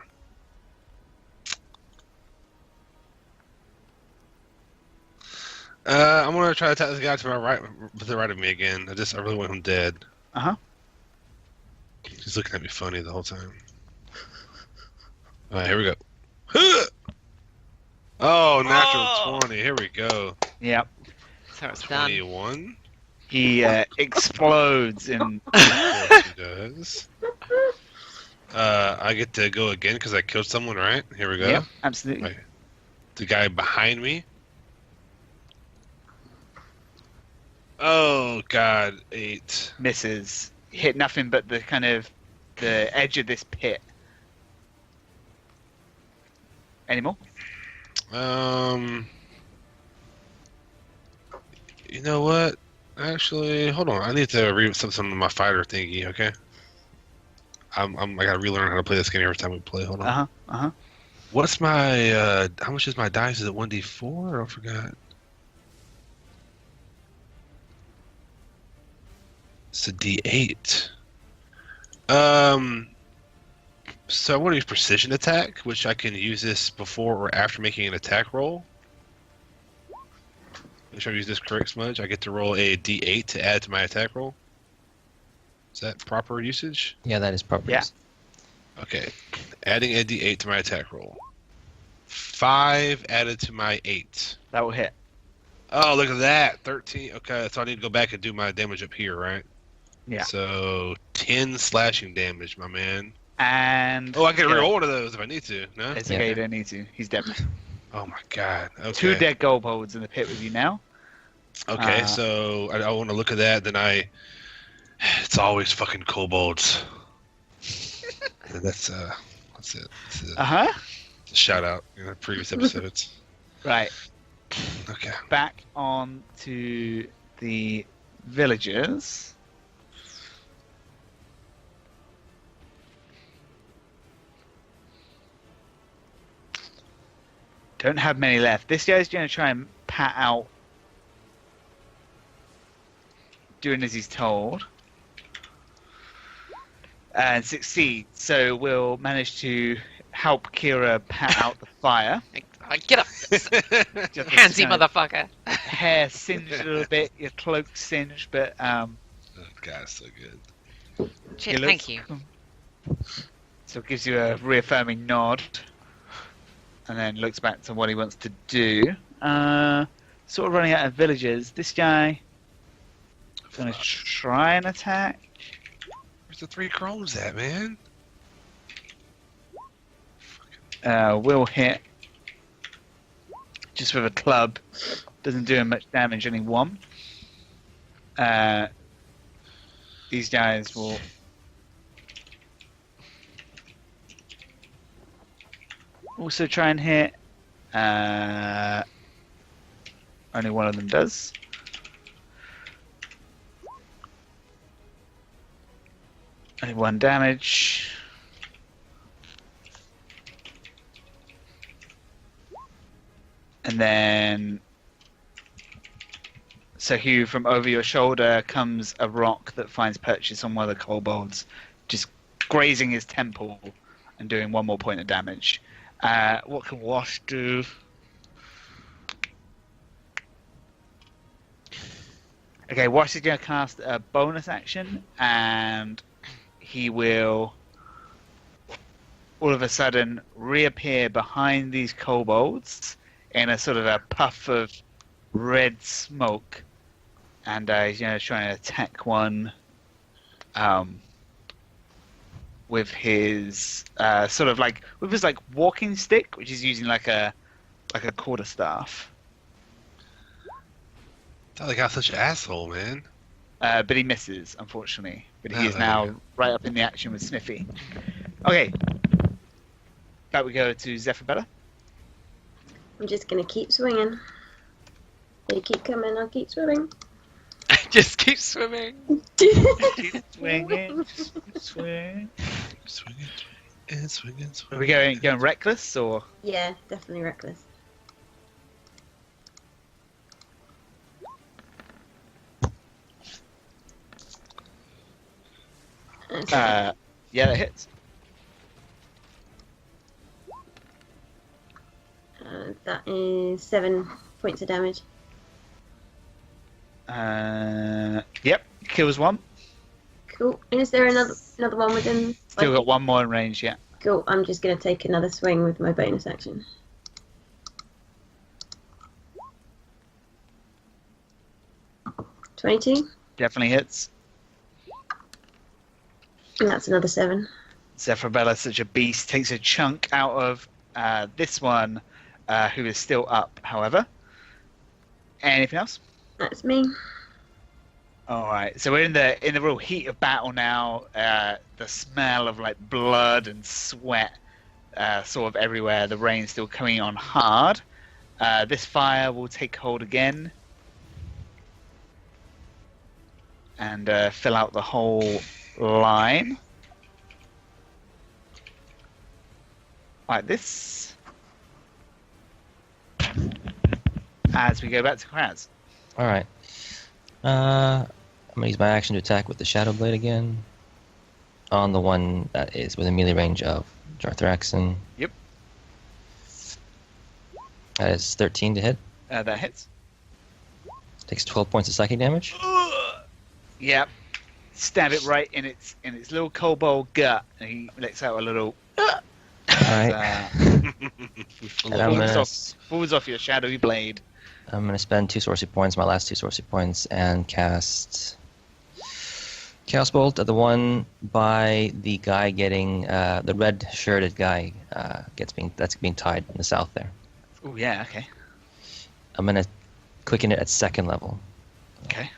S4: I'm gonna try to attack this guy to my right, to the right of me again. I really want him dead.
S2: Uh-huh.
S4: He's looking at me funny the whole time. All right, here we go. Oh, natural 20. Here we go.
S2: Yep.
S1: So it's done.
S4: 21.
S2: He explodes in...
S4: Of course he does. I get to go again because I killed someone, right? Here we go.
S2: Yep, absolutely.
S4: Right. The guy behind me. Oh, God. 8.
S2: Misses. Hit nothing but the kind of... the edge of this pit. Any more?
S4: You know what? Actually, hold on. I need to read something on my fighter thingy. Okay. I gotta relearn how to play this game every time we play. Hold on. What's my? How much is my dice? Is it 1d4? I forgot. It's a d8. So I want to use precision attack, which I can use this before or after making an attack roll. Make sure I use this correct, Smudge. I get to roll a d8 to add to my attack roll. Is that proper usage?
S3: Yeah, that is proper.
S2: Yeah.
S4: Okay. Adding a d8 to my attack roll. 5 added to my 8.
S2: That will hit.
S4: Oh, look at that. 13. Okay, so I need to go back and do my damage up here, right?
S2: Yeah.
S4: So 10 slashing damage, my man.
S2: And...
S4: Oh, I can reroll one of those if I need to. No?
S2: It's okay, you don't need to. He's dead.
S4: Oh my god. Okay.
S2: 2 dead kobolds in the pit with you now.
S4: Okay, so I want to look at that. Then it's always fucking kobolds. That's it. That's it.
S2: Uh-huh.
S4: It's a shout out in the previous episodes.
S2: Right.
S4: Okay.
S2: Back on to the villagers. Don't have many left. This guy's going to try and pat out, doing as he's told. and succeed. So we'll manage to help Kira pat out the fire.
S1: Get up, handsy motherfucker.
S2: Hair singed a little bit, your cloak singed, but
S4: Oh, God, so good.
S1: Shit, thank you.
S2: So it gives you a reaffirming nod, and then looks back to what he wants to do. Sort of running out of villagers. This guy is going to try and attack.
S4: Where's the 3 crows at, man?
S2: Will hit just with a club. Doesn't do him much damage, only 1. These guys will also try and hit. Only one of them does. Only 1 damage. And then, so Hugh, from over your shoulder comes a rock that finds purchase on one of the kobolds, just grazing his temple and doing 1 more point of damage. What can Wash do? Okay, Wash is going to cast a bonus action, and he will all of a sudden reappear behind these kobolds in a sort of a puff of red smoke, and he's going to try and attack one with his sort of like with his like walking stick, which is using like a quarterstaff.
S4: Thought I got such an asshole, man.
S2: But he misses, unfortunately. But he is now right up in the action with Sniffy. Okay. Back we go to Zephyrella.
S6: I'm just gonna keep swinging. They keep coming, I'll keep swimming.
S1: Just keep swimming.
S2: Keep swinging, swing.
S4: Swinging, and swinging,
S2: Are
S4: swinging.
S2: we going reckless or?
S6: Yeah, definitely reckless.
S2: Yeah, that hits.
S6: That is 7 points of damage.
S2: Yep, kills 1.
S6: Cool. And is there another one within?
S2: Still got 1 more in range, yeah.
S6: Cool. I'm just gonna take another swing with my bonus action. $22.
S2: Definitely hits.
S6: And that's another 7.
S2: Zephyrella, such a beast, takes a chunk out of this one, who is still up, however. Anything else?
S6: That's me.
S2: All right, so we're in the real heat of battle now. The smell of like blood and sweat, sort of everywhere. The rain's still coming on hard. This fire will take hold again and fill out the whole line like this. As we go back to Kraz.
S3: All right. I'm gonna use my action to attack with the Shadow Blade again on the one that is within melee range of Jarthraxon.
S2: Yep.
S3: That is 13 to hit.
S2: That hits.
S3: Takes 12 points of psychic damage.
S2: Yep. Stab it right in its little kobold gut, and he lets out a little.
S3: Alright.
S2: Falls off your shadowy blade.
S3: I'm gonna spend 2 sorcery points, my last 2 sorcery points, and cast Chaos Bolt at the one by the guy getting the red shirted guy that's being tied in the south there.
S2: Oh yeah, okay.
S3: I'm gonna quicken it at 2nd level.
S2: Okay.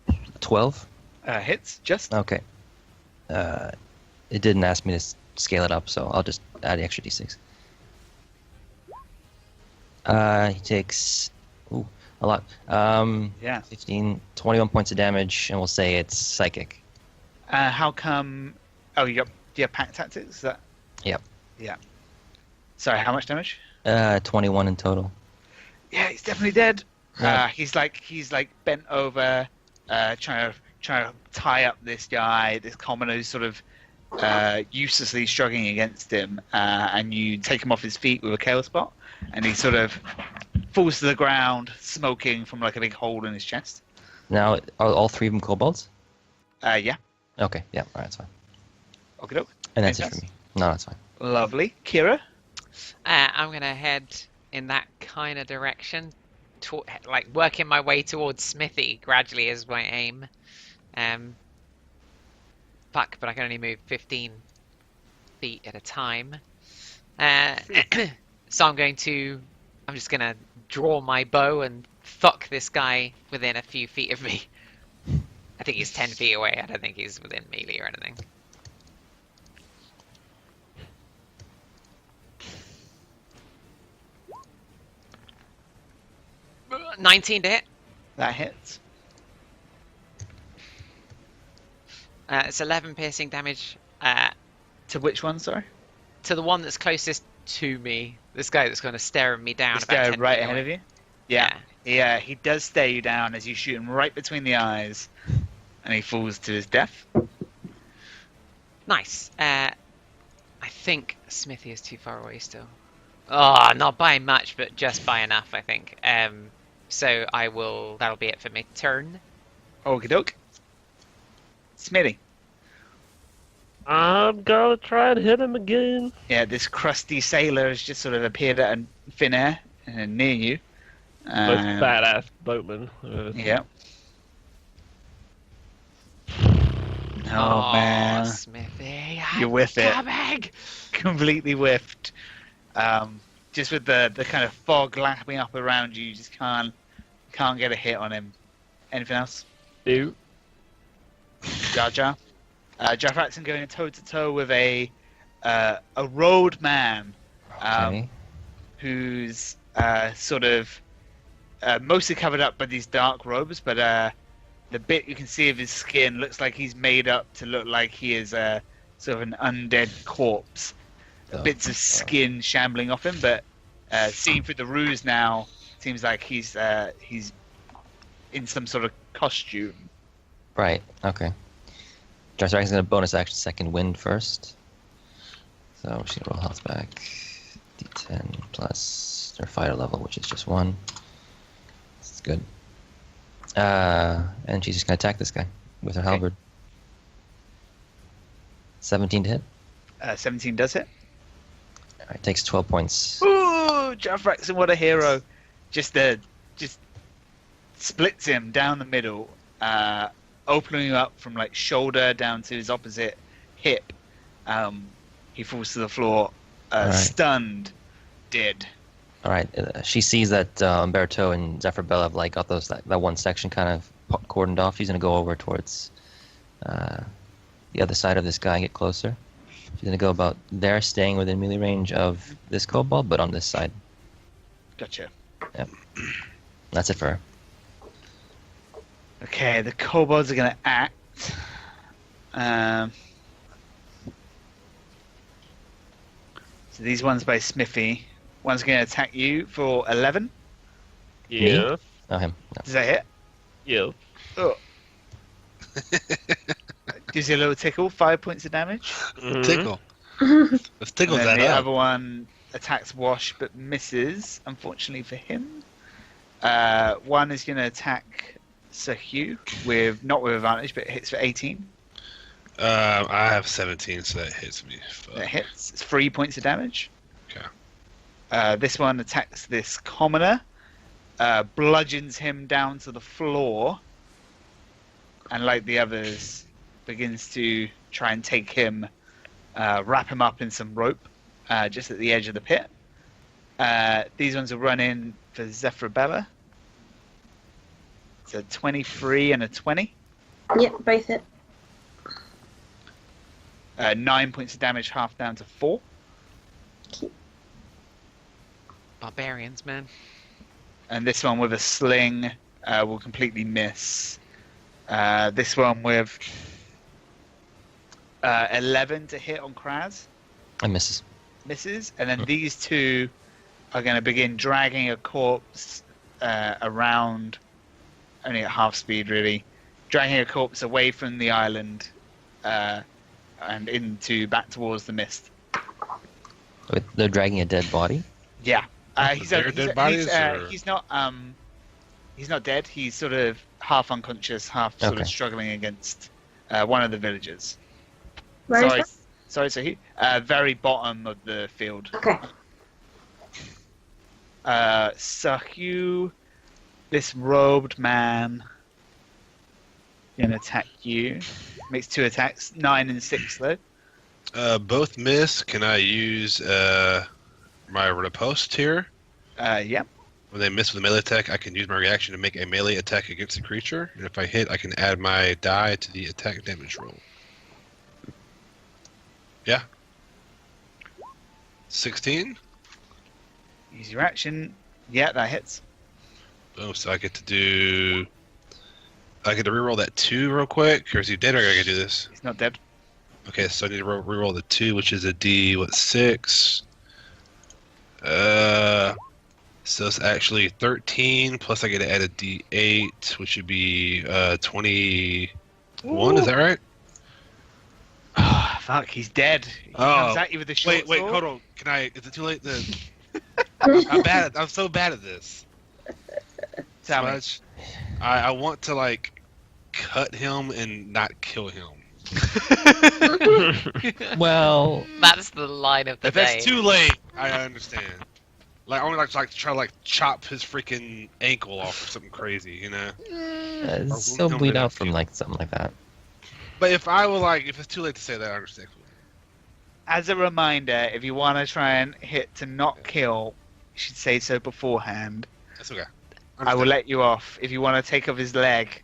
S3: A 12.
S2: Hits just.
S3: Okay. It didn't ask me to scale it up, so I'll just add the extra d6. He takes a lot.
S2: Yeah.
S3: 15, 21 points of damage, and we'll say it's psychic.
S2: How come? Oh, do you have pack tactics? Is that?
S3: Yep.
S2: Yeah. Sorry, how much damage?
S3: 21 in total.
S2: Yeah, he's definitely dead. He's like bent over, trying to tie up this guy, this commoner who's sort of uselessly struggling against him, and you take him off his feet with a kale spot, and he sort of falls to the ground, smoking from like a big hole in his chest.
S3: Now, are all three of them kobolds?
S2: Yeah.
S3: Okay, yeah, alright, that's fine.
S2: Okay, doke.
S3: And that's it for me. No, that's fine.
S2: Lovely. Kira?
S1: I'm gonna head in that kind of direction, like working my way towards Smithy gradually is my aim. Fuck, but I can only move 15 feet at a time. So I'm just gonna draw my bow and fuck this guy within a few feet of me. I think he's 10 feet away. I don't think he's within melee or anything. – 19 to hit.
S2: That hits.
S1: It's 11 piercing damage.
S2: To which one, sorry?
S1: To the one that's closest to me. This guy that's going to stare me down.
S2: This
S1: about
S2: guy
S1: 10
S2: right
S1: feet
S2: ahead
S1: away.
S2: of you? Yeah, he does stare you down as you shoot him right between the eyes, and he falls to his death.
S1: Nice. I think Smithy is too far away still. Oh, not by much, but just by enough, I think. So that'll be it for my turn.
S2: Okie doke. Smitty.
S5: I'm gonna try and hit him again.
S2: Yeah, this crusty sailor has just sort of appeared out of thin air near you.
S5: Most badass boatman.
S2: Yeah. Oh, man.
S1: Smithy,
S2: You're with it.
S1: coming.
S2: Completely whiffed. Just with the kind of fog lapping up around you, you just can't get a hit on him. Anything else?
S5: Do.
S2: Jar Jar. Jar Faxon going toe to toe with a road man,
S3: Okay.
S2: who's sort of mostly covered up by these dark robes, but the bit you can see of his skin looks like he's made up to look like he is sort of an undead corpse. Bits of skin shambling off him, but seen through the ruse now, seems like he's in some sort of costume.
S3: Right, okay. Jar Jar is going to bonus action second wind first. So she's going to roll health back. D10 plus her fighter level, which is just 1. This is good. And she's just going to attack this guy with her halberd. 17 to hit.
S2: 17 does hit.
S3: Alright, takes 12 points.
S2: Ooh, Jar Faxon, what a hero! Just splits him down the middle, opening him up from like shoulder down to his opposite hip. He falls to the floor,
S3: Right.
S2: stunned, dead.
S3: Alright, she sees that Umberto and Zephyr Bell have like got that one section kind of cordoned off. She's going to go over towards the other side of this guy and get closer. She's going to go about there, staying within melee range of this kobold, but on this side.
S2: Gotcha.
S3: Yep. That's it for her.
S2: Okay, the kobolds are going to act. So these ones by Smithy. One's going to attack you for 11.
S5: Yeah.
S3: Oh, him. No.
S2: Does that hit?
S5: Yeah.
S2: Oh. Gives you a little tickle, 5 points of damage.
S5: Mhm.
S4: Tickle. Let's tickle
S2: And then
S4: that
S2: the
S4: up.
S2: other one attacks Wash but misses, unfortunately for him. One is going to attack Sir Hugh not with advantage, but it hits for 18.
S4: I have 17, so that hits me. Fuck.
S2: That hits. It's 3 points of damage.
S4: Okay.
S2: This one attacks this commoner, bludgeons him down to the floor, and like the others, begins to try and take him, wrap him up in some rope, just at the edge of the pit. These ones will run in for Zephrabella. It's a 23 and a 20.
S6: Yep, both hit.
S2: 9 points of damage, half down to 4.
S1: Barbarians, man.
S2: And this one with a sling will completely miss. This one with 11 to hit on Kraz.
S3: And misses.
S2: Misses. And then these two are going to begin dragging a corpse around, only at half speed really, dragging a corpse away from the island and back towards the mist.
S3: They're dragging a dead body?
S2: Yeah. He's not dead. He's sort of half unconscious, half sort of struggling against one of the villagers.
S6: Where is that?
S2: Sorry, so very bottom of the field.
S6: Okay.
S2: Sahyu, this robed man, gonna attack you. Makes 2 attacks, 9 and 6 though.
S4: Both miss. Can I use my riposte here?
S2: Yeah.
S4: When they miss with a melee attack, I can use my reaction to make a melee attack against the creature, and if I hit, I can add my die to the attack damage roll. Yeah. 16.
S2: Use your action. Yeah, that hits.
S4: Boom. So I get to reroll that 2 real quick. Or is he dead, or I gotta do this?
S2: He's not dead.
S4: Okay, so I need to reroll the 2, which is a D6. So it's actually 13, plus I get to add a D8, which would be 21. Ooh. Is that right?
S2: Oh, fuck, he's dead. He comes at you with a short
S4: Wait,
S2: sword.
S4: hold on. Can I? Is it too late? I'm so bad at this.
S2: Tell me.
S4: I want to like cut him and not kill him.
S3: Well,
S1: that's the line of the
S4: if
S1: day.
S4: that's too late, I understand. Like I only like to try to like chop his freaking ankle off or something crazy, you know?
S3: still bleed out from like something like that.
S4: But if it's too late to say that, I understand.
S2: As a reminder, if you want to try and hit to not kill, you should say so beforehand.
S4: That's okay.
S2: I will let you off if you want to take off his leg,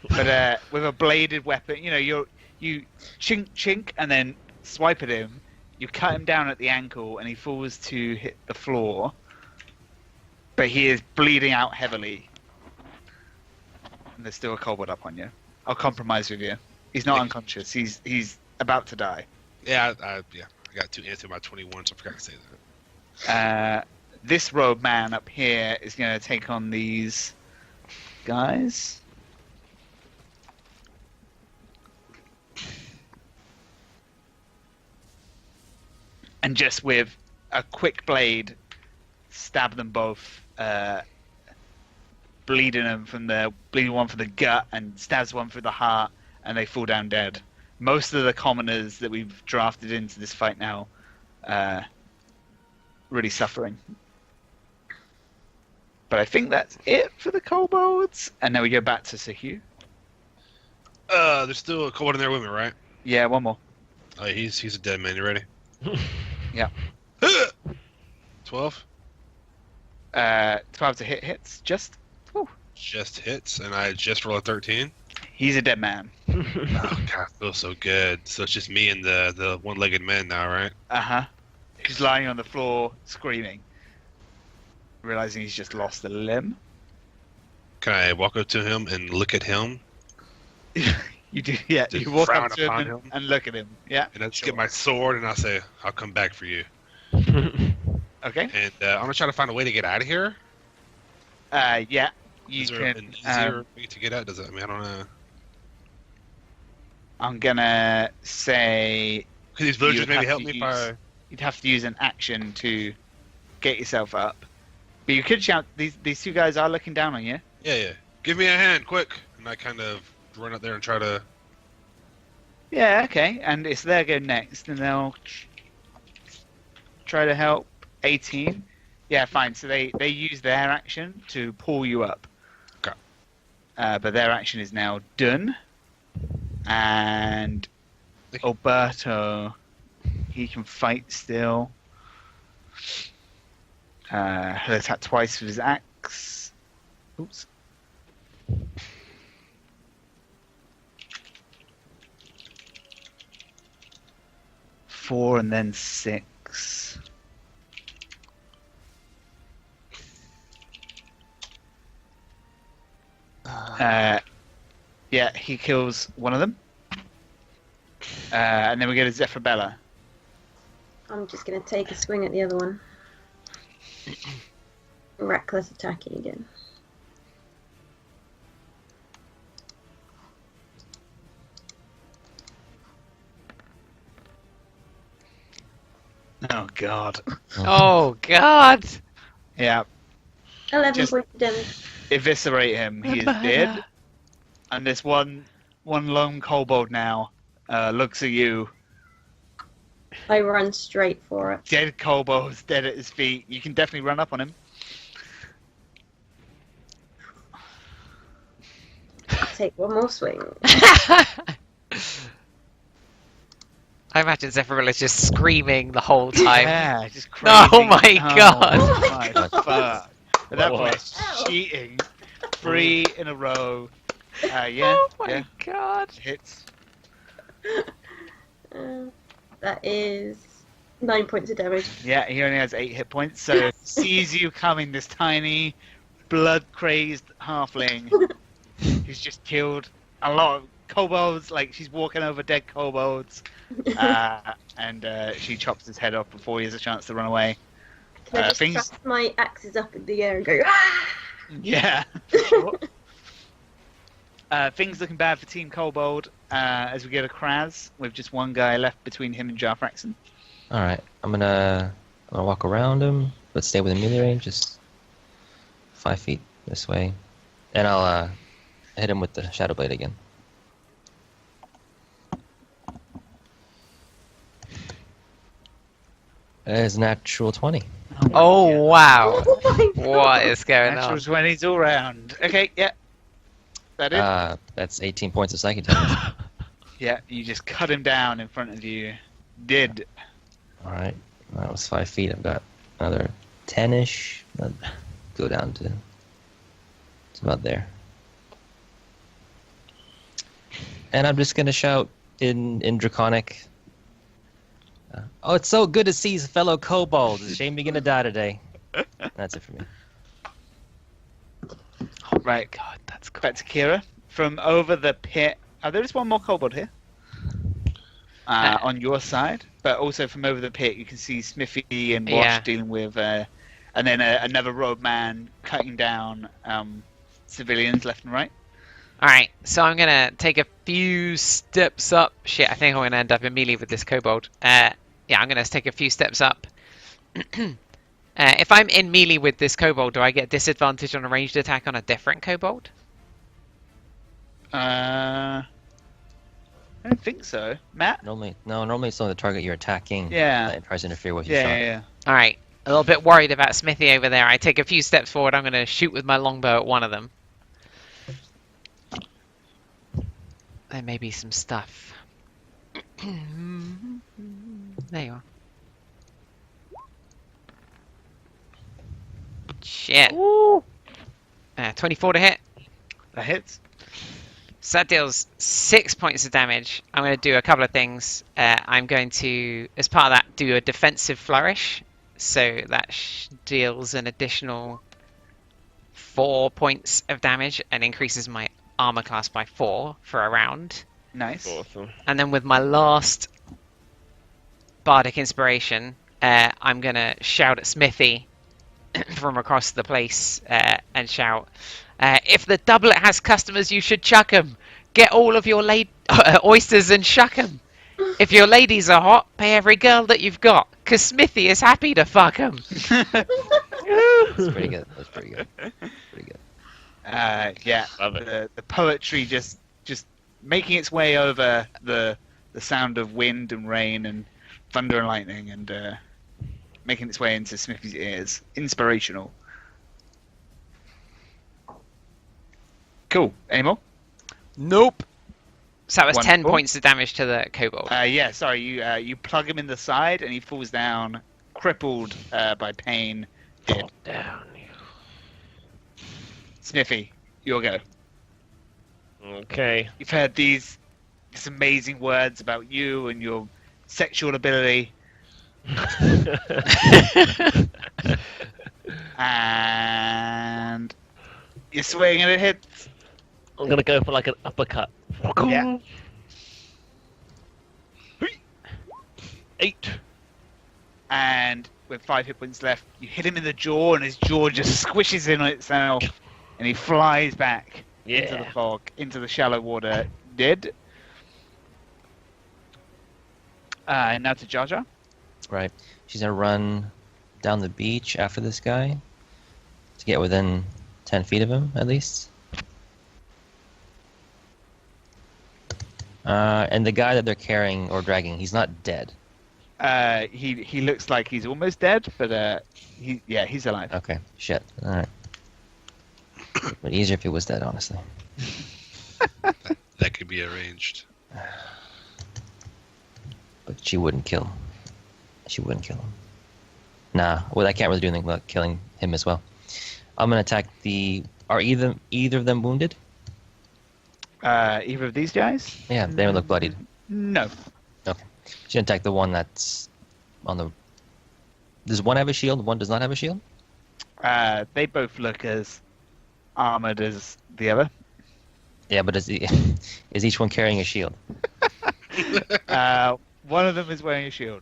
S2: but with a bladed weapon, you know, you chink chink and then swipe at him. You cut him down at the ankle and he falls to hit the floor, but he is bleeding out heavily. And there's still a kobold up on you. I'll compromise with you. He's not unconscious. He's about to die.
S4: Yeah, I got 2 hits in my 21, so I forgot to say
S2: that. This robed man up here is going to take on these guys. And just with a quick blade, stab them both, bleeding one from the gut and stabs one through the heart, and they fall down dead. Most of the commoners that we've drafted into this fight now, really suffering. But I think that's it for the kobolds. And now we go back to Sahyu.
S4: There's still a kobold in there with me, right?
S2: Yeah, one more.
S4: Oh, he's a dead man. You ready?
S2: Yeah.
S4: 12?
S2: 12 to hits. Just. Whew.
S4: Just hits, and I just roll a 13.
S2: He's a dead man.
S4: Oh, God, I feel so good. So it's just me and the one-legged man now, right?
S2: Uh-huh. He's lying on the floor, screaming. Realizing he's just lost a limb.
S4: Can I walk up to him and look at him?
S2: You do, yeah.
S4: Just
S2: you walk
S4: frown
S2: up to
S4: upon
S2: him
S4: him.
S2: and look at him. Yeah.
S4: And I just get my sword and I say, I'll come back for you.
S2: Okay.
S4: And I'm going to try to find a way to get out of here.
S2: Yeah.
S4: Is there an easier way to get out? I don't know.
S2: I'm going to say...
S4: Could these villagers maybe help me if I...
S2: You'd have to use an action to get yourself up. But you could shout, these 2 guys are looking down on you.
S4: Yeah. Give me a hand, quick. And I kind of run up there and try to...
S2: Yeah, okay. And it's their go next, and they'll try to help. 18. Yeah, fine. So they use their action to pull you up.
S4: Okay.
S2: But their action is now done. And Alberto, he can fight still. He'll attack twice with his axe. Oops. Four and then 6. Yeah, he kills one of them. And then we go to Zephyrabella.
S6: I'm just going to take a swing at the other one. Reckless attacking again.
S2: God.
S1: Oh God!
S2: Yeah.
S6: 11
S2: Just-
S6: points of damage.
S2: Eviscerate him. He is dead. And this one lone kobold now looks at you.
S6: I run straight for it.
S2: Dead kobold's dead at his feet. You can definitely run up on him.
S6: Take one more swing.
S1: I imagine Zephyr is just screaming the whole time.
S2: Yeah, just
S1: Oh
S2: crazy.
S1: my God.
S6: Oh
S2: my
S6: my God.
S2: fuck. At that point,
S6: Ow.
S2: cheating. 3 in a row. Yeah.
S1: Oh my
S2: yeah.
S1: God!
S2: Hits.
S6: That is 9 points of damage.
S2: Yeah, he only has 8 hit points, so sees you coming, this tiny, blood-crazed halfling. He's just killed a lot of kobolds, like she's walking over dead kobolds, and she chops his head off before he has a chance to run away.
S6: Can I just thrust my axes up in the air and go, ah!
S2: Yeah, sure. Things looking bad for Team Kobold as we get a Kraz with just one guy left between him and Jarfraxon.
S3: All right, I'm gonna walk around him, but stay within melee range, just 5 feet this way, and I'll hit him with the Shadow Blade again. That is natural 20.
S1: Oh wow!
S6: Oh my God.
S1: What is going
S2: Natural
S1: on?
S2: 20s all round. Okay, yeah. That it?
S3: That's 18 points of psychic damage.
S2: Yeah, you just cut him down in front of you. Did.
S3: All right, that was 5 feet. I've got another 10-ish. I'll go down to it's about there. And I'm just gonna shout in Draconic. Oh, it's so good to see his fellow kobolds. It's a shame you're gonna die today. That's it for me.
S2: Right.
S1: God, that's cool.
S2: Back to Kira. From over the pit. Oh, there is one more kobold here. On your side. But also from over the pit, you can see Smithy and Wash
S1: Yeah.
S2: dealing with... and then another rogue man cutting down civilians left and right.
S1: Alright, so I'm gonna take a few steps up. Shit, I think I'm gonna end up in melee with this kobold. Yeah, I'm gonna take a few steps up. If I'm in melee with this kobold, do I get disadvantage on a ranged attack on a different kobold?
S2: I don't think so. Matt?
S3: Normally it's only the target you're attacking
S2: Yeah.
S3: that tries to interfere with your
S2: Yeah,
S3: shot.
S2: yeah, yeah.
S1: Alright, a little bit worried about Smithy over there. I take a few steps forward. I'm gonna shoot with my longbow at one of them. There may be some stuff. There you are. Shit. 24 to hit.
S2: That hits.
S1: So that deals 6 points of damage. I'm going to do a couple of things. I'm going to, as part of that, do a defensive flourish. So that deals an additional 4 points of damage and increases my armor class by 4 for a round.
S2: Nice.
S5: Awesome.
S1: And then with my last bardic inspiration, I'm going to shout at Smithy from across the place and shout, if the doublet has customers, you should chuck 'em. Get all of your oysters and shuck 'em. If your ladies are hot, pay every girl that you've got, 'cause Smithy is happy to fuck 'em.
S3: That's pretty good. That's pretty good. Pretty good.
S2: Yeah.
S5: Love it.
S2: The poetry just making its way over the sound of wind and rain and thunder and lightning and making its way into Smithy's ears. Inspirational. Cool. Any more?
S1: Nope. So that was 10
S2: Wonderful.
S1: points of damage to the kobold.
S2: Yeah, sorry. You plug him in the side and he falls down, crippled by pain. Dead.
S5: Down.
S2: Smithy, your go.
S5: Okay.
S2: You've heard these amazing words about you and your sexual ability, and you're swinging and it hits.
S5: I'm gonna go for like an uppercut.
S2: Yeah.
S5: 8.
S2: And with 5 hit points left, you hit him in the jaw, and his jaw just squishes in on itself, and he flies back into the
S5: Yeah.
S2: fog, into the shallow water, dead. And now to Jar Jar.
S3: Right. She's gonna run down the beach after this guy to get within 10 feet of him, at least. And the guy that they're carrying or dragging, he's not dead.
S2: He looks like he's almost dead, but he's alive.
S3: Okay, shit. All right. But easier if he was dead, honestly.
S4: That could be arranged.
S3: But she wouldn't kill him. She wouldn't kill him. Nah, well, I can't really do anything about killing him as well. I'm gonna attack the. Are either of them wounded?
S2: Either of these guys?
S3: Yeah, they don't look bloodied.
S2: No.
S3: Okay. She's gonna attack the one that's on the. Does one have a shield? One does not have a shield.
S2: They both look as armored as the other.
S3: Yeah, but is each one carrying a shield?
S2: One of them is wearing a shield.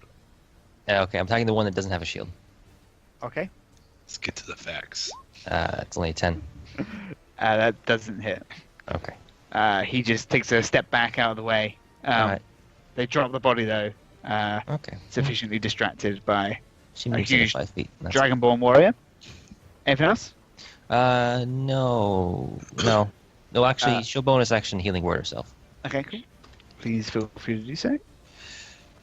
S3: Yeah, okay, I'm attacking the one that doesn't have a shield.
S2: Okay.
S4: Let's get to the facts.
S3: It's only a 10.
S2: That doesn't hit.
S3: Okay.
S2: He just takes a step back out of the way.
S3: Alright.
S2: They drop the body though.
S3: Okay.
S2: Sufficiently distracted by
S3: She
S2: a
S3: moves in
S2: huge
S3: 5 feet. That's
S2: Dragonborn warrior. Anything else?
S3: No. No, actually, she'll bonus action healing word herself.
S2: Okay, cool. Please feel free to do so.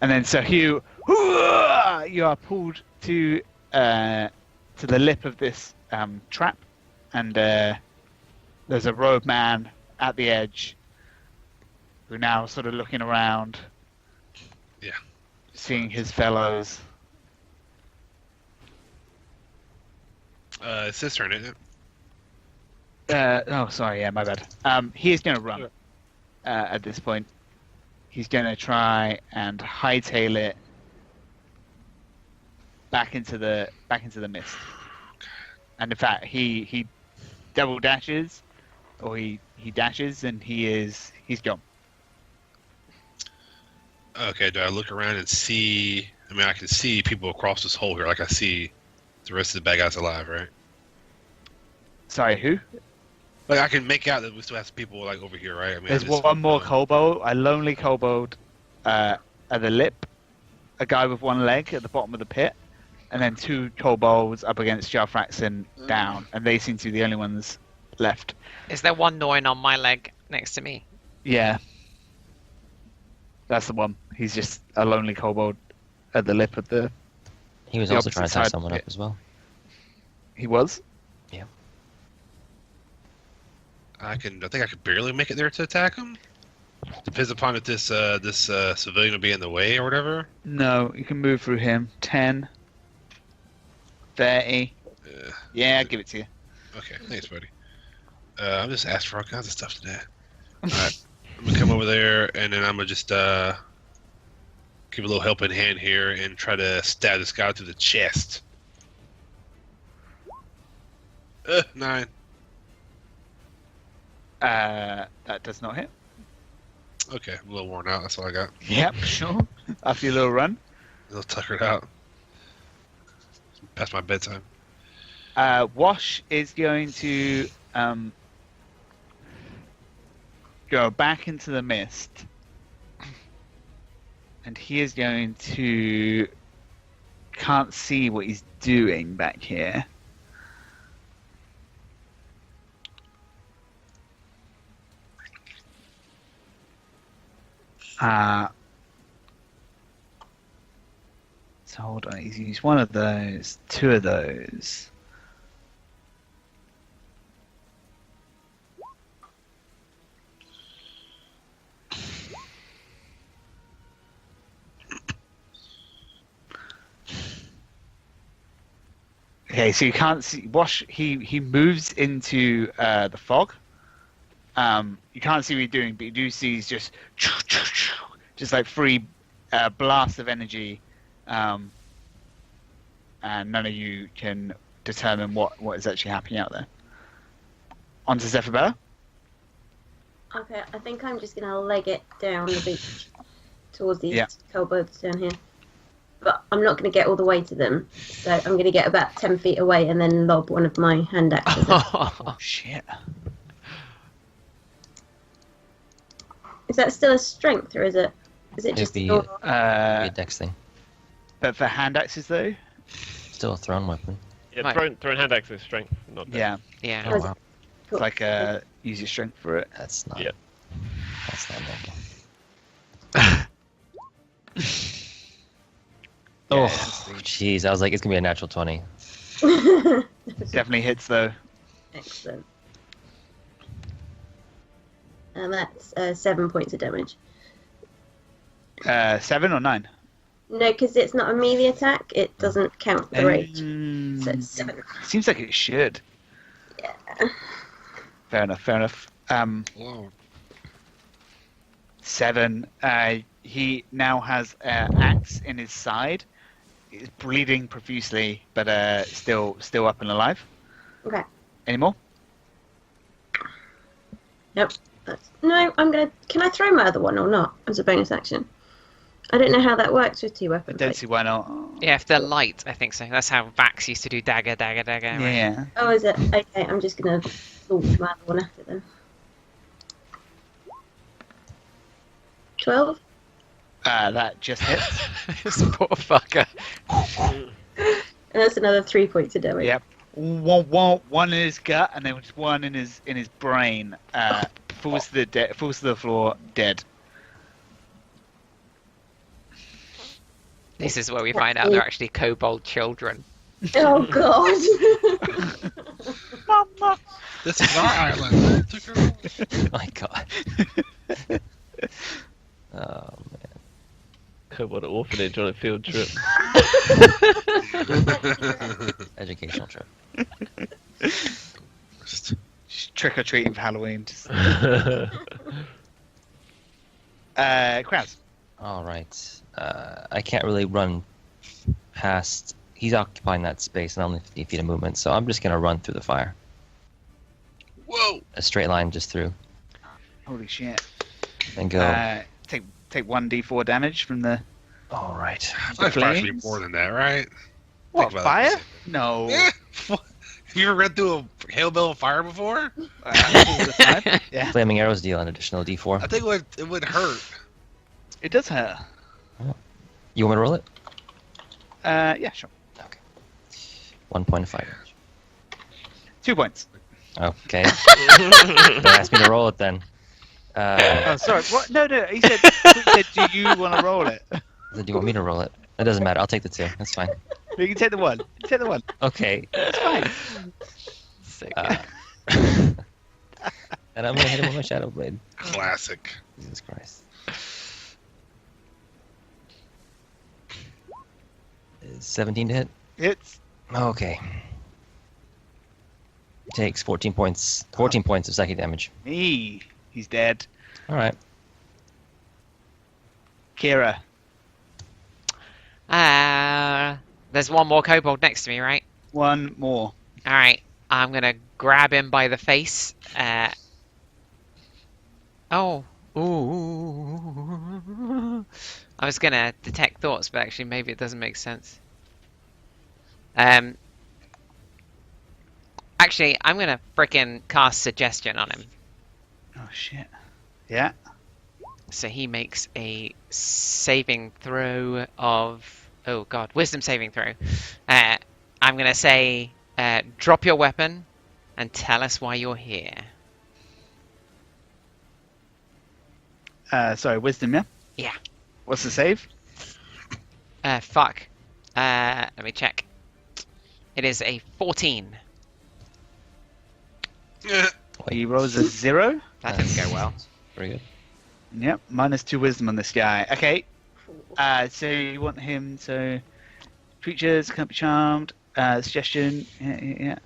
S2: And then, so Hugh, you are pulled to the lip of this trap, and there's a robed man at the edge who now sort of looking around, seeing his fellows.
S4: It's his turn, isn't it?
S2: Oh, sorry, yeah, my bad. He is going to run at this point. He's going to try and hightail it back into the mist. And in fact, he double dashes, or he dashes, and he's gone.
S4: Okay, do I look around and see? I mean, I can see people across this hole here. Like I see the rest of the bad guys alive, right?
S2: Sorry, who?
S4: Like I can make out that we still have people like over here, right? I mean,
S2: There's one more kobold, a lonely kobold at the lip, a guy with one leg at the bottom of the pit, and then two kobolds up against Jarfraxon down, and they seem to be the only ones left.
S1: Is there one gnawing on my leg next to me?
S2: Yeah. That's the one. He's just a lonely kobold at the lip of the...
S3: He was
S2: the
S3: also trying to
S2: opposite
S3: tie
S2: side
S3: someone
S2: pit.
S3: up as well.
S2: He was?
S3: Yeah.
S4: I think I could barely make it there to attack him. Depends upon if this civilian will be in the way or whatever.
S2: No, you can move through him. 10. 30. Yeah, I'll give it to you.
S4: Okay, thanks, buddy. I'm just asking for all kinds of stuff today. Alright, I'm gonna come over there, and then I'm gonna just give a little helping hand here and try to stab this guy through the chest. 9.
S2: That does not hit.
S4: Okay, I'm a little worn out. That's all I got.
S2: Yep, sure. After your little run.
S4: A little tuckered out. Past my bedtime.
S2: Wash is going to go back into the mist, and he is going to can't see what he's doing back here. So hold on, he's used one of those, two of those. Okay, so you can't see Wash. He moves into the fog. You can't see what he's doing, but you do see he's just like free blast of energy, and none of you can determine what is actually happening out there. On to Zephyrella.
S6: Okay, I think I'm just gonna leg it down the beach towards these kobolds down here. But I'm not going to get all the way to them, so I'm going to get about 10 feet away and then lob one of my hand axes.
S2: Oh shit!
S6: Is that still a strength, or is it just
S3: It'd be
S6: normal?
S3: a dex thing.
S2: But for hand axes, though?
S3: Still a thrown weapon.
S5: Yeah,
S1: Right.
S5: throwing hand axe is strength, not dex.
S2: Yeah.
S1: Yeah.
S3: Oh wow,
S2: It's like use your strength for it.
S3: that's not.
S5: Yeah.
S3: That's not normal.
S2: Yeah,
S3: Oh, jeez! I was like, it's gonna be a natural 20.
S2: definitely hits, though.
S6: Excellent. And that's 7 points of damage.
S2: 7 or 9?
S6: No, because it's not a melee attack. It doesn't count the rage. So it's 7.
S2: Seems like it should.
S6: Yeah.
S2: Fair enough.
S4: Whoa.
S2: 7. He now has axe in his side. He's bleeding profusely, but still up and alive.
S6: Okay.
S2: Any more?
S6: Nope. No, I'm gonna. Can I throw my other one or not as a bonus action? I don't know how that works with 2
S2: I
S6: weapons.
S2: don't see why not.
S1: Yeah, if they're light, I think so. That's how Vax used to do dagger. Right?
S2: Yeah.
S6: Oh, is it? Okay, I'm just gonna launch my other one after then. 12.
S2: That just hits.
S1: This poor fucker.
S6: And that's another 3 points of damage.
S2: Yep. One in his gut, and then just one in his brain. Falls to the floor, dead.
S1: This is where we find out they're actually kobold children.
S6: Oh god.
S2: Mama.
S4: This is our island. Took her away.
S3: My God. Oh man.
S5: Kobold orphanage on a field trip.
S3: Educational trip.
S2: Just trick or treating for Halloween. Krabs.
S3: All right. I can't really run past. He's occupying that space and only 50 feet of movement, so I'm just gonna run through the fire.
S4: Whoa!
S3: A straight line just through,
S2: Holy shit.
S3: and go.
S2: Take 1d4 damage from the.
S3: All right.
S4: Fire should be
S2: flames?
S4: more than that, right?
S2: What,
S4: about
S2: fire?
S4: that.
S2: No.
S4: Yeah. Have you ever read through a hail bell of fire before?
S2: All the time. Yeah.
S3: Flaming arrows deal an additional D4.
S4: I think it would hurt.
S2: It does hurt.
S3: You want me to roll it?
S2: Yeah, sure.
S3: 1 point of fire damage.
S2: 2 points.
S3: Okay. Don't ask me to roll it then.
S2: Oh, sorry. What? No. He said, do you want to roll it?
S3: Then do you want me to roll it? It doesn't matter. I'll take the 2. That's fine.
S2: You can take the 1. Take the 1.
S3: Okay.
S2: It's fine.
S1: So
S3: Uh, and I'm gonna hit him with my shadow blade.
S4: Classic.
S3: Jesus Christ. Is 17 to hit?
S2: It's
S3: Okay. Takes 14 points. 14 points of psychic damage.
S2: me. He's dead.
S3: All right.
S2: Kira.
S1: there's one more kobold next to me, right?
S2: One more.
S1: All right, I'm gonna grab him by the face. Oh, ooh! I was gonna detect thoughts, but actually, maybe it doesn't make sense. Actually, I'm gonna frickin' cast suggestion on him.
S2: Oh shit. Yeah.
S1: So he makes a saving throw of, oh god, wisdom saving throw. I'm gonna say, drop your weapon and tell us why you're here.
S2: Sorry, wisdom, yeah?
S1: Yeah.
S2: What's the save?
S1: Fuck. Let me check. It is a 14.
S4: Yeah.
S2: He rolls a 0.
S1: That didn't go well.
S3: Pretty good.
S2: Yep, -2 wisdom on this guy. Okay. So you want him to creatures can't be charmed. Suggestion. Yeah.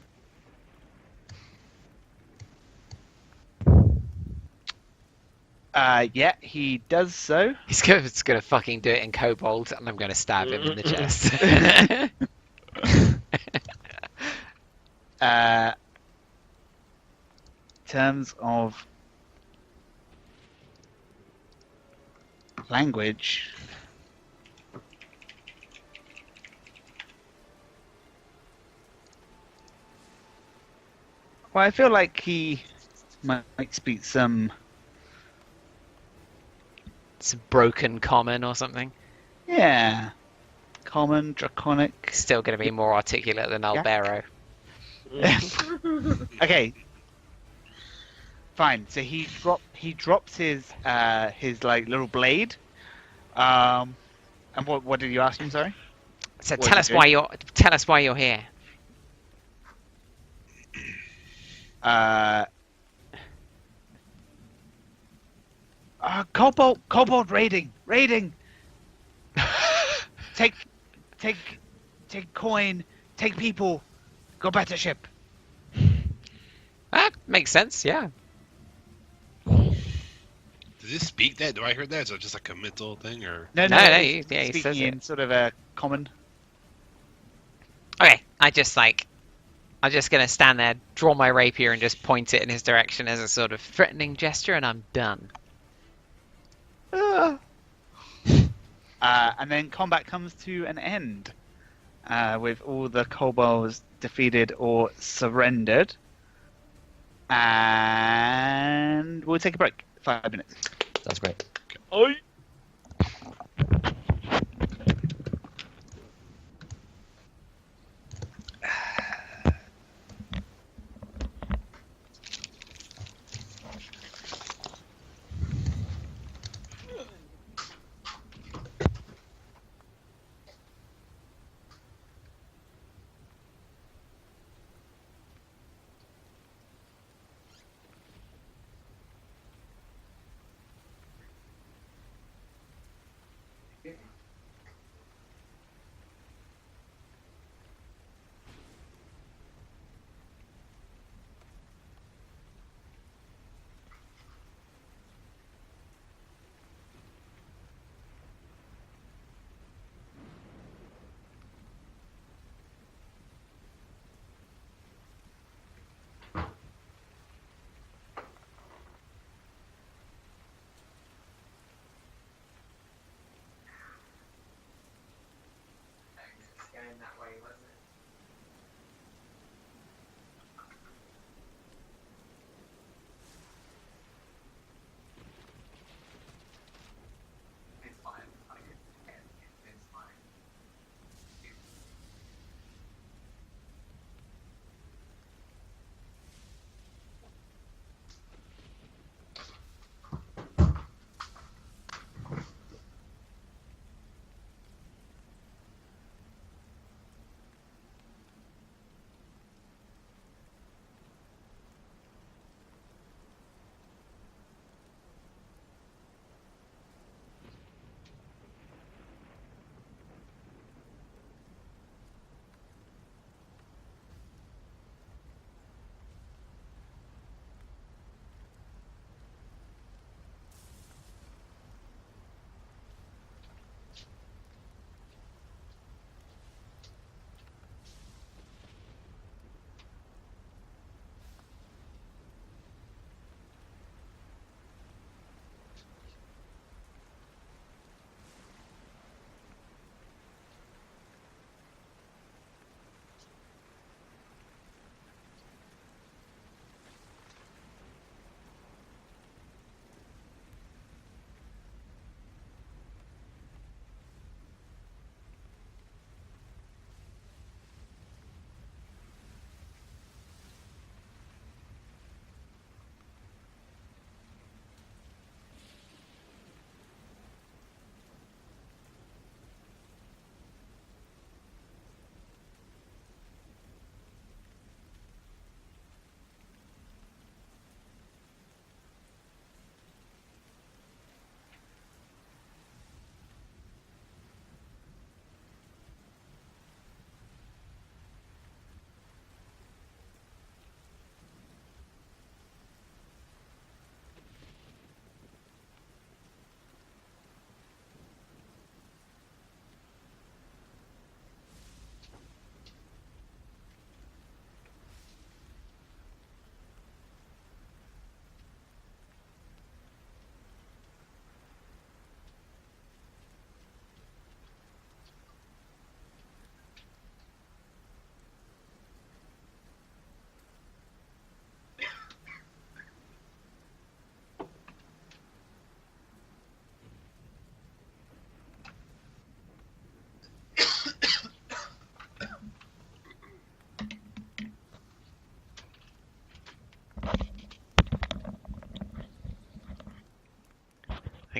S2: Yeah, he does so.
S1: He's gonna fucking do it in kobold, and I'm gonna stab him in the chest.
S2: Terms of language. Well, I feel like he might speak some.
S1: It's a broken common or something.
S2: Yeah. common, draconic.
S1: Still going to be more articulate than Albero.
S2: Okay. Fine. So he drops his like little blade. And what did you ask him? Sorry.
S1: So
S2: What
S1: tell
S2: is
S1: us
S2: he
S1: why
S2: doing?
S1: you're here.
S2: Kobold raiding. Take coin. Take people. Go back to ship.
S1: That makes sense. Yeah.
S4: Does he speak that? Do I hear that? Is it just like a mental thing, or?
S1: No,
S2: He's
S1: he
S2: speaking
S1: says
S2: in
S1: it.
S2: sort of a common.
S1: Okay, I'm just gonna stand there, draw my rapier, and just point it in his direction as a sort of threatening gesture, and I'm done.
S2: And then combat comes to an end with all the kobolds defeated or surrendered. And we'll take a break. 5 minutes.
S3: Sounds great.
S5: Oi.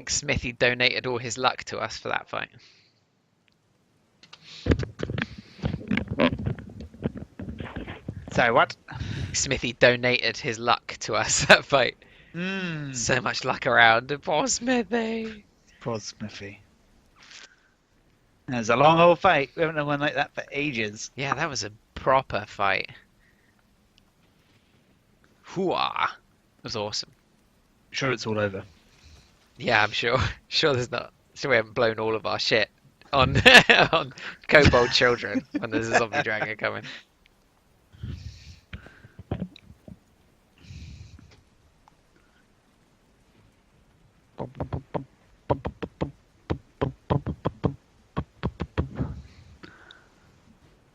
S1: think Smithy donated all his luck to us for that fight.
S2: Sorry, what?
S1: Smithy donated his luck to us that fight. So much luck around. Poor Smithy.
S2: Poor Smithy. It was a long old fight. We haven't had one like that for ages.
S1: Yeah, that was a proper fight. Hooah. It was awesome.
S2: Sure, it's all over.
S1: Yeah, I'm sure. Sure there's not. So we haven't blown all of our shit on on kobold children when there's a zombie dragon coming.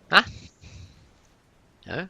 S1: Huh? No?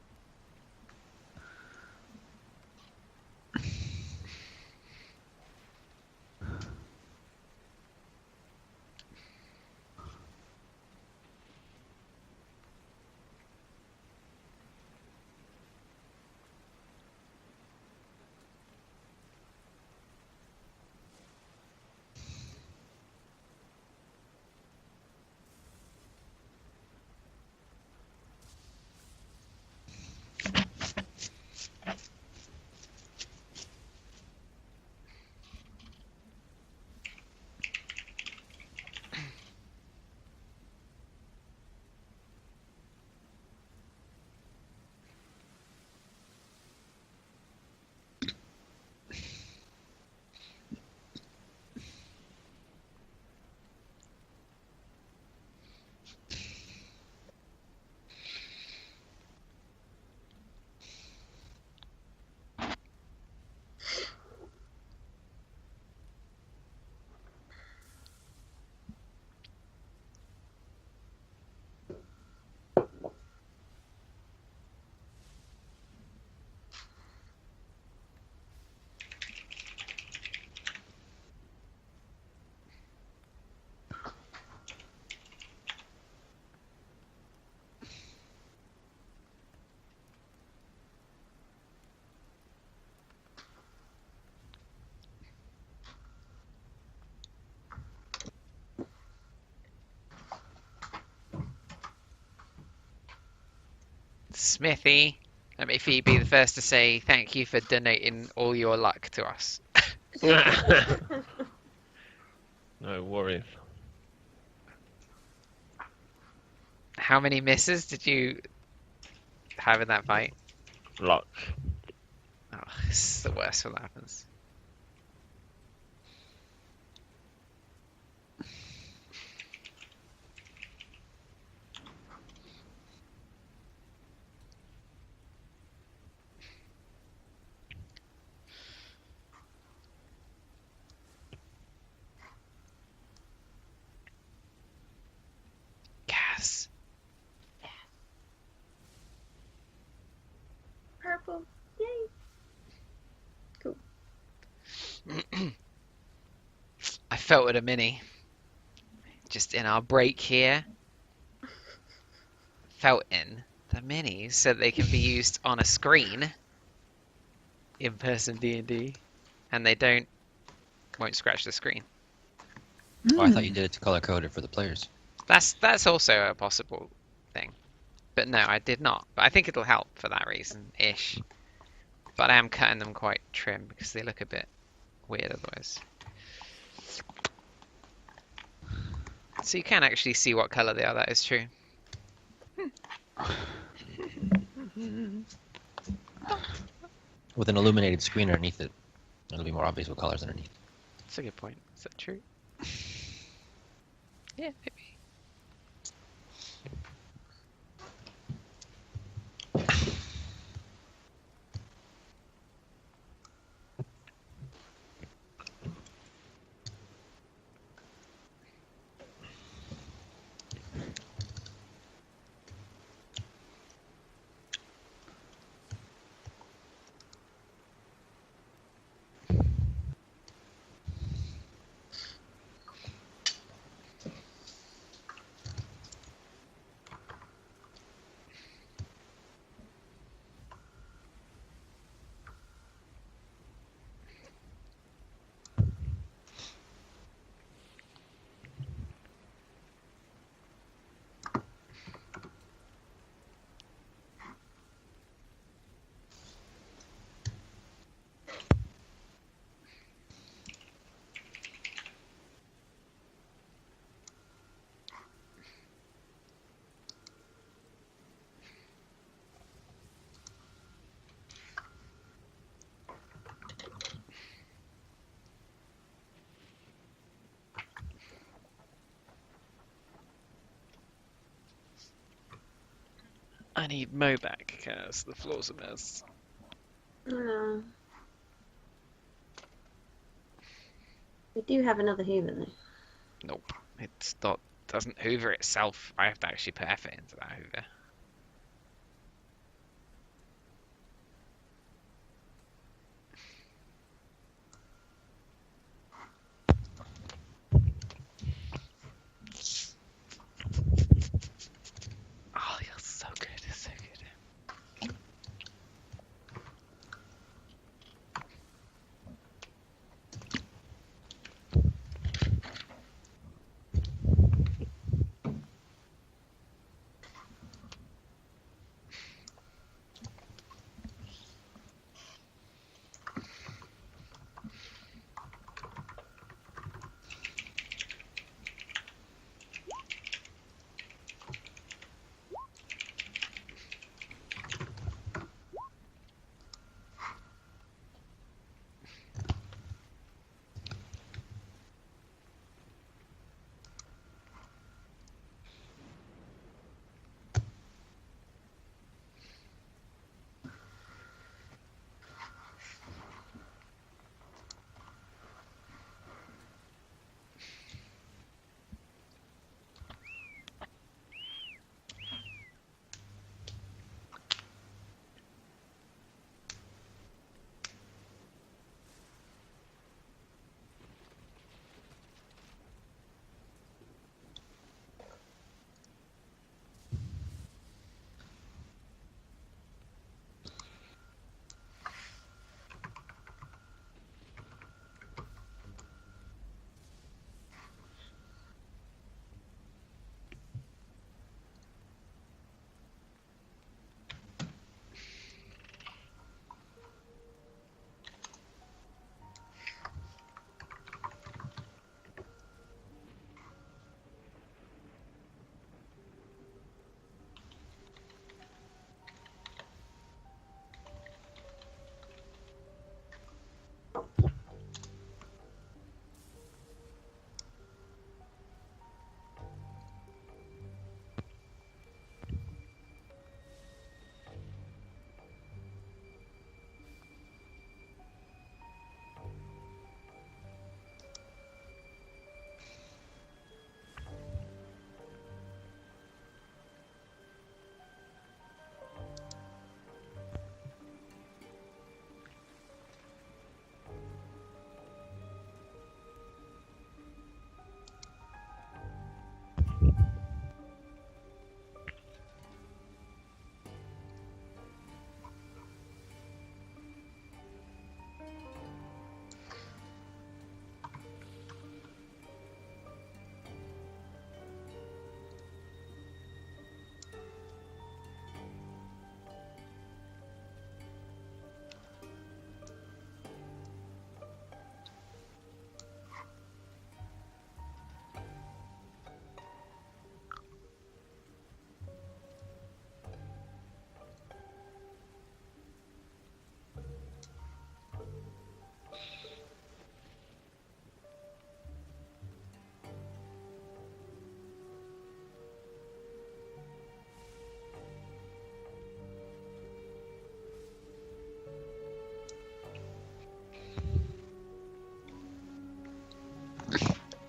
S1: Smithy, let me be the first to say thank you for donating all your luck to us.
S5: No worries.
S1: How many misses did you have in that fight?
S5: Lots.
S1: Oh, this is the worst when that happens. Gas.
S6: Purple. Yay. Cool.
S1: I felt it a mini. Just in our break here. Felt in the minis so they can be used on a screen in person D&D, and they won't scratch the screen.
S3: Oh, I thought you did it to color code it for the players.
S1: That's also a possible thing. But no, I did not. But I think it'll help for that reason-ish. But I am cutting them quite trim because they look a bit weird otherwise. So you can actually see what colour they are, that is true.
S3: With an illuminated screen underneath it, it'll be more obvious what colors underneath.
S1: That's a good point. Is that true? Yeah, maybe. I need Mo back, because the floor's a mess.
S6: No. We do have another Hoover though.
S1: Nope. It's not, doesn't hoover itself. I have to actually put effort into that hoover. Oh, you're so good, so good.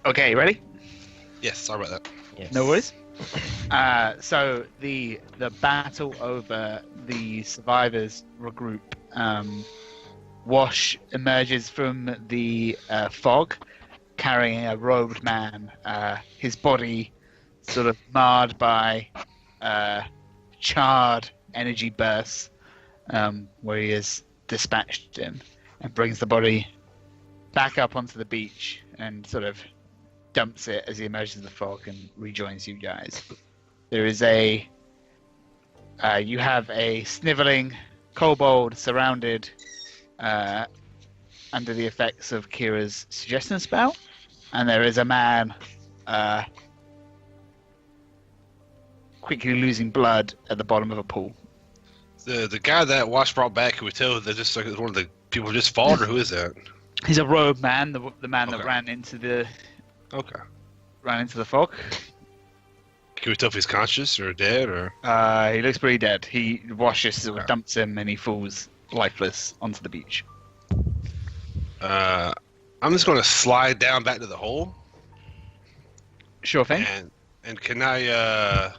S2: Okay, ready?
S4: Yes, sorry about that.
S3: Yes.
S2: No worries. So the battle over the survivors regroup. Wash emerges from the fog, carrying a robed man. His body sort of marred by charred energy bursts, where he has dispatched him, and brings the body back up onto the beach and sort of dumps it as he emerges in the fog and rejoins you guys. There is you have a sniveling kobold surrounded under the effects of Kira's suggestion spell, and there is a man quickly losing blood at the bottom of a pool.
S4: The guy that Wash brought back, who we tell that just like one of the people who just fought, or who is that?
S2: He's a rogue man, the man that
S4: Okay.
S2: ran into the
S4: Okay.
S2: fog.
S4: Can we tell if he's conscious or dead or?
S2: He looks pretty dead. Wash just sort of dumps him and he falls lifeless onto the beach.
S4: I'm just going to slide down back to the hole.
S2: Sure thing.
S4: And can I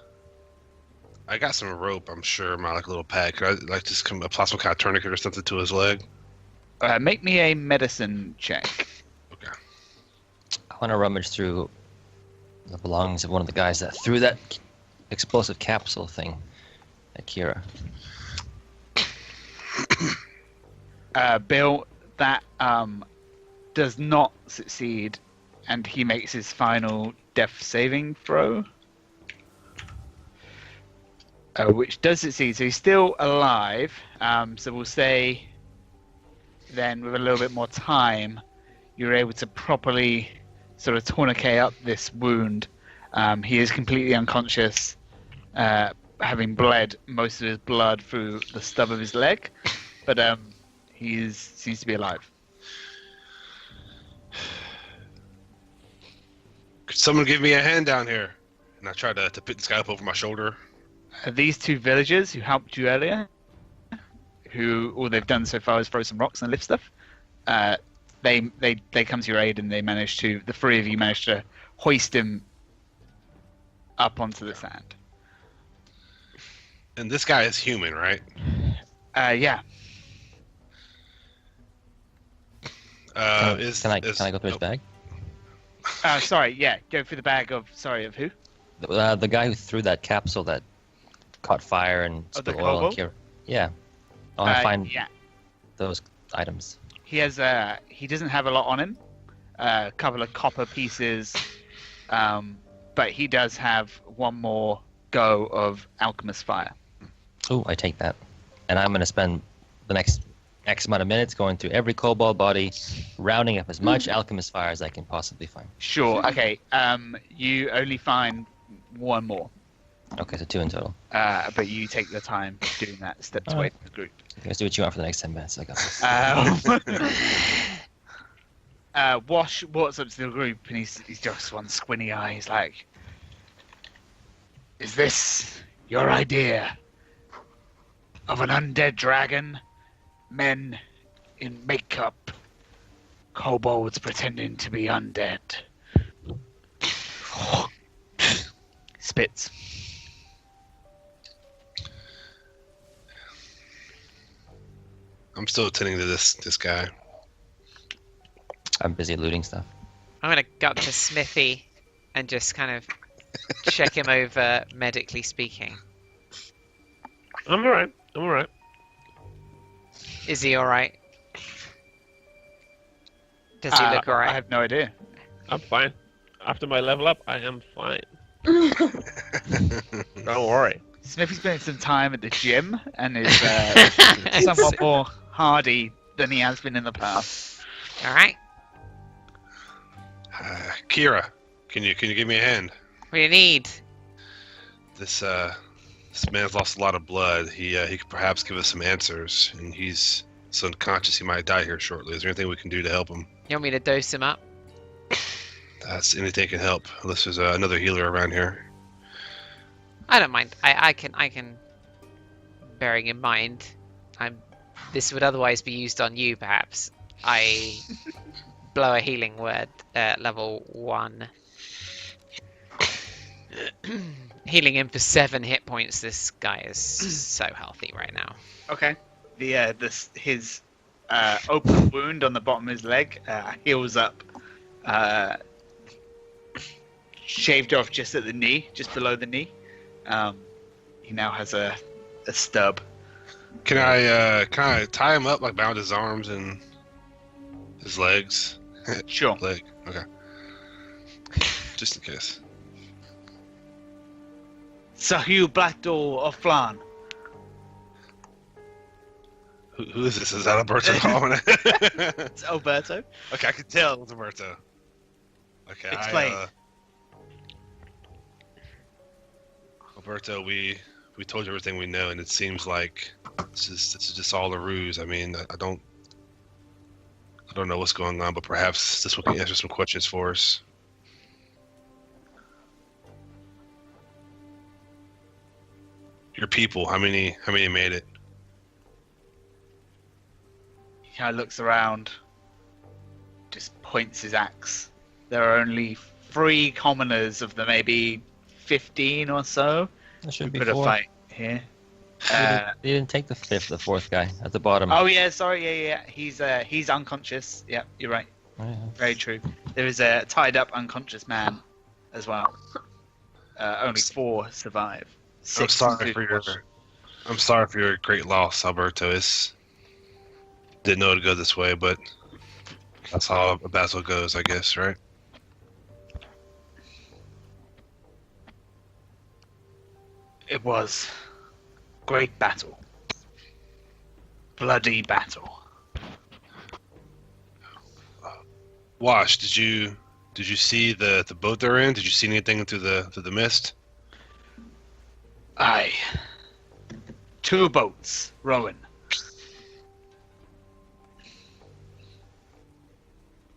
S4: got some rope, I'm sure, my like little pad. Could I just apply some kind of tourniquet or something to his leg?
S2: Make me a medicine check.
S4: Okay.
S3: I want to rummage through the belongings of one of the guys that threw that explosive capsule thing at Kira.
S2: Bill, that does not succeed, and he makes his final death saving throw. Which does succeed, so he's still alive. So we'll say then with a little bit more time, you're able to properly sort of tourniquet up this wound. He is completely unconscious, having bled most of his blood through the stub of his leg, but he seems to be alive.
S4: Could someone give me a hand down here? And I try to pick this guy up over my shoulder.
S2: These two villagers who helped you earlier, who all they've done so far is throw some rocks and lift stuff, they come to your aid and the three of you manage to hoist him up onto the sand.
S4: And this guy is human, right?
S2: Yeah.
S3: Can I go through his bag?
S2: Sorry, yeah. Go for the bag of who?
S3: The guy who threw that capsule that caught fire and spilled oil and Kira. Yeah. I want to find those items.
S2: He doesn't have a lot on him. A couple of copper pieces, but he does have one more go of alchemist fire.
S3: Oh, I take that. And I'm going to spend the next X amount of minutes going through every kobold body, rounding up as much alchemist fire as I can possibly find.
S2: Sure. Okay. You only find one more.
S3: Okay, so 2 in total.
S2: But you take the time doing that, steps away from the group.
S3: You guys do what you want for the next 10 minutes. I got this.
S2: Wash walks up to the group and he's just one squinty eye. He's like, "Is this your idea of an undead dragon? Men in makeup, kobolds pretending to be undead." Spits.
S4: I'm still attending to this guy.
S3: I'm busy looting stuff.
S1: I'm gonna go up to Smithy and just kind of check him over, medically speaking.
S5: I'm alright.
S1: Is he alright? Does he look alright?
S2: I have no idea.
S5: I'm fine. After my level up, I am fine. Don't worry.
S2: Smithy's spent some time at the gym and is somewhat more hardy than he has been in the past.
S1: Alright.
S4: Kira, can you give me a hand?
S1: What do you need?
S4: This man's lost a lot of blood. He could perhaps give us some answers, and he's unconscious. He might die here shortly. Is there anything we can do to help him?
S1: You want me to dose him up?
S4: That's anything can help. Unless there's another healer around here.
S1: I don't mind. I can. Bearing in mind, this would otherwise be used on you, perhaps. I blow a healing word, level 1. Healing him for 7 hit points. This guy is so healthy right now.
S2: Okay. His open wound on the bottom of his leg heals up. Shaved off just at the knee, just below the knee. He now has a stub.
S4: Can I tie him up, like bound his arms and his legs?
S2: Sure.
S4: Leg. Okay. Just in case.
S2: Sahil Blackdoor of Flan.
S4: Who is this? Is that Alberto calling it?
S2: It's Alberto.
S4: Okay, I can tell it was Alberto. Okay,
S2: Explain.
S4: Alberto, we told you everything we know, and it seems like this is just all a ruse. I mean, I don't know what's going on, but perhaps this will answer some questions for us. Your people, how many made it?
S2: He kind of looks around, just points his axe. There are only 3 commoners of the maybe 15 or so.
S3: That should
S2: We
S3: be
S2: put a
S3: 4.
S2: fight here.
S3: They didn't take the 4th guy at the bottom.
S2: Oh yeah, sorry, yeah. He's unconscious. Yeah, you're right.
S3: Oh, yeah.
S2: Very true. There is a tied up unconscious man as well. Only 4 survive. 6
S4: I'm sorry for your great loss, Alberto. Didn't know it'd go this way, but that's how a battle goes, I guess, right?
S2: It was great battle. Bloody battle.
S4: Wash, did you see the boat they're in? Did you see anything through the mist?
S2: Aye. 2 boats rowing.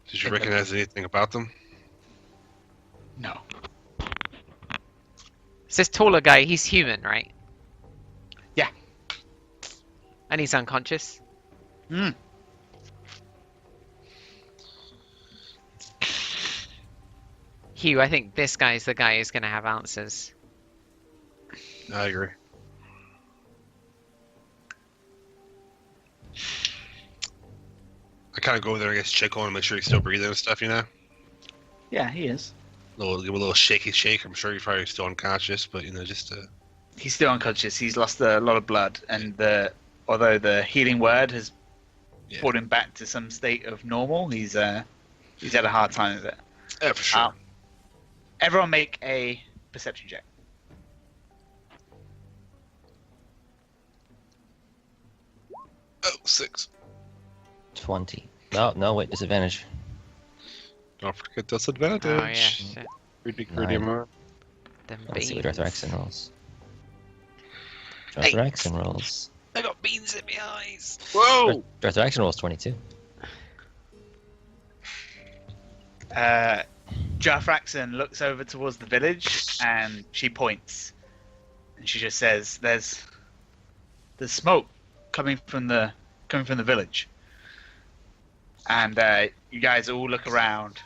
S4: Did you recognize anything about them?
S2: No.
S1: It's this taller guy. He's human, right?
S2: Yeah.
S1: And he's unconscious.
S2: Hmm.
S1: Hugh, I think this guy's the guy who's going to have answers.
S4: I agree. I kind of go over there, I guess, check on him, make sure he's still breathing and stuff, you know?
S2: Yeah, he is.
S4: Give him a little shaky shake. I'm sure he's probably still unconscious, but, just
S2: He's still unconscious. He's lost a lot of blood, and although the healing word has brought him back to some state of normal, he's had a hard time with it.
S4: Yeah, for sure.
S2: Everyone make a perception check.
S4: Oh, 6.
S3: 20. No, wait, disadvantage.
S4: Don't forget disadvantage.
S1: Oh, yeah. Shit.
S4: Pretty
S3: 9.
S4: mark.
S1: Them
S3: Let's see what
S1: beans.
S3: Darth Rexon rolls. Darth
S1: Eight.
S3: Rexon rolls.
S1: I got beans in my eyes.
S4: Whoa!
S3: Darth Rexon rolls 22.
S2: Jafraxon looks over towards the village, and she points, and she just says, "There's smoke coming from the village." And you guys all look around,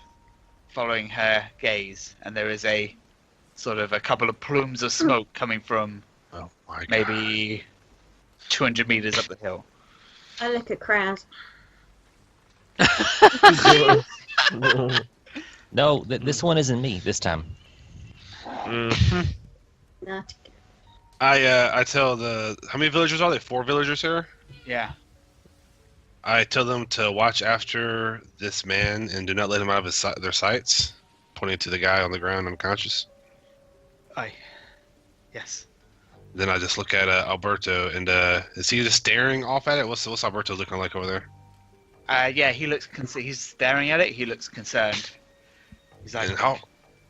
S2: following her gaze, and there is a sort of a couple of plumes of smoke coming from
S4: Oh my god.
S2: maybe 200 meters up the hill.
S6: I look at crowd.
S3: No, this one isn't me this time.
S6: No.
S4: I tell how many villagers are there? 4 villagers here?
S2: Yeah.
S4: I tell them to watch after this man and do not let him out of their sights, pointing to the guy on the ground unconscious.
S2: Aye. Yes.
S4: Then I just look at Alberto, and is he just staring off at it? What's Alberto looking like over there?
S2: Yeah, he looks. He's staring at it. He looks concerned. He's like,
S4: And how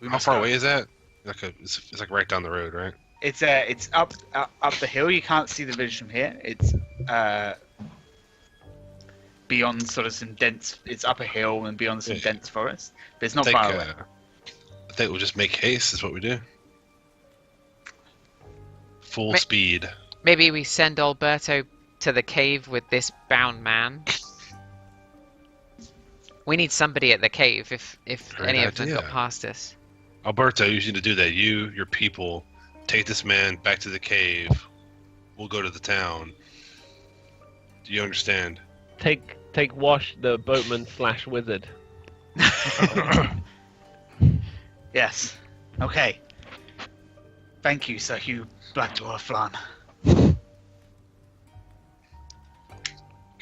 S2: "We
S4: how
S2: must
S4: far
S2: go."
S4: away is that? It's like right down the road, right?
S2: It's up the hill. You can't see the village from here. It's beyond sort of some dense. It's up a hill and beyond some
S4: Yeah.
S2: dense forest. But it's not
S4: I think,
S2: far away.
S4: I think we'll just make haste. Is what we do. Full
S1: Ma-
S4: speed.
S1: Maybe we send Alberto to the cave with this bound man. We need somebody at the cave if
S4: Great
S1: any of them got
S4: idea.
S1: past us.
S4: Alberto, you need to do that. Your people, take this man back to the cave. We'll go to the town. Do you understand?
S5: Take Wash, the boatman / wizard.
S2: Yes. Okay. Thank you, Sir Hugh Black Dwarf Flan.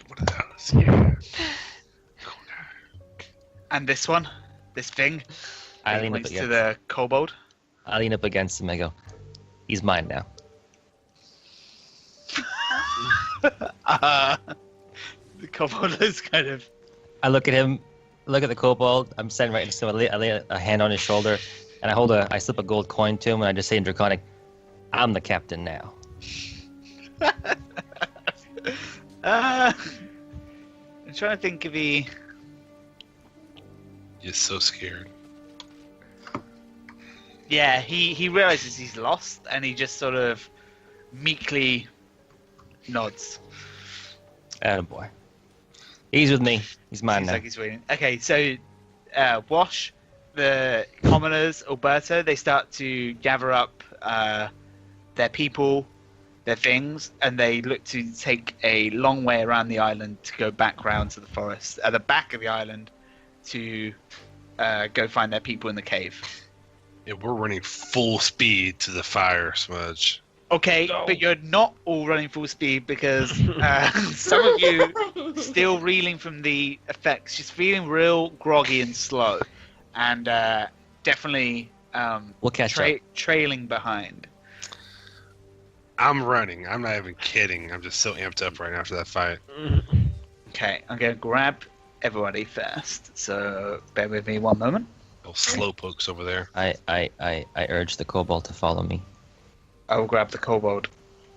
S4: What the hell is here?
S2: And this one, this thing,
S3: I lean up
S2: points to
S3: against.
S2: the kobold.
S3: I lean up against him. I go, "He's mine now."
S2: The kobold is kind of.
S3: I look at him, look at the kobold. I'm standing right next to him. I lay a hand on his shoulder, and I slip a gold coin to him, and I just say in Draconic, "I'm the captain now."
S2: I'm trying to think if he.
S4: You're so scared.
S2: Yeah, he realizes he's lost, and he just sort of meekly nods.
S3: Attaboy. He's with me. He's mine
S2: Seems
S3: now.
S2: like he's waiting. Okay, so Wash, the commoners, Alberto, they start to gather up their people, their things, and they look to take a long way around the island to go back round to the forest at the back of the island to go find their people in the cave.
S4: Yeah, we're running full speed to the fire, Smudge.
S2: Okay,
S5: No.
S2: but you're not all running full speed because some of you still reeling from the effects, just feeling real groggy and slow, and definitely
S3: We'll catch up.
S2: trailing behind.
S4: I'm running. I'm not even kidding. I'm just so amped up right now after that fight.
S2: Okay, I'm going to grab everybody first, so bear with me one moment.
S4: Little slowpokes over there.
S3: I urge the kobold to follow me.
S2: I will grab the kobold.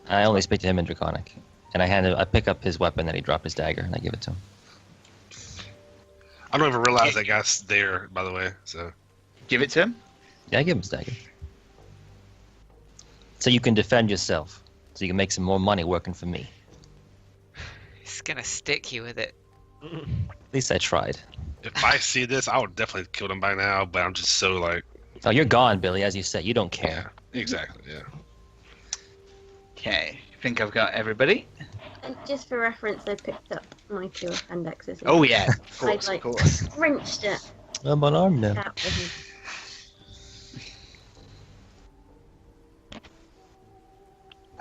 S3: I only speak to him in Draconic. And I pick up his weapon that he dropped, his dagger, and I give it to him.
S4: I don't even realize that guy's there, by the way. So
S2: Give it to him.
S3: Yeah, I give him his dagger. So you can defend yourself. So you can make some more money working for me.
S1: He's gonna stick you with it.
S3: At least I tried.
S4: if I see this, I would definitely kill him by now. But I'm just so like.
S3: Oh, you're gone, Billy, as you said. You don't care.
S4: Yeah, exactly. Yeah.
S2: Okay, I think I've got everybody.
S6: And just for reference, I picked up my two appendixes.
S2: Oh yeah, of course,
S6: I,
S2: of course.
S6: wrenched it
S3: I'm unarmed now.
S6: out with him.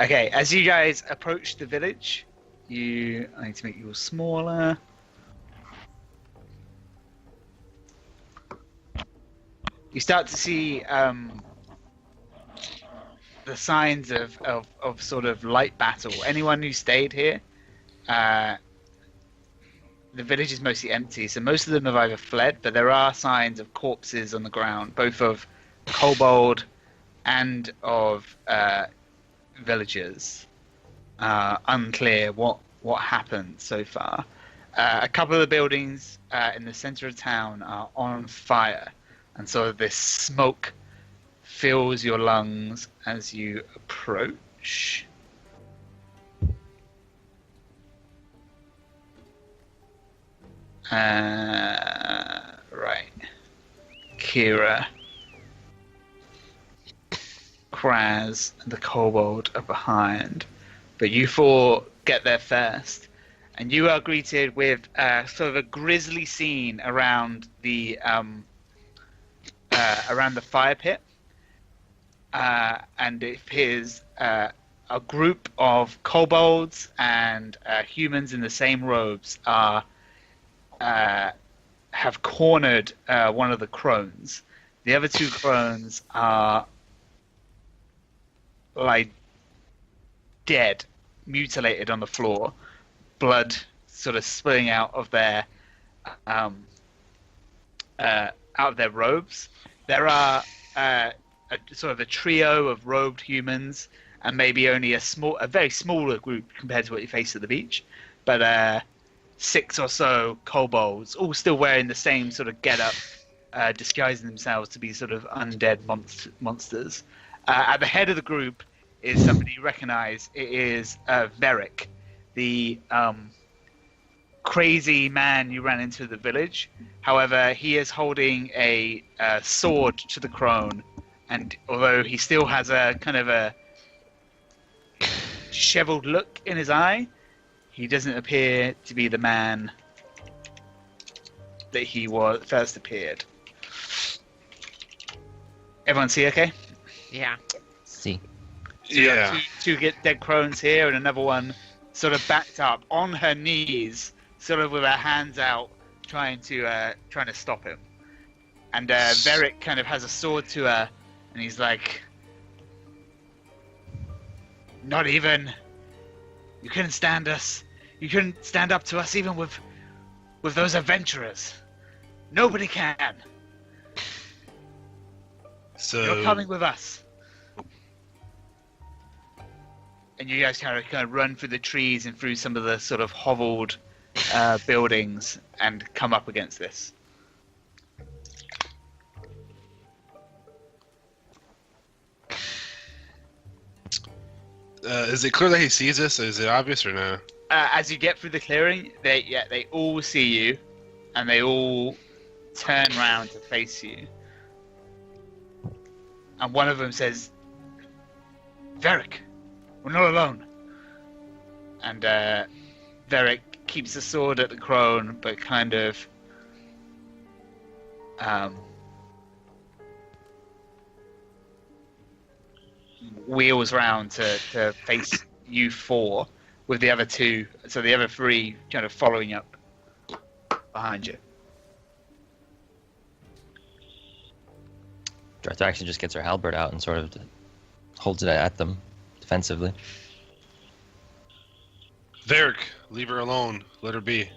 S2: Okay, as you guys approach the village, I need to make you all smaller. You start to see the signs of sort of light battle. Anyone who stayed here, the village is mostly empty, so most of them have either fled, but there are signs of corpses on the ground, both of kobold and of villagers. Unclear what happened so far. A couple of the buildings in the center of town are on fire, and so this smoke fills your lungs as you approach. Right. Kira, Kraz, and the kobold are behind, but you four get there first, and you are greeted with sort of a grisly scene around the fire pit, and it appears a group of kobolds and humans in the same robes have cornered one of the crones. The other two crones are like dead, mutilated on the floor, blood sort of spilling out of their robes. There are sort of a trio of robed humans, and maybe only a very smaller group compared to what you face at the beach, but 6 or so kobolds, all still wearing the same sort of get-up, disguising themselves to be sort of undead monsters. At the head of the group is somebody you recognize. It is Veric, the crazy man you ran into the village. However, he is holding a sword to the crone, and although he still has a kind of a disheveled look in his eye, he doesn't appear to be the man that he first appeared. Everyone see okay?
S1: Yeah.
S3: See.
S2: So you
S4: Yeah.
S2: got two dead crones here, and another one sort of backed up on her knees, sort of with her hands out, trying to stop him. And Veric kind of has a sword to her, and he's like, "Not even. You couldn't stand us. You couldn't stand up to us, even with those adventurers. Nobody can.
S4: So
S2: You're coming with us." And you guys kind of run through the trees and through some of the sort of hovelled buildings and come up against this.
S4: Is it clear that he sees us? Is it obvious or no?
S2: As you get through the clearing, they all see you, and they all turn round to face you. And one of them says, "Varric, we're not alone." And Varric keeps the sword at the crone, but kind of wheels round to face you four, with the other two, so the other three kind of following up behind you.
S3: Director actually just gets her halberd out and sort of holds it at them defensively.
S4: Varric, leave her alone. Let her be.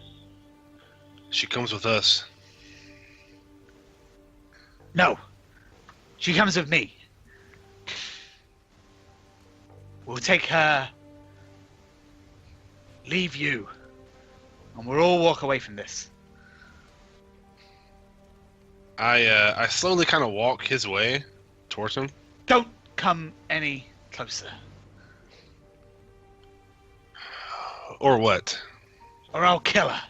S4: She comes with us.
S2: No, she comes with me. We'll take her, leave you, and we'll all walk away from this.
S4: I slowly kind of walk his way towards him.
S2: Don't come any closer,
S4: Or what?
S2: or I'll kill her.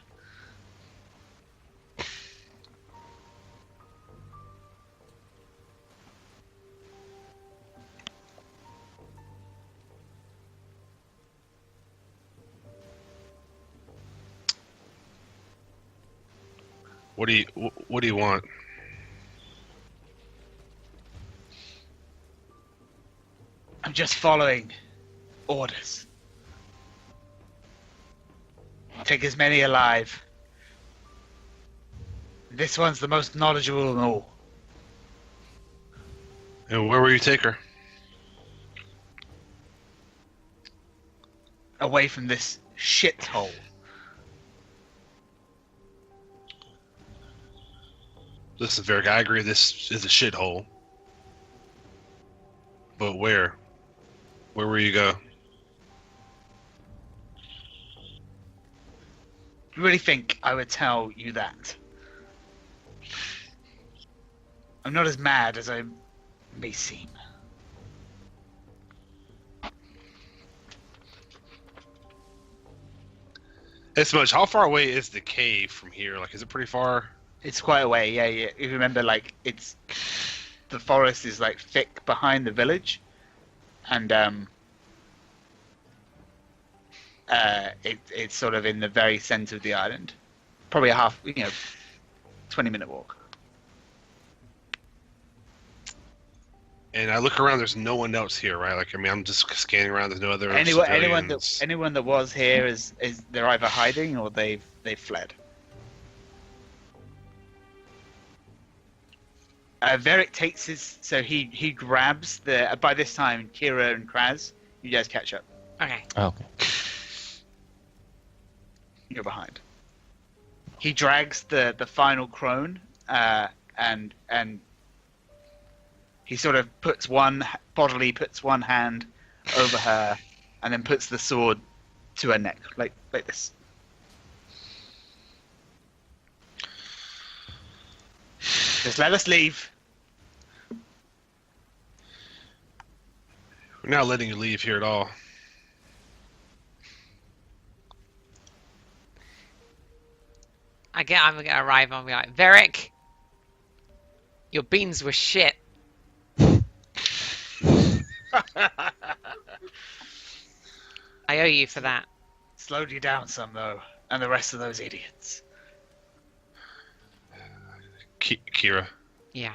S4: What do you want?
S2: I'm just following orders. Take as many alive. This one's the most knowledgeable of all.
S4: And where will you take her?
S2: Away from this shithole.
S4: Listen, Varric, I agree this is a shithole. But where? Where will you go?
S2: You really think I would tell you that? I'm not as mad as I may seem.
S4: It's much. How far away is the cave from here? Like, is it pretty far?
S2: It's quite a way, yeah. If you remember, like, the forest is like thick behind the village, and it's sort of in the very center of the island. Probably a 20-minute walk.
S4: And I look around. There's no one else here, right? Like, I mean, I'm just scanning around. There's no other civilians.
S2: Anyone that was here is they're either hiding or they've fled. Varric takes he grabs the. By this time, Kira and Kraz, you guys catch up.
S1: Okay.
S3: Oh, okay.
S2: You're behind. He drags the final crone, and he sort of puts one hand over her, and then puts the sword to her neck, like this. Just let us leave.
S4: We're not letting you leave here at all.
S1: I'm gonna arrive and be like, Varric, your beans were shit. I owe you for that.
S2: Slowed you down some, though, and the rest of those idiots.
S4: Kira,
S1: Yeah.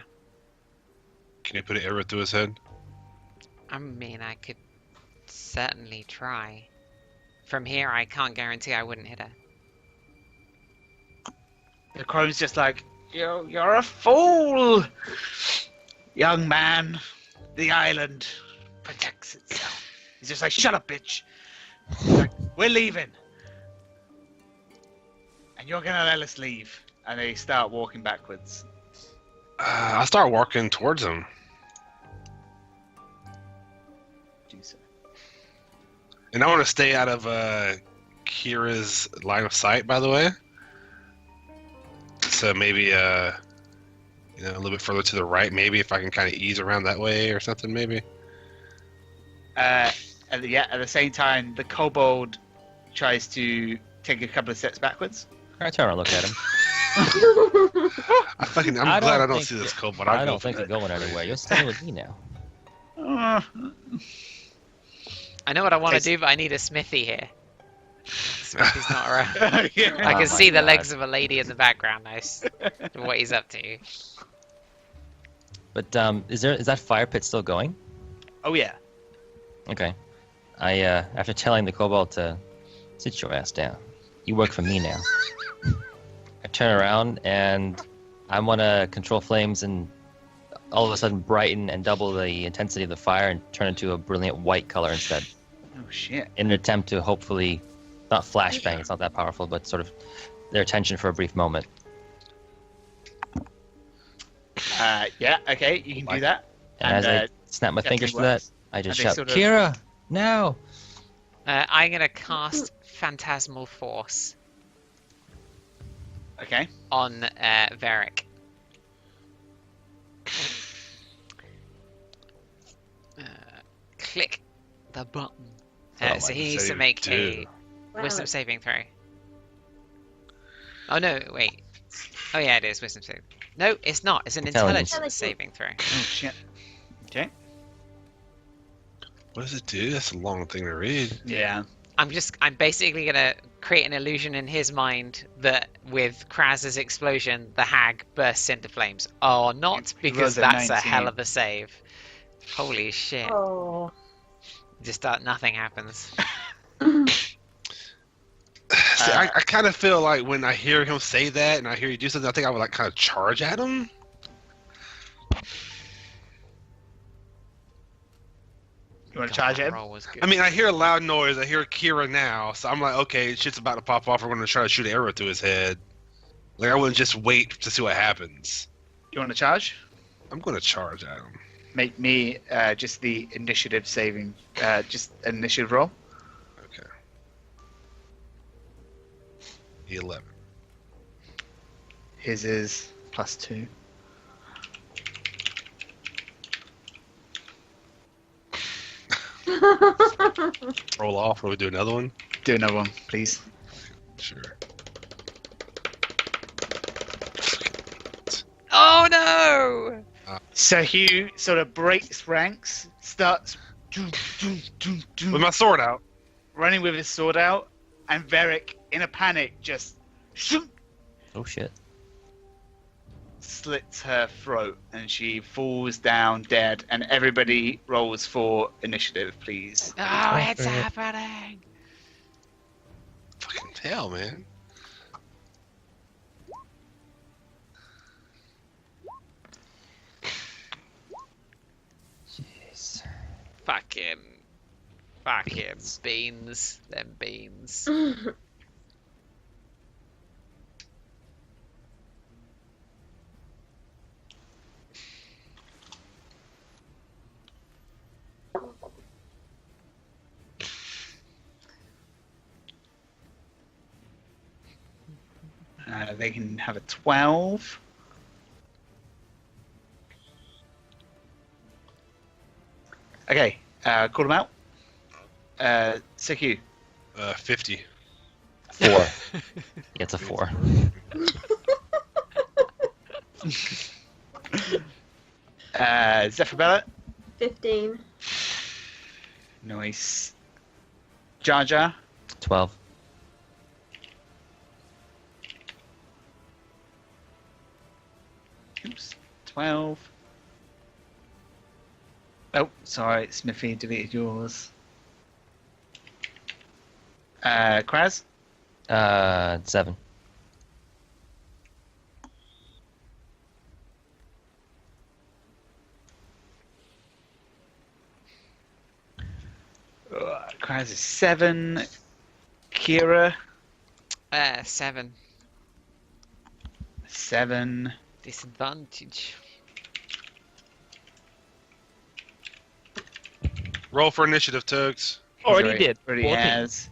S4: can you put an arrow through his head?
S1: I mean, I could certainly try. From here, I can't guarantee I wouldn't hit her.
S2: The crone's just like, you're a fool, young man. The island protects itself. He's just like, shut up, bitch. He's like, we're leaving, and you're gonna let us leave. And they start walking backwards.
S4: I start walking towards him.
S2: Do so.
S4: And I want to stay out of Kira's line of sight, by the way. So maybe a little bit further to the right, maybe if I can kind of ease around that way or something, maybe.
S2: at the same time, the kobold tries to take a couple of steps backwards.
S3: I turn and look at him.
S4: I'm glad I don't see this kobold.
S3: I don't think you're going anywhere. You're staying with me now.
S1: I know what I want to do, but I need a smithy here. Smithy's not around.
S2: Yeah.
S1: I can see the
S3: God.
S1: legs of a lady in the background. Nice. What he's up to.
S3: But is that fire pit still going?
S2: Oh yeah.
S3: Okay. After telling the kobold to sit your ass down, you work for me now. I turn around and I want to control flames and all of a sudden brighten and double the intensity of the fire and turn into a brilliant white color instead.
S2: Oh shit.
S3: In an attempt to hopefully, not flashbang, it's not that powerful, but sort of their attention for a brief moment.
S2: Yeah. Okay. You can do that.
S3: And as I snap my fingers to that,
S2: works.
S3: I just
S2: And they
S3: shout,
S2: sort of-
S3: Kira, now!
S1: I'm gonna cast Phantasmal Force
S2: Okay.
S1: on Varric. Click the button.
S3: Oh,
S1: So
S3: my
S1: he needs to
S4: save
S1: make
S4: too.
S1: a wisdom saving throw. Oh no, wait. Oh yeah, it is wisdom saving. No, it's not. It's an
S3: Intelligence.
S1: intelligence saving throw.
S2: Oh shit. Okay.
S4: What does it do? That's a long thing to read.
S2: Yeah.
S1: I'm basically gonna create an illusion in his mind that with Kraz's explosion, the hag bursts into flames. Oh, not
S2: He
S1: because
S2: rolls a
S1: that's a
S2: 19.
S1: hell of a save. Holy shit.
S6: Oh.
S1: Just nothing happens.
S4: See, I kind of feel like when I hear him say that and I hear you do something, I think I would like kind of charge at him.
S2: You want
S1: God,
S2: to charge
S1: that
S2: him?
S1: roll was good.
S4: I mean, I hear a loud noise. I hear Kira now, so I'm like, okay, shit's about to pop off. We're going to try to shoot an arrow through his head. Like, I wouldn't just wait to see what happens.
S2: You want to charge?
S4: I'm going to charge at him.
S2: Make me just the initiative saving, just an initiative roll.
S4: Okay. 11.
S2: His is +2.
S4: Roll off, or we do another one?
S2: Do another one, please.
S4: Sure.
S1: Oh no!
S2: So Hugh sort of breaks ranks, starts
S4: With my sword out.
S2: running with his sword out, and Varric, in a panic, just
S3: Oh shit.
S2: slits her throat, and she falls down dead. And everybody rolls for initiative, please.
S1: Oh, it's happening!
S4: Fucking hell, man.
S3: Jeez.
S1: Fucking beans. Them beans.
S2: They can have a 12. Okay, call them out. Siku.
S4: 50.
S3: 4. It's a 4.
S2: Zephyrella.
S6: 15.
S2: Nice. Jar Jar.
S3: 12.
S2: Oops. 12. Oh, sorry, Smithy deleted yours. Kraz.
S3: 7.
S2: Kraz is 7. Kira.
S1: 7.
S2: 7.
S1: Disadvantage.
S4: Roll for initiative, Tugs.
S5: Already did.
S2: Already
S5: 14.
S2: has.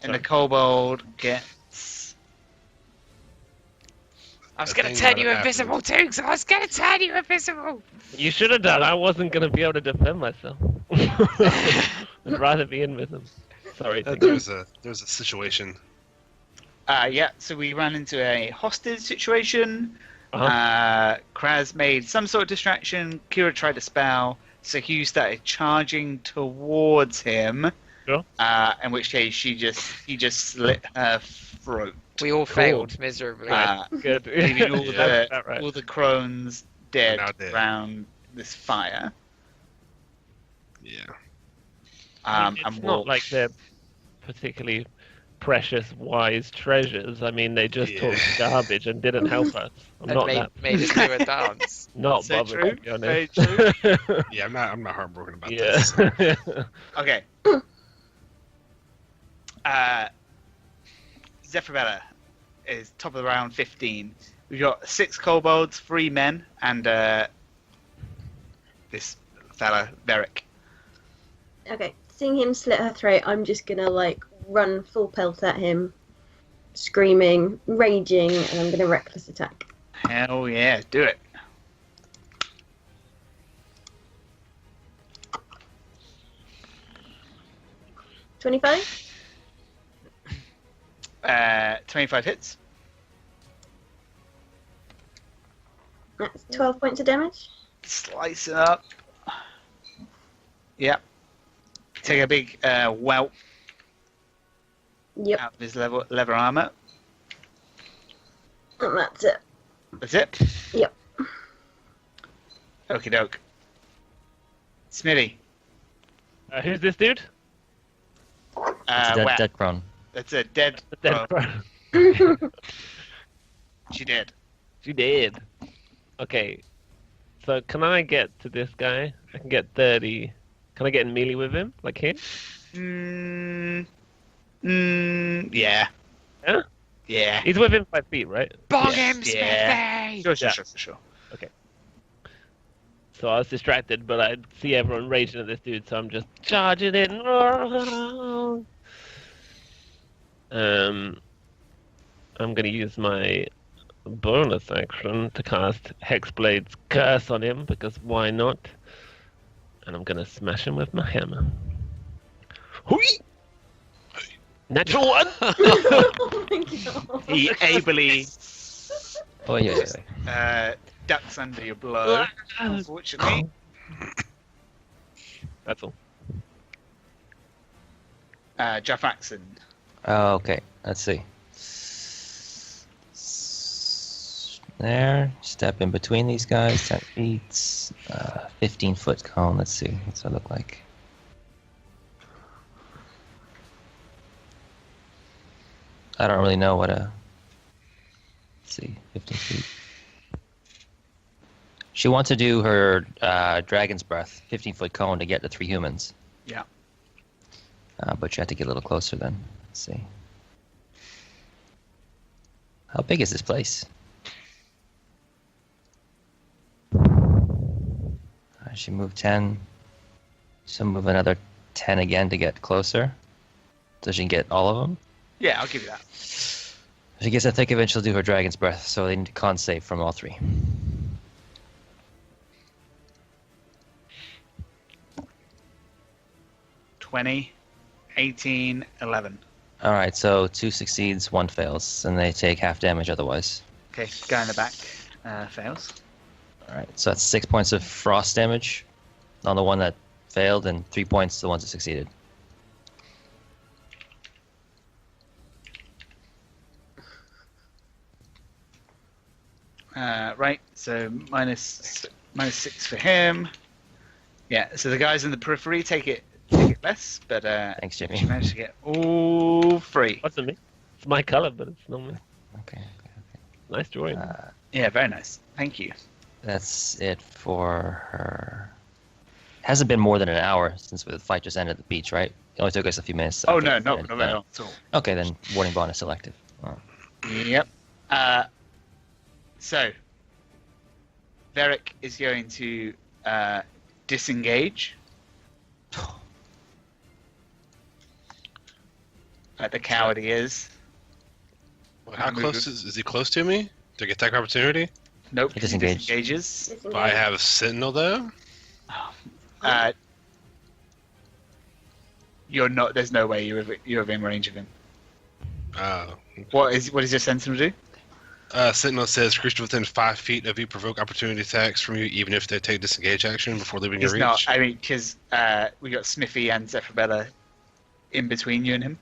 S2: And the
S5: Sorry.
S2: kobold gets.
S1: I was
S4: That
S1: gonna
S4: thing
S1: turn
S4: might
S1: you
S4: have
S1: invisible, Toogs! I was gonna turn you invisible!
S5: You should have done. I wasn't gonna be able to defend myself. I'd rather be in with them. Sorry.
S4: There's a situation.
S2: Yeah, so we ran into a hostage situation.
S5: Uh-huh.
S2: Kraz made some sort of distraction. Kira tried to spell, so Hugh started charging towards him.
S5: Sure.
S2: In which case he just slit her throat.
S1: We all failed miserably.
S5: Good.
S2: Leaving all
S5: That's about right.
S2: all the crones dead
S4: Now dead.
S2: around this fire.
S4: Yeah.
S5: It's not like they're particularly precious, wise treasures. I mean, they just talked garbage and didn't help us. I'm
S1: And
S5: not
S1: made us do a dance.
S5: not
S2: So
S5: bothered,
S2: true.
S5: to be honest.
S2: Very true.
S4: Yeah, I'm not heartbroken about
S5: Yeah.
S4: this.
S2: Okay. Zephyrella is top of the round 15. We've got 6 kobolds, 3 men, and this fella, Beric.
S6: Okay, seeing him slit her throat, I'm just gonna run full pelt at him, screaming, raging, and I'm gonna reckless attack.
S2: Hell yeah, do it.
S6: $25?
S2: 25 hits.
S6: That's 12 points of damage.
S2: Slice it up. Yep. Take a big welt
S6: Yep,
S2: out of his leather armor.
S6: and that's it.
S2: That's it?
S6: Yep.
S2: Okie doke. Smitty.
S5: Who's this dude?
S3: It's dead crone.
S2: That's a dead.
S5: The dead
S2: crow.
S5: crow.
S2: She did.
S5: She did. Okay. So can I get to this guy? I can get 30. Can I get in melee with him? Like him?
S2: Yeah.
S5: Yeah?
S2: Yeah.
S5: He's within 5 feet, right?
S1: Bong
S2: Yeah.
S1: him, Smithy!
S2: Yeah. Sure,
S5: Yeah.
S2: sure.
S5: So I was distracted, but I see everyone raging at this dude, so I'm just charging in. I'm gonna use my bonus action to cast Hexblade's Curse on him, because why not? And I'm gonna smash him with my hammer. Hui! Natural 1!
S6: Oh my god.
S2: He ably
S3: Oh yeah.
S2: ducks under your blow, unfortunately.
S5: That's all.
S2: Jaffaxon.
S3: Oh, okay. Let's see. There. Step in between these guys. 10 feet. 15-foot cone. Let's see. What's that look like? I don't really know what a... Let's see. 15 feet. She wants to do her Dragon's Breath, 15-foot cone, to get the 3 humans.
S2: Yeah.
S3: But you have to get a little closer then. Let's see. How big is this place? She moved 10. So move another 10 again to get closer. Does she get all of them?
S2: Yeah, I'll give you that.
S3: She gets, I think, eventually do her Dragon's Breath, so they need to con save from all 3.
S2: $20, 18, 11.
S3: Alright, so 2 succeeds, 1 fails, and they take half damage otherwise.
S2: Okay, guy in the back fails.
S3: Alright, so that's 6 points of frost damage on the one that failed, and 3 points to the ones that succeeded.
S2: Right, so minus 6 for him. Yeah, so the guys in the periphery take it less, but
S3: Thanks, Jimmy.
S2: she managed to get all 3.
S5: What's it me? It's my color, but it's not me.
S3: Okay.
S5: Nice drawing.
S2: Yeah, very nice. Thank you.
S3: That's it for her. Hasn't been more than an hour since the fight just ended at the beach, right? It only took us a few minutes.
S2: Oh,
S3: Okay,
S2: no,
S3: then-
S2: not at all.
S3: Okay, then warning bond is selective. Oh.
S2: Yep. So, Varric is going to disengage. Like the coward he is.
S4: Well, how close is he close to me? To get attack opportunity?
S2: Nope,
S3: He
S2: he
S3: disengaged.
S2: disengages.
S4: Do I have a sentinel though?
S2: You're not. There's no way you're within range of him.
S4: Okay.
S2: What does your Sentinel do?
S4: Sentinel says creature within 5 feet of you provoke opportunity attacks from you, even if they take disengage action before leaving your
S2: He's
S4: reach.
S2: not. I mean, because we got Smithy and Zephyrella in between you and him.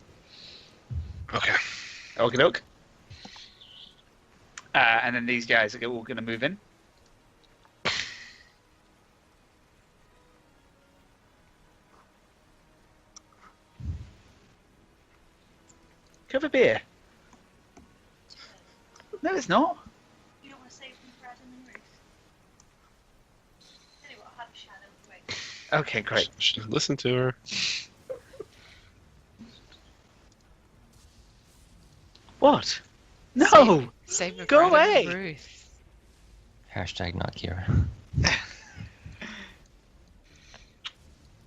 S4: Okay.
S2: Okie doke. And then these guys are all going to move in. Have a beer. No, it's not.
S7: You don't want to save them for Adam and Ruth? Tell you what, I'll have a shadow. Wait.
S2: Okay, great.
S4: Listen to her.
S2: What? No!
S1: Save them
S2: Go
S1: for Adam and
S2: away.
S1: Ruth.
S3: Hashtag not Kira.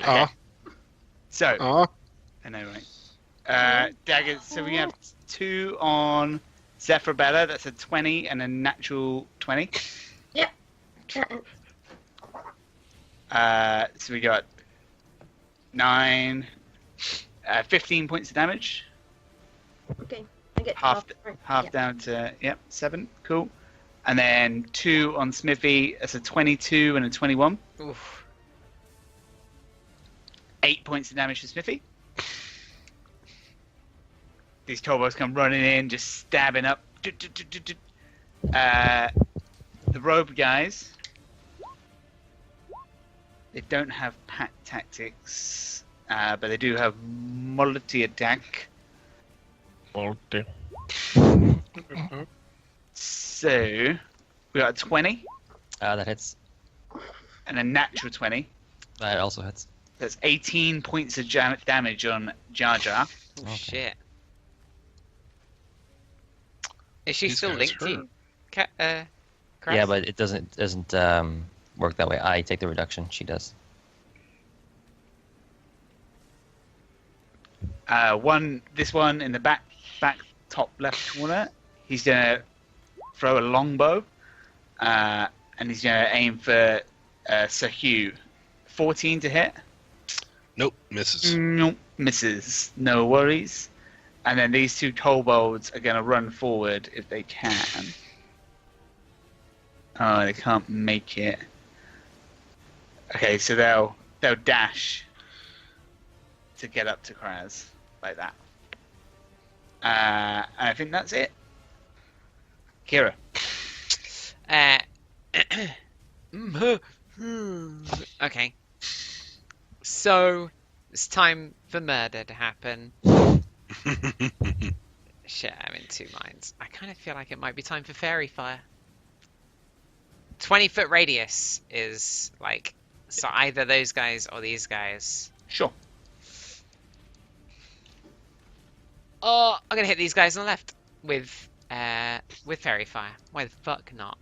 S4: Aw.
S2: So,
S4: Aw.
S2: I know, right? Daggers. So we have 2 on Zephyrella. That's a 20 and a natural 20.
S6: Yep.
S2: So we got 9, 15 points of damage.
S6: Okay. I get
S2: Half
S6: right.
S2: down to 7. Cool. And then 2 on Smithy. That's a 22 and a 21.
S1: Oof.
S2: 8 points of damage to Smithy. These kobolds come running in, just stabbing up. The robe guys, they don't have pack tactics, but they do have multi-attack.
S5: Multi.
S2: So, we got a 20
S3: That hits.
S2: and a natural 20.
S3: That also hits.
S2: That's 18 points of damage on Jar Jar.
S1: Oh,
S3: Okay.
S1: shit. Is she
S4: These
S1: still
S4: guys
S1: linked to you? Kraz?
S3: Yeah, but it doesn't work that way. I take the reduction. She does.
S2: This one in the back top left corner, he's gonna throw a longbow, and he's gonna aim for Sir Hugh. 14 to hit.
S4: Nope, misses.
S2: Nope, misses. No worries. And then these 2 kobolds are gonna run forward if they can. Oh, they can't make it. Okay, so they'll dash to get up to Kraz like that. And I think that's it. Kira.
S1: Okay. So, it's time for murder to happen. Shit, I'm in 2 minds. I kind of feel like it might be time for fairy fire. 20-foot radius is like, so either those guys or these guys.
S2: Sure.
S1: Oh, I'm gonna hit these guys on the left with fairy fire. Why the fuck not?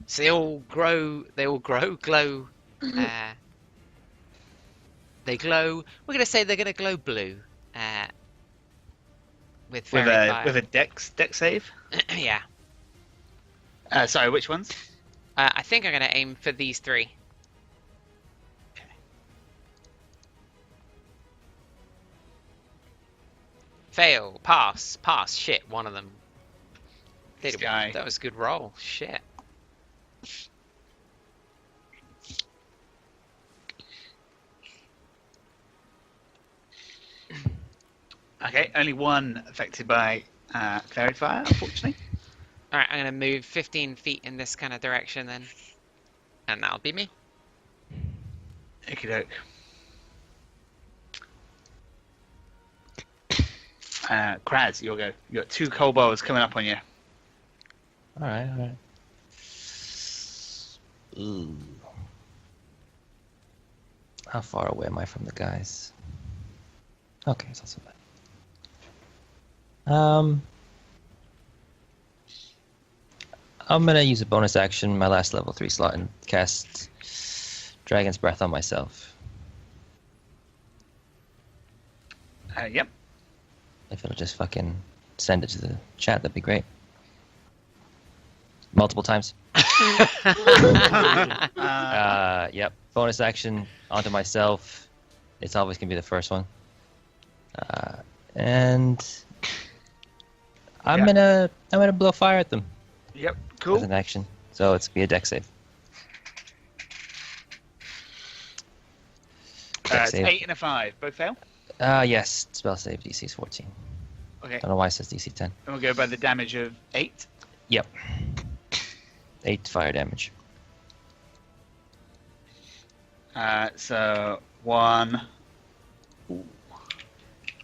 S1: So they all glow. They glow. We're gonna say they're gonna glow blue. With fairy fire.
S2: With a dex save.
S1: Yeah.
S2: Sorry, which ones?
S1: I think I'm gonna aim for these 3. Fail. Pass. Shit, one of them.
S2: This guy.
S1: That was a good roll. Shit.
S2: Okay, only one affected by fairy fire, unfortunately.
S1: Alright, I'm gonna move 15 feet in this kind of direction then. And that'll be me.
S2: Okie doke. Kraz, you'll go. You got 2 kobolds coming up on you.
S3: Alright. Ooh. How far away am I from the guys? Okay, it's not so bad. I'm gonna use a bonus action, my last level 3 slot, and cast Dragon's Breath on myself.
S2: Yep.
S3: If it'll just fucking send it to the chat, that'd be great. Multiple times.
S2: Uh,
S3: Yep. Bonus action onto myself. It's always gonna be the first one. And I'm gonna blow fire at them
S2: yep,
S3: as
S2: cool.
S3: an action. So it's gonna be a dex save.
S2: It's 8 and a 5. Both fail.
S3: Yes. Spell save DC is 14.
S2: Okay.
S3: I don't know why it says DC 10.
S2: And we'll go by the damage of 8.
S3: Yep. 8 fire damage.
S2: So 1. Ooh.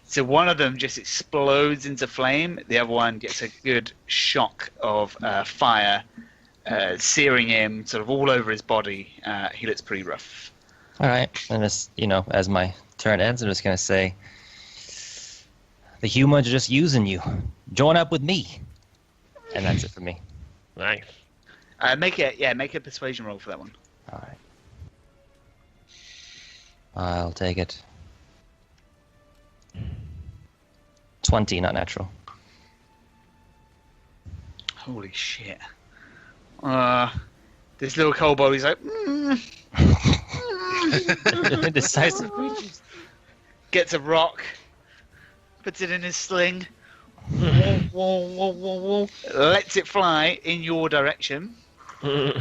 S2: So one of them just explodes into flame. The other one gets a good shock of fire, searing him sort of all over his body. He looks pretty rough.
S3: All right. And as my turn ends, I'm just gonna say, the humans are just using you. Join up with me. And that's it for me.
S5: Nice.
S2: Make a persuasion roll for that one.
S3: All right. I'll take it. 20, not natural.
S2: Holy shit. This little kobold, he's like,
S3: Indecisive creatures.
S2: gets a rock, puts it in his sling, lets it fly in your direction, but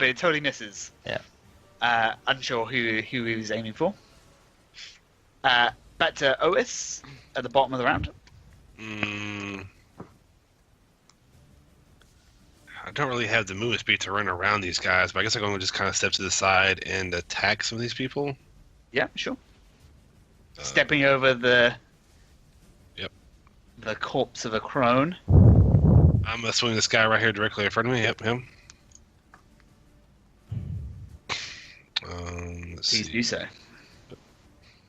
S2: it totally misses.
S3: Yeah.
S2: Unsure who he was aiming for. Back to Otis at the bottom of the round.
S4: I don't really have the movement speed to run around these guys, but I guess I'm going to just kind of step to the side and attack some of these people.
S2: Yeah, sure. Stepping over the corpse of a crone.
S4: I'm going to swing this guy right here directly in front of me. Yep, him. Let's
S2: Please
S4: see.
S2: do so.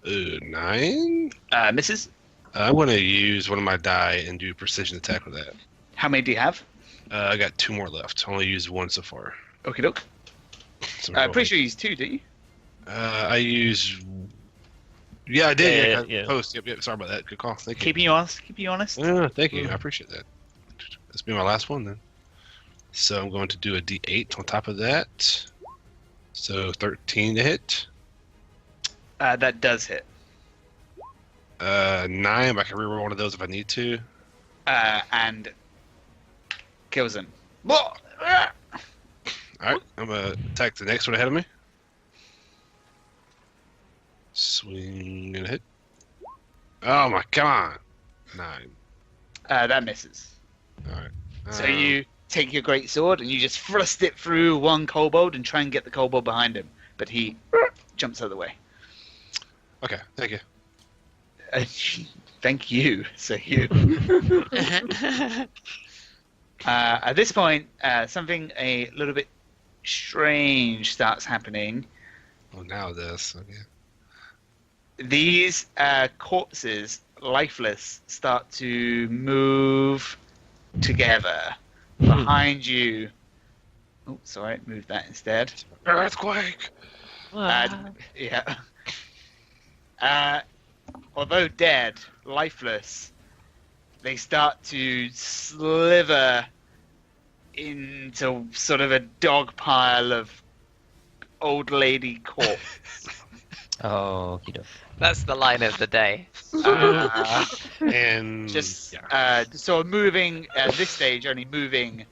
S4: 9?
S2: Misses.
S4: I'm going to use one of my die and do precision attack with that.
S2: How many do you have?
S4: I got 2 more left. I only used 1 so far.
S2: Okie doke.
S4: So
S2: Pretty sure you used 2, didn't you?
S4: I used... Yeah, I did.
S5: Yeah.
S4: Post. Yep. Sorry about that. Good call. Thank you.
S2: Keeping you honest.
S4: Thank you. I appreciate that. This will be my last one then. So I'm going to do a D8 on top of that. So 13 to hit.
S2: That does hit.
S4: 9, but I can reroll one of those if I need to.
S2: And kills him.
S4: Alright, I'm going to attack the next one ahead of me. Swing and hit. Oh my, come on. 9.
S2: That misses.
S4: Alright.
S2: So you take your great sword and you just thrust it through one kobold and try and get the kobold behind him. But he jumps out of the way.
S4: Okay, thank you.
S2: Thank you. So you. At this point, something a little bit strange starts happening.
S4: Oh, now this. Okay.
S2: These corpses, lifeless, start to move together behind you. Oh, sorry, move that instead.
S4: Earthquake!
S2: Yeah. Although dead, lifeless, they start to slither into sort of a dog pile of old lady corpse.
S3: Oh, okie doke.
S1: That's the line of the day.
S4: And
S2: Just sort of moving at this stage, only moving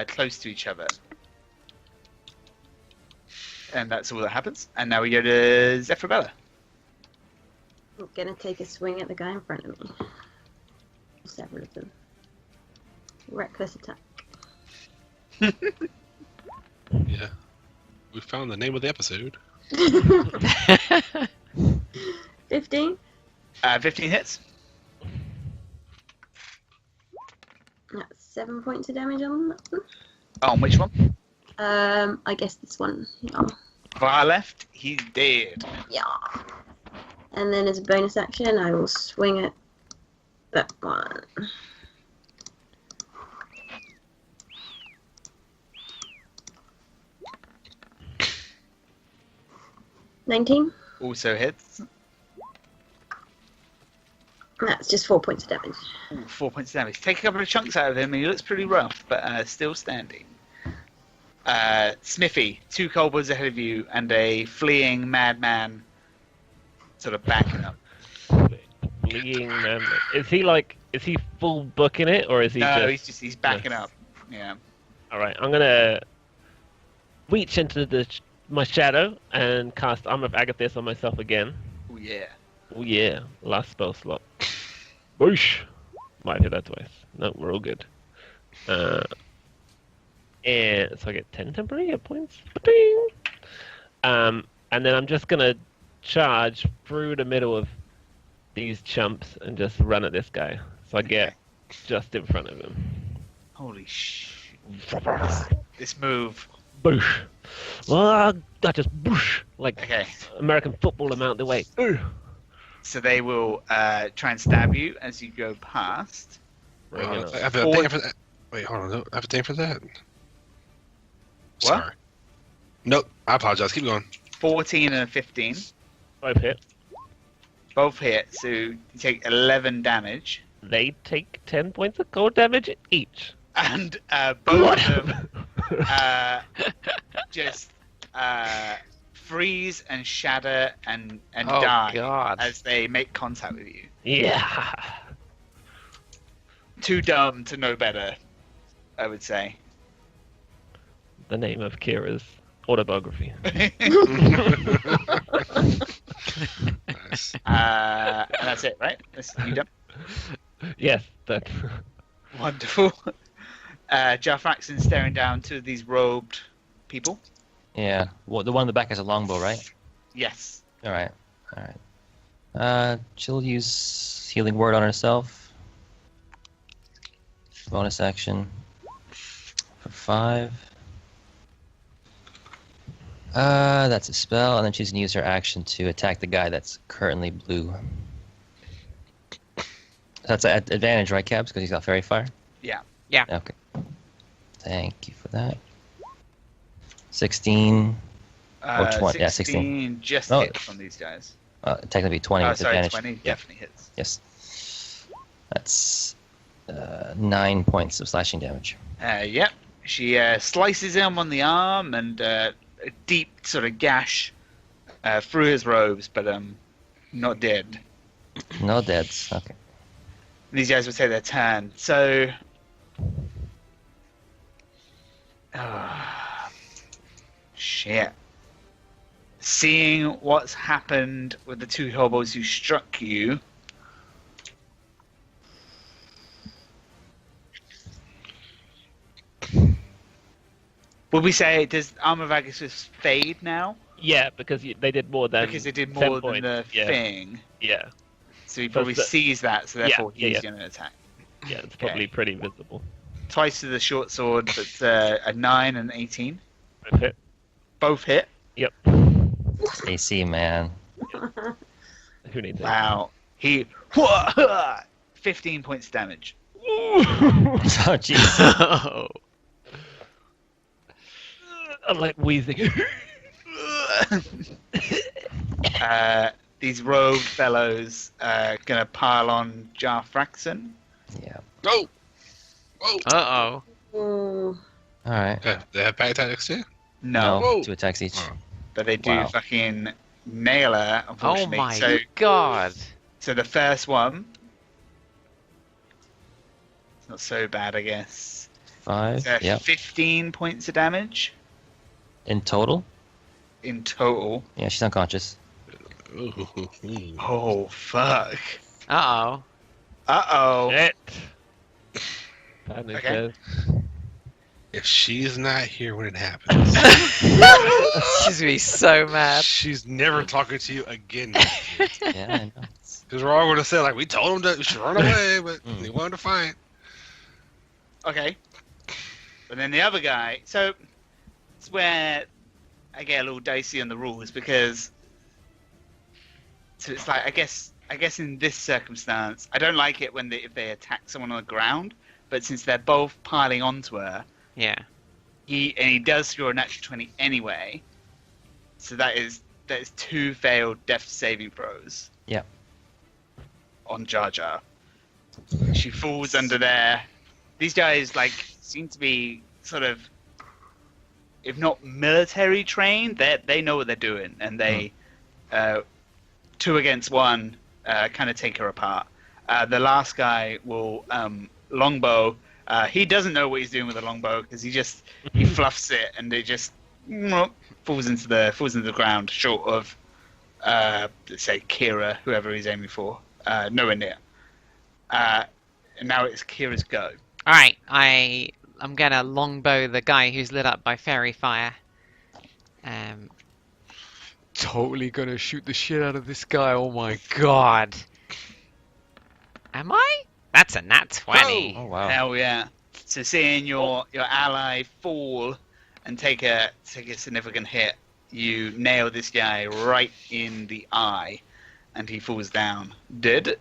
S2: close to each other. And that's all that happens. And now we go to Zephyrabella.
S6: I'm gonna take a swing at the guy in front of me. Several of them. Reckless attack.
S4: yeah, we found the name of the episode.
S6: 15.
S2: 15 hits.
S6: That's 7 points of damage on that one.
S2: Oh, on which one?
S6: I guess this one. Yeah.
S2: Far left, he's dead.
S6: Yeah. And then as a bonus action, I will swing at that one. $19.
S2: Also hits.
S6: That's just 4 points of damage.
S2: Ooh, 4 points of damage. Take a couple of chunks out of him, and he looks pretty rough, but still standing. Smithy, 2 kobolds ahead of you, and a fleeing madman sort of backing up.
S5: Fleeing man. Is he full booking it, or is he
S2: No,
S5: just...
S2: he's backing up. Yeah.
S5: Alright, I'm gonna reach into my shadow and cast Armor of Agathis on myself again.
S2: Oh, yeah.
S5: Oh yeah, last spell slot. Whoosh! Might hit that twice. No, we're all good. And so I get 10 temporary hit points. Ding! And then I'm just gonna charge through the middle of these chumps and just run at this guy. So I get just in front of him.
S2: Holy shit. This move.
S5: Boosh! Ah, I just boosh! Like
S2: Okay.
S5: American football amount the way.
S2: So they will try and stab you as you go past.
S5: Bring it up.
S4: I have a thing for that. Wait, hold on. I have a thing for that.
S2: What?
S4: Sorry. Nope. I apologize. Keep going.
S2: 14 and 15.
S5: Both hit.
S2: Both hit, so you take 11 damage.
S5: They take 10 points of cold damage each.
S2: And both of them just freeze and shatter and
S1: Oh,
S2: die
S1: God.
S2: as they make contact with you.
S5: Yeah.
S2: Too dumb to know better, I would say.
S5: The name of Kira's autobiography.
S4: Nice.
S2: And that's it, right? You done?
S5: Yes, that.
S2: Wonderful. Jafraxon staring down to these robed people.
S3: Yeah. Well, the one in the back has a longbow, right?
S2: Yes.
S3: All right. She'll use healing word on herself. Bonus action for 5. That's a spell, and then she's gonna use her action to attack the guy that's currently blue. That's an advantage, right, Cabs? Because he's got fairy fire.
S2: Yeah.
S1: Yeah.
S3: Okay. Thank you for that. 16. Or 20. Yeah, 16.
S2: Just
S3: Oh.
S2: hit from these guys.
S3: Technically 20
S2: Oh,
S3: with
S2: sorry,
S3: advantage.
S2: 20
S3: Yeah.
S2: definitely hits.
S3: Yes. That's 9 points of slashing damage.
S2: Yep. She slices him on the arm and a deep sort of gash through his robes, but not dead.
S3: No deads. Okay.
S2: These guys will take their turn. So, shit. Seeing what's happened with the 2 hobos who struck you, would we say does Armor of Agathis fade now?
S5: Yeah, because they did more than.
S2: Because they did
S5: 10
S2: more than
S5: points.
S2: the
S5: Yeah.
S2: thing.
S5: Yeah.
S2: So he probably
S5: the-
S2: sees that, so therefore
S5: Yeah,
S2: he's
S5: yeah.
S2: going to attack.
S5: Yeah, it's probably pretty visible.
S2: Twice to the short sword, that's a 9 and 18.
S5: Both hit.
S2: Both hit.
S5: Yep.
S3: AC, man.
S5: Who needs it?
S2: Wow. He 15 points of damage.
S3: Oh, jeez.
S1: Oh.
S5: I'm like wheezing.
S2: These rogue fellows are gonna pile on Jafraxon.
S3: Yeah.
S4: Go! Whoa!
S1: Uh-oh.
S6: Oh,
S3: All right.
S4: They have pack tactics too?
S2: No,
S4: Whoa.
S3: 2 attacks each.
S4: Oh.
S2: but they do
S3: Wow.
S2: fucking nail her,
S1: Oh
S2: unfortunately.
S1: my god.
S2: So the first one, it's not so bad, I guess.
S3: 5.
S2: So
S3: Yep.
S2: 15 points of damage
S3: In total?
S2: in total.
S3: Yeah, she's unconscious.
S4: Ooh.
S2: Oh, fuck.
S1: Uh-oh.
S2: Uh-oh.
S5: Shit. Bad news,
S2: Okay.
S5: guys.
S4: If she's not here when it happens,
S1: She's gonna be so mad.
S4: she's never talking to you again.
S3: Yeah, I know.
S4: Because we're all going to say, like, we told him that we should run away, but
S3: Mm.
S4: he wanted to fight.
S2: Okay. But then the other guy, so it's where I get a little dicey on the rules because so it's like I guess in this circumstance I don't like it when if they attack someone on the ground, but since they're both piling onto her,
S1: Yeah.
S2: he does score a natural 20 anyway, so that is 2 failed death saving throws.
S3: Yep.
S2: on Jar Jar. She falls under there. These guys seem to be sort of, if not military trained, they know what they're doing, and they 2 against 1 kind of take her apart. The last guy will longbow. He doesn't know what he's doing with the longbow because he fluffs it and it just falls into the ground, short of let's say Kira, whoever he's aiming for, nowhere near. And now it's Kira's go.
S1: All right, I'm gonna longbow the guy who's lit up by fairy fire. Totally gonna shoot the shit out of this guy. Oh my god. Am I? That's a nat 20.
S3: Oh wow.
S2: Hell yeah! So seeing your ally fall and take a significant hit, you nail this guy right in the eye, and he falls down dead.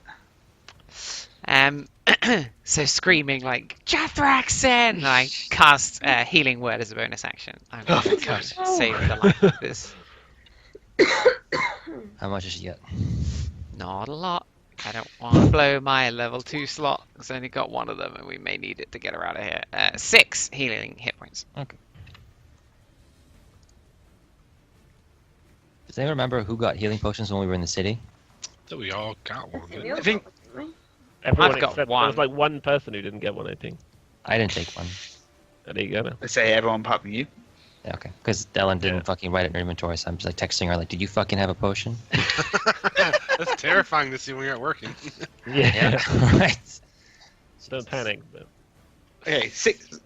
S1: So screaming like Jathraxen, I cast healing word as a bonus action. I'm gonna try to save the life of this.
S3: How much did she get?
S1: Not a lot. I don't want to blow my level 2 slot. It's only got 1 of them, and we may need it to get her out of here. 6 healing hit points.
S3: Okay. Does anyone remember who got healing potions when we were in the city?
S4: So we all got one.
S2: I think
S5: Everyone
S1: I've got
S5: except
S1: one.
S5: there was like one person who didn't get one, I think.
S3: I didn't take one.
S5: Oh, there you go. Now.
S2: let's say everyone apart from you.
S3: Yeah, okay. Because Ellen didn't fucking write it in her inventory, so I'm just like texting her like, "Did you fucking have a potion?"
S4: That's terrifying to see when you're not working.
S5: Yeah.
S3: Right.
S5: Don't panic. But...
S2: Okay, 6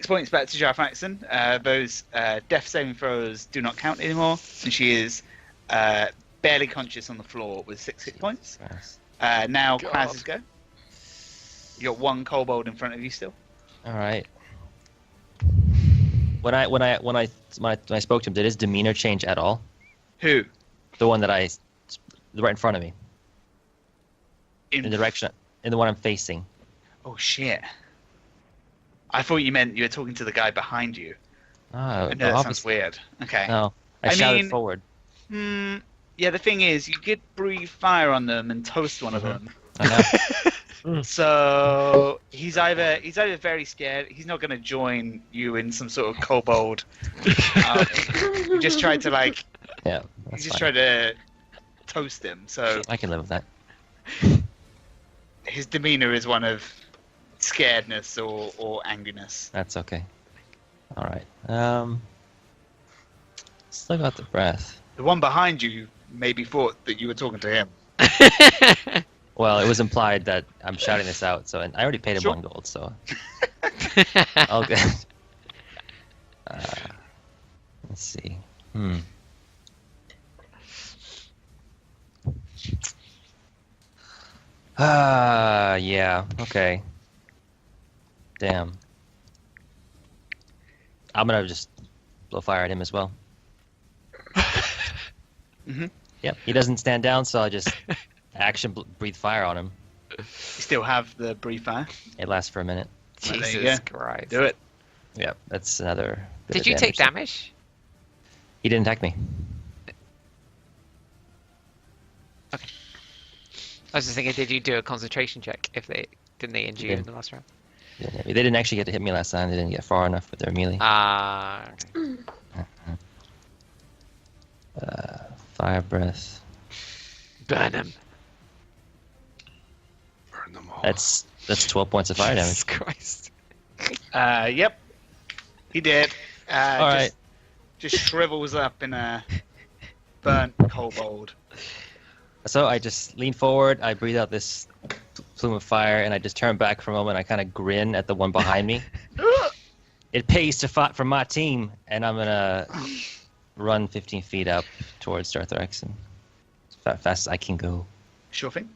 S2: points back to Jathraxen. Those death saving throws do not count anymore, and she is barely conscious on the floor with 6 hit points.
S3: Yes.
S2: Now
S1: God.
S2: Klaus's go. You got 1 kobold in front of you still.
S3: All right. When I spoke to him, did his demeanor change at all?
S2: Who?
S3: The one that right in front of me, in the direction, in the one I'm facing.
S2: Oh shit! I thought you meant you were talking to the guy behind you.
S3: Oh,
S2: No, that sounds weird. Okay.
S3: No, I
S2: I
S3: shouted
S2: mean-
S3: forward.
S2: Yeah, the thing is, you could breathe fire on them and toast one of them.
S3: I know.
S2: So he's either very scared. He's not going to join you in some sort of kobold. You just tried to
S3: Yeah,
S2: you
S3: that's
S2: just
S3: fine.
S2: tried to toast him. So
S3: I can live with that.
S2: his demeanor is one of scaredness or angriness.
S3: That's okay. All right. Still got the breath.
S2: The one behind you maybe thought that you were talking to him.
S3: Well, it was implied that I'm shouting this out, so and I already paid him
S2: Sure.
S3: 1 gold, so all good. Let's see. Yeah. Okay. Damn. I'm gonna just blow fire at him as well.
S2: Mhm.
S3: Yep. He doesn't stand down, so I just breathe fire on him.
S2: You still have the breathe fire.
S3: It lasts for a minute.
S2: Right, there you
S1: Jesus
S2: go.
S1: Christ.
S2: Do it.
S3: Yep. That's another. bit
S1: Did
S3: of
S1: you take
S3: damage.
S1: damage?
S3: He didn't attack me.
S1: I was just thinking, did you do a concentration check if they didn't they injure you in
S3: did.
S1: the last round?
S3: They didn't actually get to hit me last time. They didn't get far enough with their melee.
S1: Okay.
S3: Fire breath.
S1: Burn him.
S4: Burn them all.
S3: That's 12 points of fire
S1: Jesus
S3: damage.
S1: Christ.
S2: Yep. He did.
S3: All right.
S2: Just shrivels up in a burnt kobold.
S3: So I just lean forward. I breathe out this plume of fire, and I just turn back for a moment. I kind of grin at the one behind me. It pays to fight for my team, and I'm gonna run 15 feet up towards Darth Rex and as fast as I can go.
S2: Sure thing.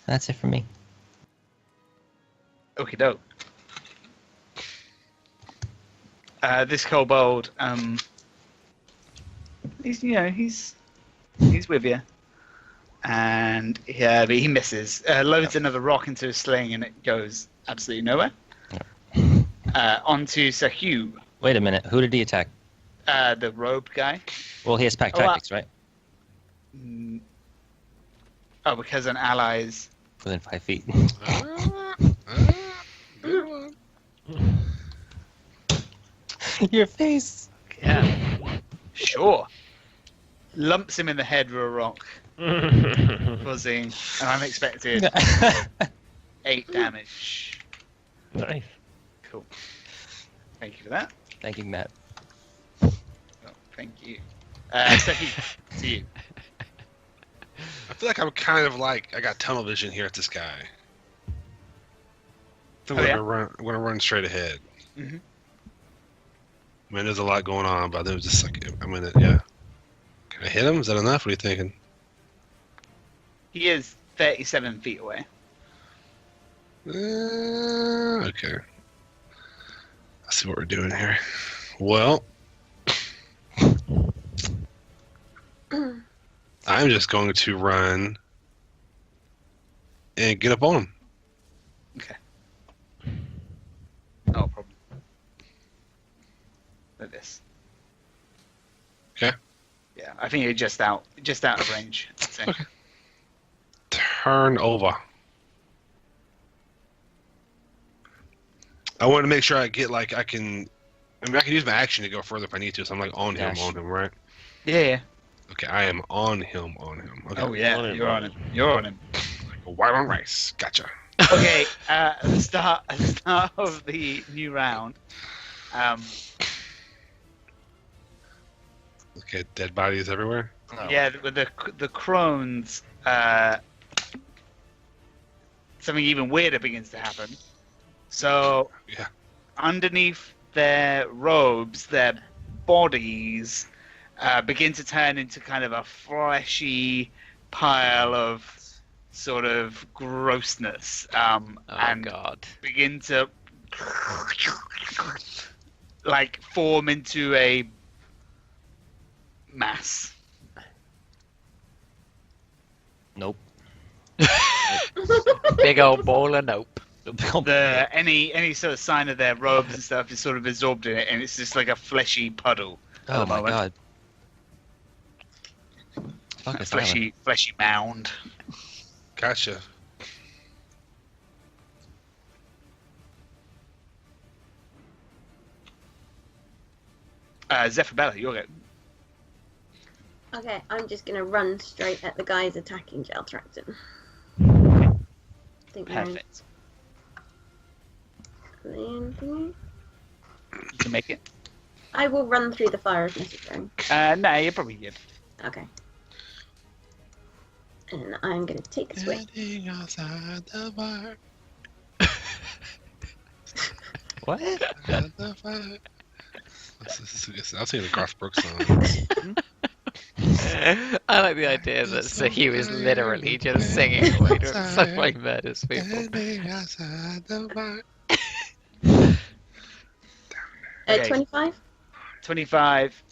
S3: That's it for me.
S2: Okie doke. This kobold, he's with you, and but he misses. Loads another rock into his sling, and it goes absolutely nowhere. Onto Sir Hugh,
S3: Wait a minute. Who did he attack?
S2: the robed guy.
S3: Well, he has pack
S2: Oh,
S3: tactics, right?
S2: Oh, because an ally is...
S3: Within 5 feet.
S4: Good one.
S3: Your face.
S2: Yeah. Sure. Lumps him in the head with a rock. Buzzing. An unexpected 8 damage.
S5: Nice.
S2: Cool. Thank you for that.
S3: Thank you, Matt.
S2: Oh, thank you. So to you.
S4: I feel like I'm kind of like I got tunnel vision here at this guy. I feel like
S2: yeah?
S4: I'm gonna run straight ahead.
S2: Mhm.
S4: I mean, there's a lot going on, but it was just like I'm in it. Yeah. Can I hit him? Is that enough? What are you thinking?
S2: He is 37 feet away.
S4: Okay. Let's see what we're doing here. Well, I'm just going to run and get up on him.
S2: Okay. No problem. Like this.
S4: Okay.
S2: Yeah, I think you're just out of range. I'd say.
S4: Okay. Turn over. I want to make sure I get like I can use my action to go further if I need to. So I'm like on him, right?
S2: Yeah.
S4: Okay, I am on him. Okay.
S2: Oh yeah, you're on him. You're on him.
S4: Like white on rice. Gotcha.
S2: Okay. At the start of the new round.
S4: Okay, dead bodies everywhere.
S3: Oh.
S2: Yeah, with the crones, something even weirder begins to happen. So,
S4: Yeah.
S2: underneath their robes, their bodies begin to turn into kind of a fleshy pile of sort of grossness, and
S1: God.
S2: begin to like form into a mass.
S3: Nope.
S1: Big old ball of nope.
S2: Any sort of sign of their robes and stuff is sort of absorbed in it, and it's just like a fleshy puddle.
S3: Oh
S2: the
S3: my
S2: moment.
S3: god. Fuck
S2: A
S3: is that?
S2: fleshy mound.
S4: Gotcha.
S2: Zephyrella, you're good.
S6: Okay, I'm just gonna run straight at the guys attacking Geltrakton. Think they're in
S2: Perfect.
S6: thingy.
S2: You can make it.
S6: I will run through the fire if necessary.
S2: No, you're probably good.
S6: Okay. And I'm gonna take a swing.
S4: Standing outside the bar.
S3: What?
S4: Outside the fire. I was singing the Garth Brooks song.
S1: I like the idea that so he was literally just singing away to himself like murders people.
S4: Standing outside the bar.
S2: Okay.
S6: 25?
S2: 25.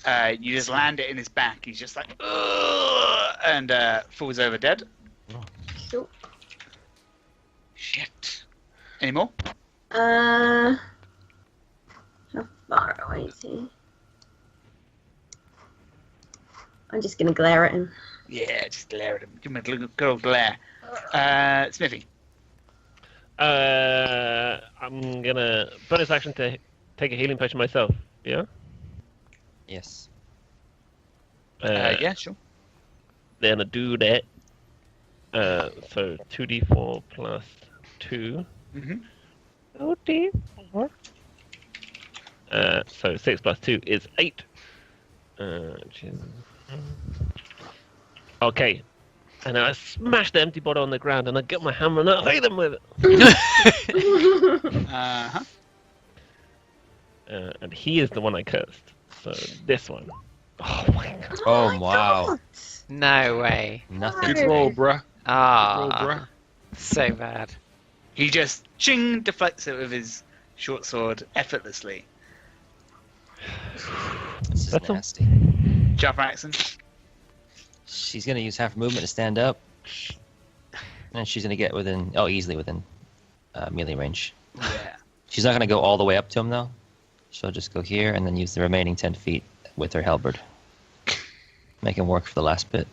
S2: You just land it in his back. He's just like, "Ugh," and falls over dead.
S6: Sure.
S2: Shit. Any more?
S6: How far away is he? I'm just gonna glare at him.
S2: Yeah, just glare at him. Give him a good old glare. Smithy.
S5: I'm gonna bonus action to take a healing potion myself. Yeah.
S3: Yes.
S2: Yeah, sure.
S5: Then I do that. So 2d4 plus 2.
S2: Mm-hmm.
S5: Oh d4. So 6 plus 2 is 8. Which is... Okay. And I smash the empty bottle on the ground and I get my hammer and I hit them with it.
S2: Uh-huh.
S5: And he is the one I cursed. So this one. Oh my god.
S3: Oh, wow.
S1: No way.
S3: Nothing.
S4: Good roll, bruh. Roll,
S1: Ah,
S4: bruh.
S1: so bad.
S2: He just ching deflects it with his short sword effortlessly.
S3: This is
S5: That's a-
S3: nasty.
S2: Jeff Axon.
S3: She's gonna use half her movement to stand up. And she's gonna get easily within melee range.
S2: Yeah.
S3: She's not gonna go all the way up to him though. She'll just go here and then use the remaining 10 feet with her halberd. Make him work for the last bit.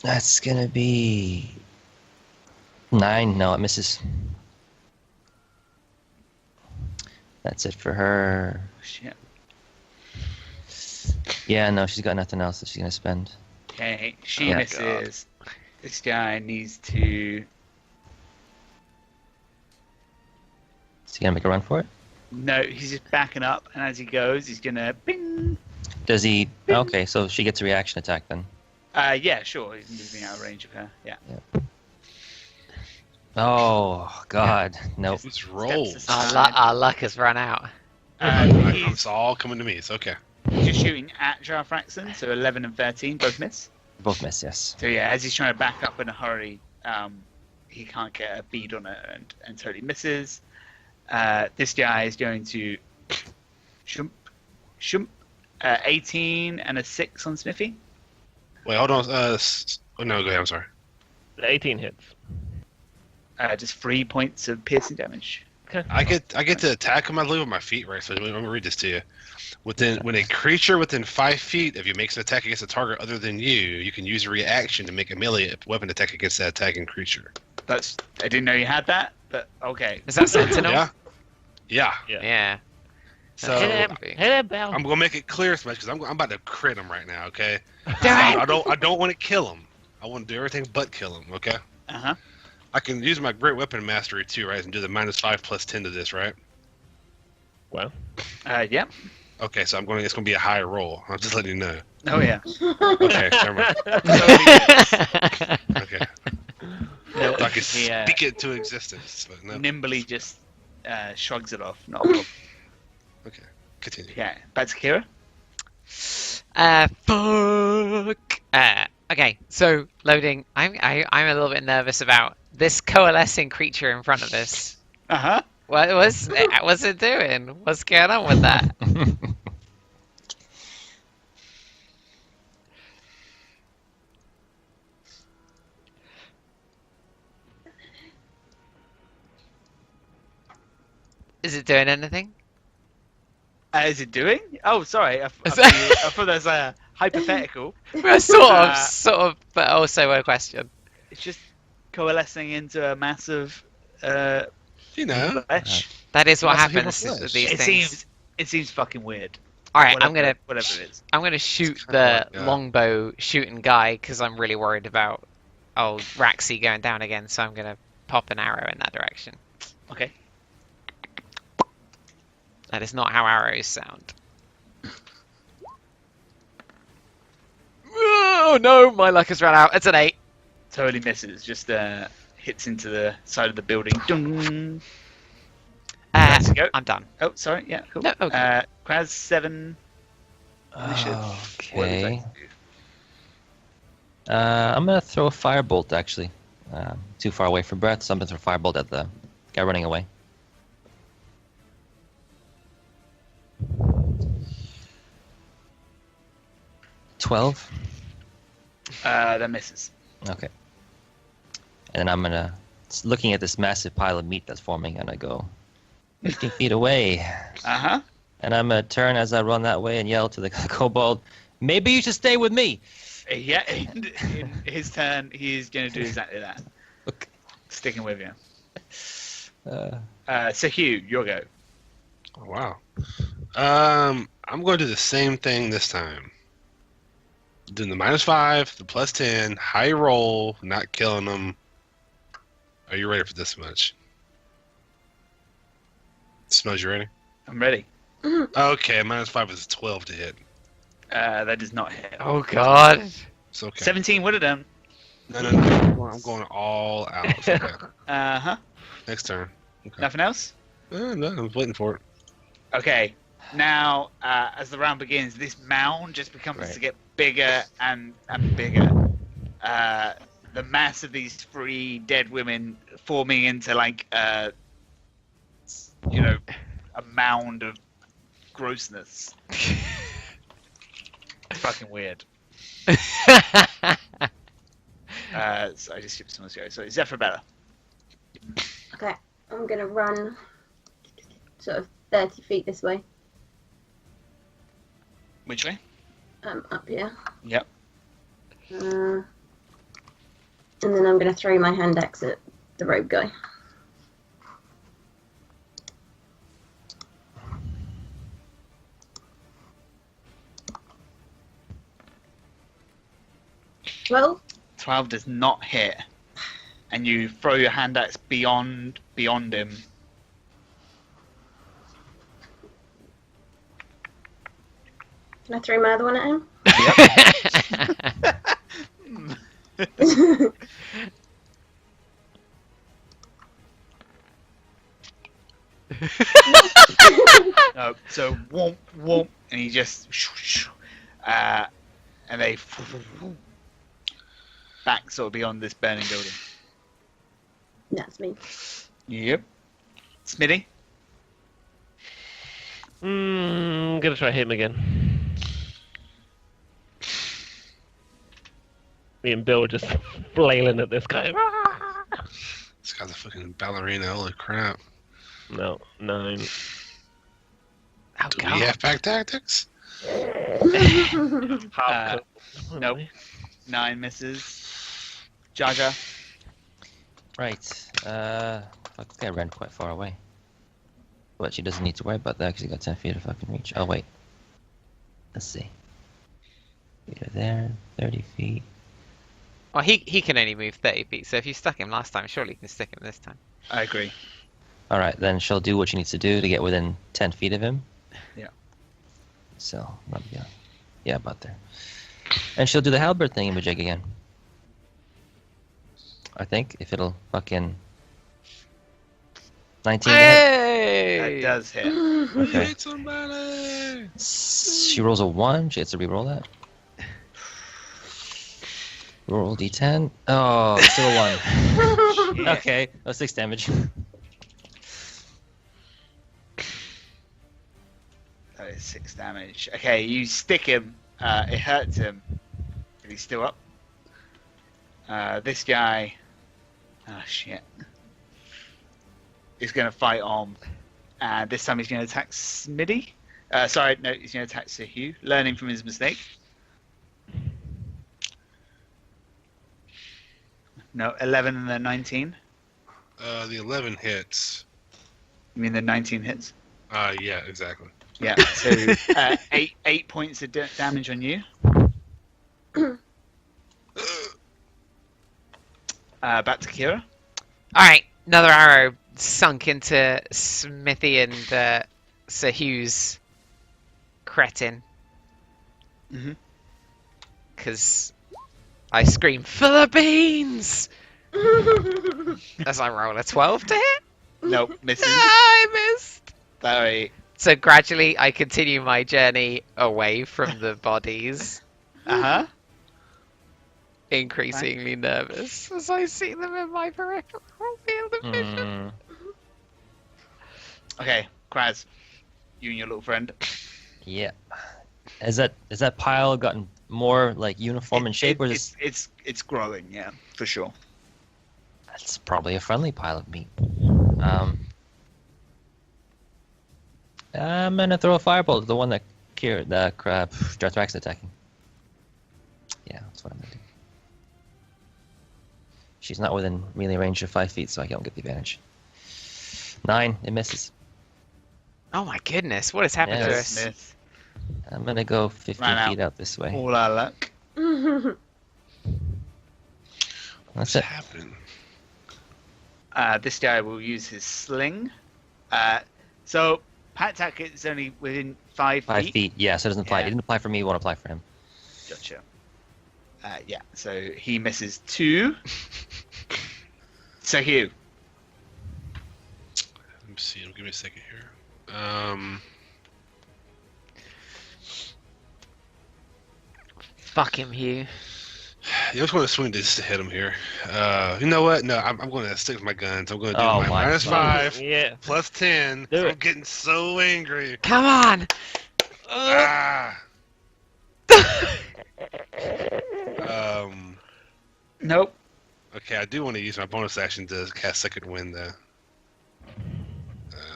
S3: That's gonna be 9. No, it misses. That's it for her.
S2: Shit.
S3: Yeah, no, she's got nothing else that she's gonna spend.
S2: Okay, she
S3: Yeah.
S2: misses. This guy needs to.
S3: Is he gonna make a run for it?
S2: No, he's just backing up, and as he goes, he's gonna ping.
S3: Does he? Okay, so she gets a reaction attack then.
S2: Yeah, sure. He's moving out of range of her. Yeah.
S3: Oh God, nope.
S4: This rolls.
S2: Steps
S1: Our,
S2: aside.
S1: our luck has run out.
S4: It's all coming to me. It's okay.
S2: He's just shooting at Jarfraxon, so 11 and 13 both miss.
S3: Both miss, yes.
S2: So yeah, as he's trying to back up in a hurry, he can't get a bead on it and totally misses. This guy is going to shump, 18 and a 6 on Smithy.
S4: Wait, hold on. Oh no, go ahead. I'm sorry.
S5: 18 hits.
S2: Just 3 points of piercing damage.
S5: Okay.
S4: I get to attack him. I live with my feet, right? So let me read this to you. When a creature within 5 feet of you makes an attack against a target other than you, you can use a reaction to make a melee weapon attack against that attacking creature.
S2: I didn't know you had that, but okay.
S1: Is that Sentinel?
S4: Yeah. Yeah.
S1: Yeah.
S4: So
S5: Hit it, Bell.
S4: I'm gonna make it clear, Smash, because I'm about to crit him right now. Okay.
S1: Damn.
S4: I don't want to kill him. I want to do everything but kill him. Okay.
S2: Uh-huh.
S4: I can use my Great Weapon Mastery too, right? And do the -5 + 10 to this, right?
S5: Well,
S2: Yeah.
S4: Okay, so it's gonna be a high roll. I'm just letting you know.
S2: Oh, yeah.
S4: Okay, never mind. Okay.
S2: No,
S4: So I can
S2: he,
S4: speak it to existence, but no.
S2: nimbly just shrugs it off. Not a problem.
S4: Okay, continue.
S2: Yeah. Back to Kira.
S1: Fuck. Okay, so loading. I'm a little bit nervous about this coalescing creature in front of us.
S2: Uh-huh.
S1: What's it doing? What's going on with that? Is it doing anything?
S2: Is it doing? Oh, sorry. I thought that was a hypothetical.
S1: Well, sort of, but also a question.
S2: It's just coalescing into a massive
S4: You know.
S2: flesh.
S1: That is what
S4: Lots of
S1: happens
S4: human
S1: with
S4: flesh.
S1: these
S2: It
S1: things.
S2: seems fucking weird.
S1: All right,
S2: Whatever it is.
S1: I'm gonna shoot
S4: kinda
S1: the
S4: like,
S1: longbow shooting guy because I'm really worried about old Raxi going down again. So I'm gonna pop an arrow in that direction.
S2: Okay.
S1: That is not how arrows sound. Oh no, my luck has run out. It's an 8.
S2: Totally misses. Just hits into the side of the building. Dung. Let's go.
S1: I'm done.
S2: Oh, sorry. Yeah, cool.
S1: No, okay.
S2: Kraz 7 initiative. What would you like
S3: Okay.
S2: to do?
S3: I'm gonna throw a firebolt actually. Too far away for breath, so I'm gonna throw a firebolt at the guy running away. $12.
S2: That misses.
S3: Okay. And then I'm gonna, looking at this massive pile of meat that's forming, and I go 15 feet away.
S2: Uh-huh.
S3: And I'm gonna turn as I run that way and yell to the kobold, "Maybe you should stay with me."
S2: Yeah, in his turn, he's going to do exactly that.
S3: Okay.
S2: Sticking with you.
S3: Uh,
S2: So Hugh, your go.
S4: Oh, wow. I'm going to do the same thing this time. Doing the -5, the +10, high roll, not killing them. Are you ready for this much? Smells, you ready?
S2: I'm ready.
S4: Okay, -5 is 12 to hit.
S2: That does not hit.
S1: Oh god.
S4: It's okay.
S2: 17 would have done.
S4: No. I'm going all out. It's okay.
S2: Uh-huh.
S4: Next turn. Okay.
S2: Nothing else?
S4: No, I'm waiting for it.
S2: Okay. Now, as the round begins, this mound just becomes
S3: Right.
S2: to get bigger and bigger. The mass of these 3 dead women forming into like, a mound of grossness. It's fucking weird. So I just skipped someone's go. So Zephyr Bella.
S6: Okay, I'm gonna run sort of 30 feet this way.
S2: Which way?
S6: Up here.
S2: Yep.
S6: And then I'm going to throw my hand axe at the rogue guy. Well,
S2: 12 does not hit, and you throw your hand axe beyond him.
S6: can I throw my other one at him?
S2: No, so whoomp whoomp, and he just and they back sort of beyond this burning building.
S6: That's me.
S2: Yep. Smitty.
S5: I'm gonna try him again. Me and Bill just flailing at this guy.
S4: This guy's a fucking ballerina. Holy crap!
S5: No, 9.
S1: Oh,
S4: Do
S1: God.
S4: we have back tactics?
S5: Half
S2: Nope. 9 misses. Jaja.
S3: Right. Fuck, this guy ran quite far away. But she doesn't need to worry about that because he got 10 feet of fucking reach. Oh, wait. Let's see. Feet are there. 30 feet.
S1: Well, he can only move 30 feet, so if you stuck him last time, surely you can stick him this time.
S2: I agree.
S3: Alright, then she'll do what she needs to do to get within 10 feet of him.
S2: Yeah.
S3: So, yeah, about there. And she'll do the halberd thing in Majig again. I think, if it'll fucking... 19 to hit.
S1: Hey!
S2: That does hit.
S3: Okay.
S4: Hit somebody!
S3: She rolls a 1, she gets to reroll that. Roll d10. Oh, still a 1.
S2: Shit.
S3: Okay, that's 6 damage.
S2: That is 6 damage. Okay, you stick him. It hurts him. But he's still up. This guy. Oh shit. He's going to fight on. And this time he's going to attack Smitty. Sorry, no, he's going to attack Sir Hugh, learning from his mistake. No, 11 and then 19.
S4: The 11 hits.
S2: You mean the 19 hits?
S4: Yeah, exactly.
S2: Yeah, so 8 points of damage on you. Back to Kira.
S1: Alright, another arrow sunk into Smithy and Sir Hugh's cretin.
S2: Mm-hmm.
S1: Because I scream, "For the beans!" as I roll a 12 to hit.
S2: Nope, misses.
S1: I missed.
S2: Sorry.
S1: So gradually I continue my journey away from the bodies,
S2: Uh-huh.
S1: increasingly nervous as I see them in my peripheral field of vision.
S2: Okay, Kraz. You and your little friend.
S3: Yeah. Has that pile gotten more like uniform in shape, or is
S2: It's growing, yeah, for sure.
S3: that's probably a friendly pile of meat? I'm gonna throw a firebolt at the one that Darthrax attacking. Yeah, that's what I'm gonna do. She's not within melee range of 5 feet, so I don't get the advantage. 9, it misses.
S1: Oh my goodness, what has happened to
S3: Yes.
S1: us?
S2: Miss.
S3: I'm gonna go 15
S2: Ran out.
S3: feet out this way.
S2: All our luck.
S3: That's
S4: What's
S3: it.
S4: happening?
S2: This guy will use his sling. So Pat attack is only within 5
S3: 5
S2: feet.
S3: feet. Yeah, so it doesn't apply.
S2: Yeah.
S3: It didn't apply for me. It won't apply for him.
S2: Gotcha. Yeah, so he misses 2. So Hugh.
S4: Let me see. Give me a second here.
S1: Fuck him, Hugh.
S4: Yeah, I'm just going to swing this to hit him here. You know what? No, I'm going to stick with my guns. I'm going to do
S3: Oh
S4: my
S3: my
S4: minus
S3: God.
S4: 5
S5: Yeah.
S4: plus 10.
S5: Do
S4: I'm
S5: it.
S4: getting so angry.
S1: Come on!
S4: Ah.
S2: Nope.
S4: Okay, I do want to use my bonus action to cast Second Wind, though.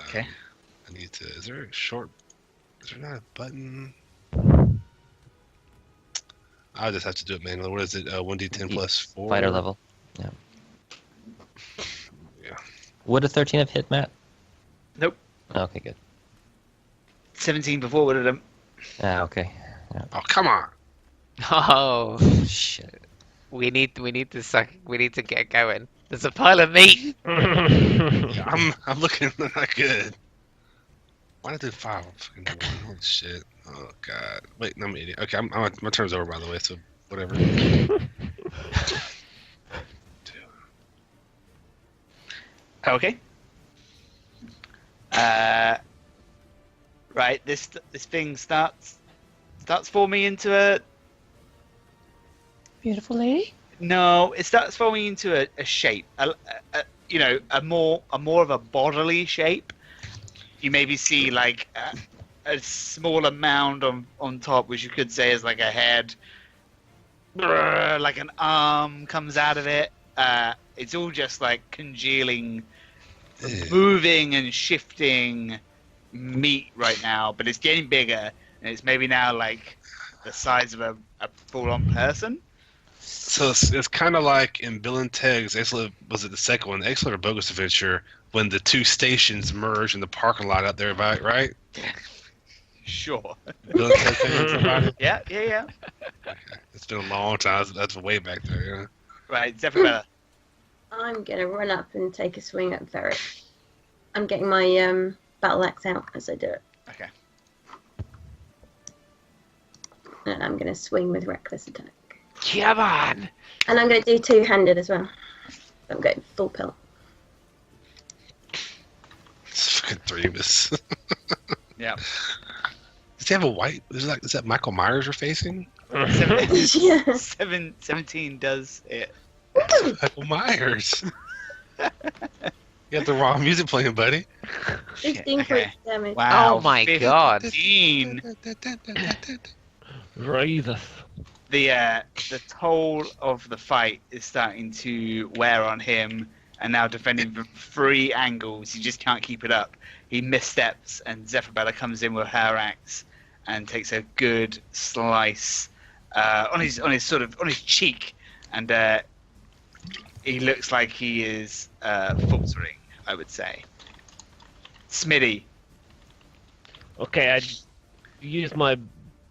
S2: Okay.
S4: I need to. Is there a short? Is there not a button? I'll just have to do it manually. What is it? 1d10 plus 4.
S3: Fighter level. Yeah.
S4: Yeah.
S3: Would a 13 have hit, Matt?
S2: Nope.
S3: Okay, good.
S2: 17 before would have done.
S3: Ah, okay.
S4: Oh, come on.
S1: Oh,
S3: Shit.
S1: we need to get going. There's a pile of meat.
S4: I'm looking not good. Why did I do 5? Fucking 1. Holy shit. Oh, God. Wait, I'm an idiot. Okay, my turn's over, by the way, so whatever.
S2: Okay. Right, this thing starts forming into a.
S3: Beautiful lady?
S2: No, it starts forming into a shape. A more of a bodily shape. You maybe see like a smaller mound on top, which you could say is like a head. Like an arm comes out of it. It's all just like congealing, moving and shifting meat right now, but it's getting bigger, and it's maybe now like the size of a full-on person.
S4: So it's kind of like in Bill and Ted's Excellent, was it the second one, Excellent or Bogus Adventure, when the 2 stations merge in the parking lot out there, right?
S2: Sure.
S4: Bill and Ted fans about it?
S2: Yeah.
S4: Okay. It's been a long time. That's way back there, yeah.
S2: Right, definitely better.
S6: I'm gonna run up and take a swing at Varric. I'm getting my battle axe out as I do it.
S2: Okay.
S6: And I'm gonna swing with reckless attack.
S1: Come on.
S6: And I'm gonna do two-handed as well. I'm going full pelt.
S4: It's fucking 3 miss.
S2: Yeah.
S4: Does he have a white? Is that Michael Myers we're facing?
S6: Yeah.
S2: 17 does it.
S4: Michael Myers. You got the wrong music playing, buddy.
S6: 15
S2: Okay.
S6: points damage.
S2: Wow.
S1: Oh my god.
S2: 15.
S5: Jesus.
S2: The toll of the fight is starting to wear on him, and now defending from 3 angles, he just can't keep it up. He missteps, and Zephyrella comes in with her axe and takes a good slice on his cheek, and he looks like he is faltering, I would say. Smitty.
S5: Okay, I use my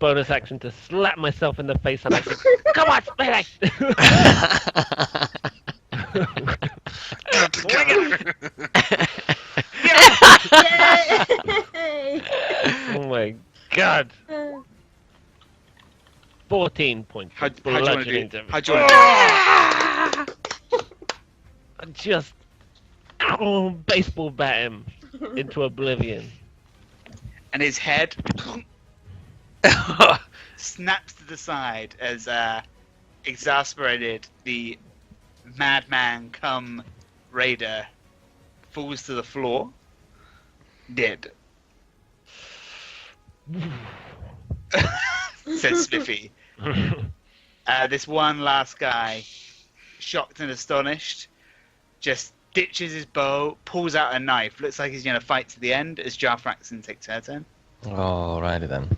S5: bonus action to slap myself in the face and I say, "Come on, Smitty!"
S6: Yay!
S5: Oh my god. 14 points.
S2: How'd you want to
S5: bludgeoning
S2: do?
S5: damage.
S2: How'd you want to
S5: I just baseball bat him into oblivion.
S2: And his head snaps to the side as exasperated the madman come raider falls to the floor, dead. Says Spiffy. This one last guy, shocked and astonished, just ditches his bow, pulls out a knife. Looks like he's going to fight to the end as Jarfraxon takes her turn.
S3: Alrighty then.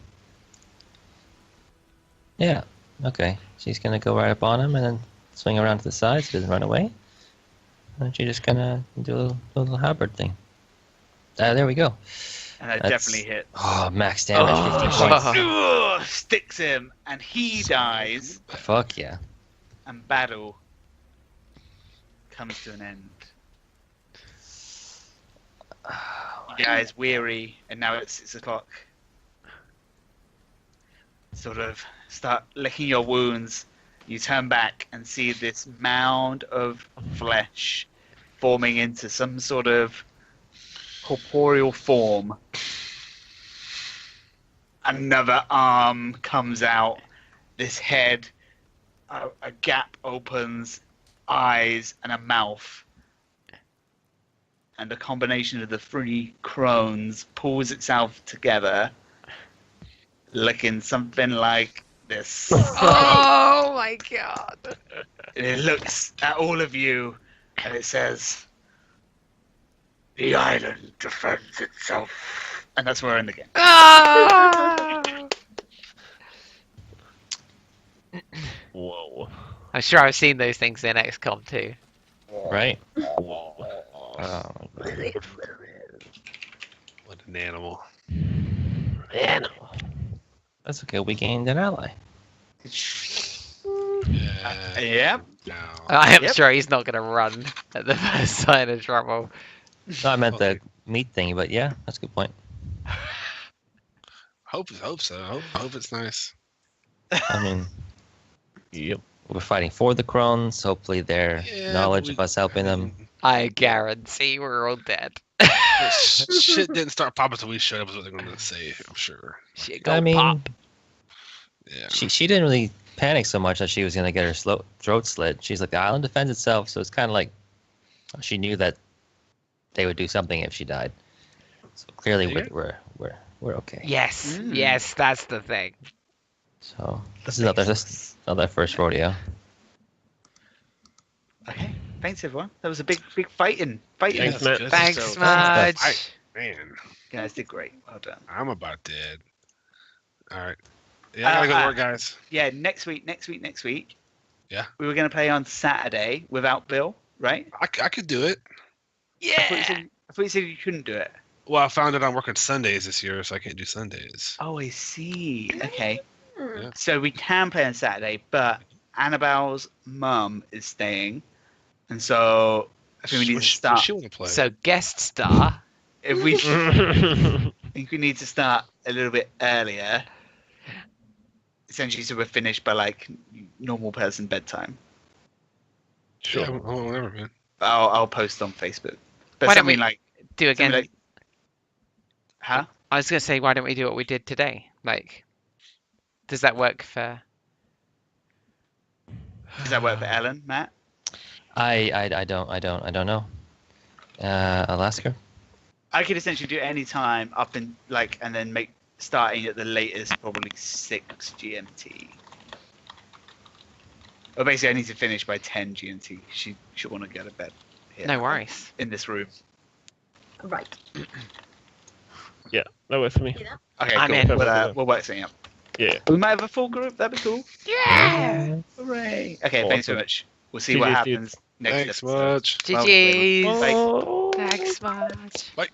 S3: Yeah, okay. She's gonna go right up on him and then swing around to the side so he doesn't run away. And she's just gonna do a little halberd thing. There we go.
S2: And that
S3: That's-
S2: definitely hit.
S3: Oh, max damage,
S1: Oh.
S3: 50 points.
S2: Ugh, sticks him, and he dies,
S3: Fuck yeah.
S2: and battle comes to an end. You guys weary, and now it's 6 o'clock. Sort of start licking your wounds. You turn back and see this mound of flesh forming into some sort of corporeal form. Another arm comes out. This head, a gap opens, eyes, and a mouth. And a combination of the 3 crones pulls itself together, looking something like this.
S1: Oh my god.
S2: And it looks at all of you, and it says, "The island defends itself." And that's where we're in the game.
S1: Ah!
S5: Whoa.
S1: I'm sure I've seen those things in XCOM too.
S3: Right?
S4: What an animal.
S5: Animal.
S3: That's okay. We gained an ally.
S2: Yep.
S4: No.
S1: I am
S2: Yep.
S1: sure he's not going to run at the first sign of trouble.
S3: No, I meant the meat thingy, but yeah, that's a good point.
S4: Hope so. Hope it's nice.
S3: I mean,
S5: Yep.
S3: we're fighting for the Crones. Hopefully, their
S4: Yeah,
S3: knowledge
S4: but
S3: of us helping them.
S1: I guarantee we're all dead.
S4: Shit didn't start popping until we showed up. Is what they're going to say. I'm sure.
S1: Shit, go
S3: I mean,
S1: pop.
S4: Yeah.
S3: she didn't really panic so much that she was going to get her throat slit. She's like, the island defends itself, so it's kind of like she knew that they would do something if she died. So clearly,
S4: Yeah.
S3: we're okay.
S1: Yes,
S2: Mm.
S1: yes, that's the thing.
S3: So this is another first rodeo.
S2: Okay. Thanks, everyone. That was a big fighting.
S5: Thanks, Matt.
S4: Good.
S1: Thanks,
S4: So,
S1: Smudge.
S4: Man,
S2: You guys did great. Well done.
S4: I'm about dead. All right. Yeah, I gotta go to work, guys.
S2: Yeah, next week.
S4: Yeah.
S2: We were going to play on Saturday without Bill, right?
S4: I could do it.
S2: I thought you said you couldn't do it.
S4: Well, I found out I'm working Sundays this year, so I can't do Sundays.
S2: Oh, I see. Okay.
S4: Yeah.
S2: So we can play on Saturday, but Annabelle's mum is staying, and so I think we need to
S4: What
S2: start.
S4: she want to play?
S1: So guest star.
S2: If we, I think we need to start a little bit earlier. Essentially, so we're finished by like normal person bedtime.
S5: Sure.
S4: Yeah, whatever, man.
S2: I'll post on Facebook. But
S1: Why don't
S2: something
S1: we
S2: like
S1: do again?
S2: something like, huh?
S1: I was going to say, why don't we do what we did today? Like, does that work for?
S2: Does that work for Ellen, Matt?
S3: I don't know. I'll ask her.
S2: I could essentially do it any time up in like, and then make starting at the latest probably 6 GMT. Well, basically, I need to finish by 10 GMT. She should want to go to bed here
S1: No worries.
S2: in this room.
S6: Right.
S5: Yeah, that works for me.
S2: Okay,
S1: I'm
S2: cool.
S1: in.
S2: We'll work something up.
S5: Yeah.
S2: We might have a full group. That'd be cool.
S1: Yeah.
S2: Hooray! Okay,
S5: Awesome.
S2: thanks so much. We'll see what
S5: GG's,
S2: happens next
S4: Thanks
S2: episode.
S4: much.
S2: Well,
S1: GG's.
S2: Bye.
S5: Oh.
S1: Thanks, Smudge.
S4: Bye.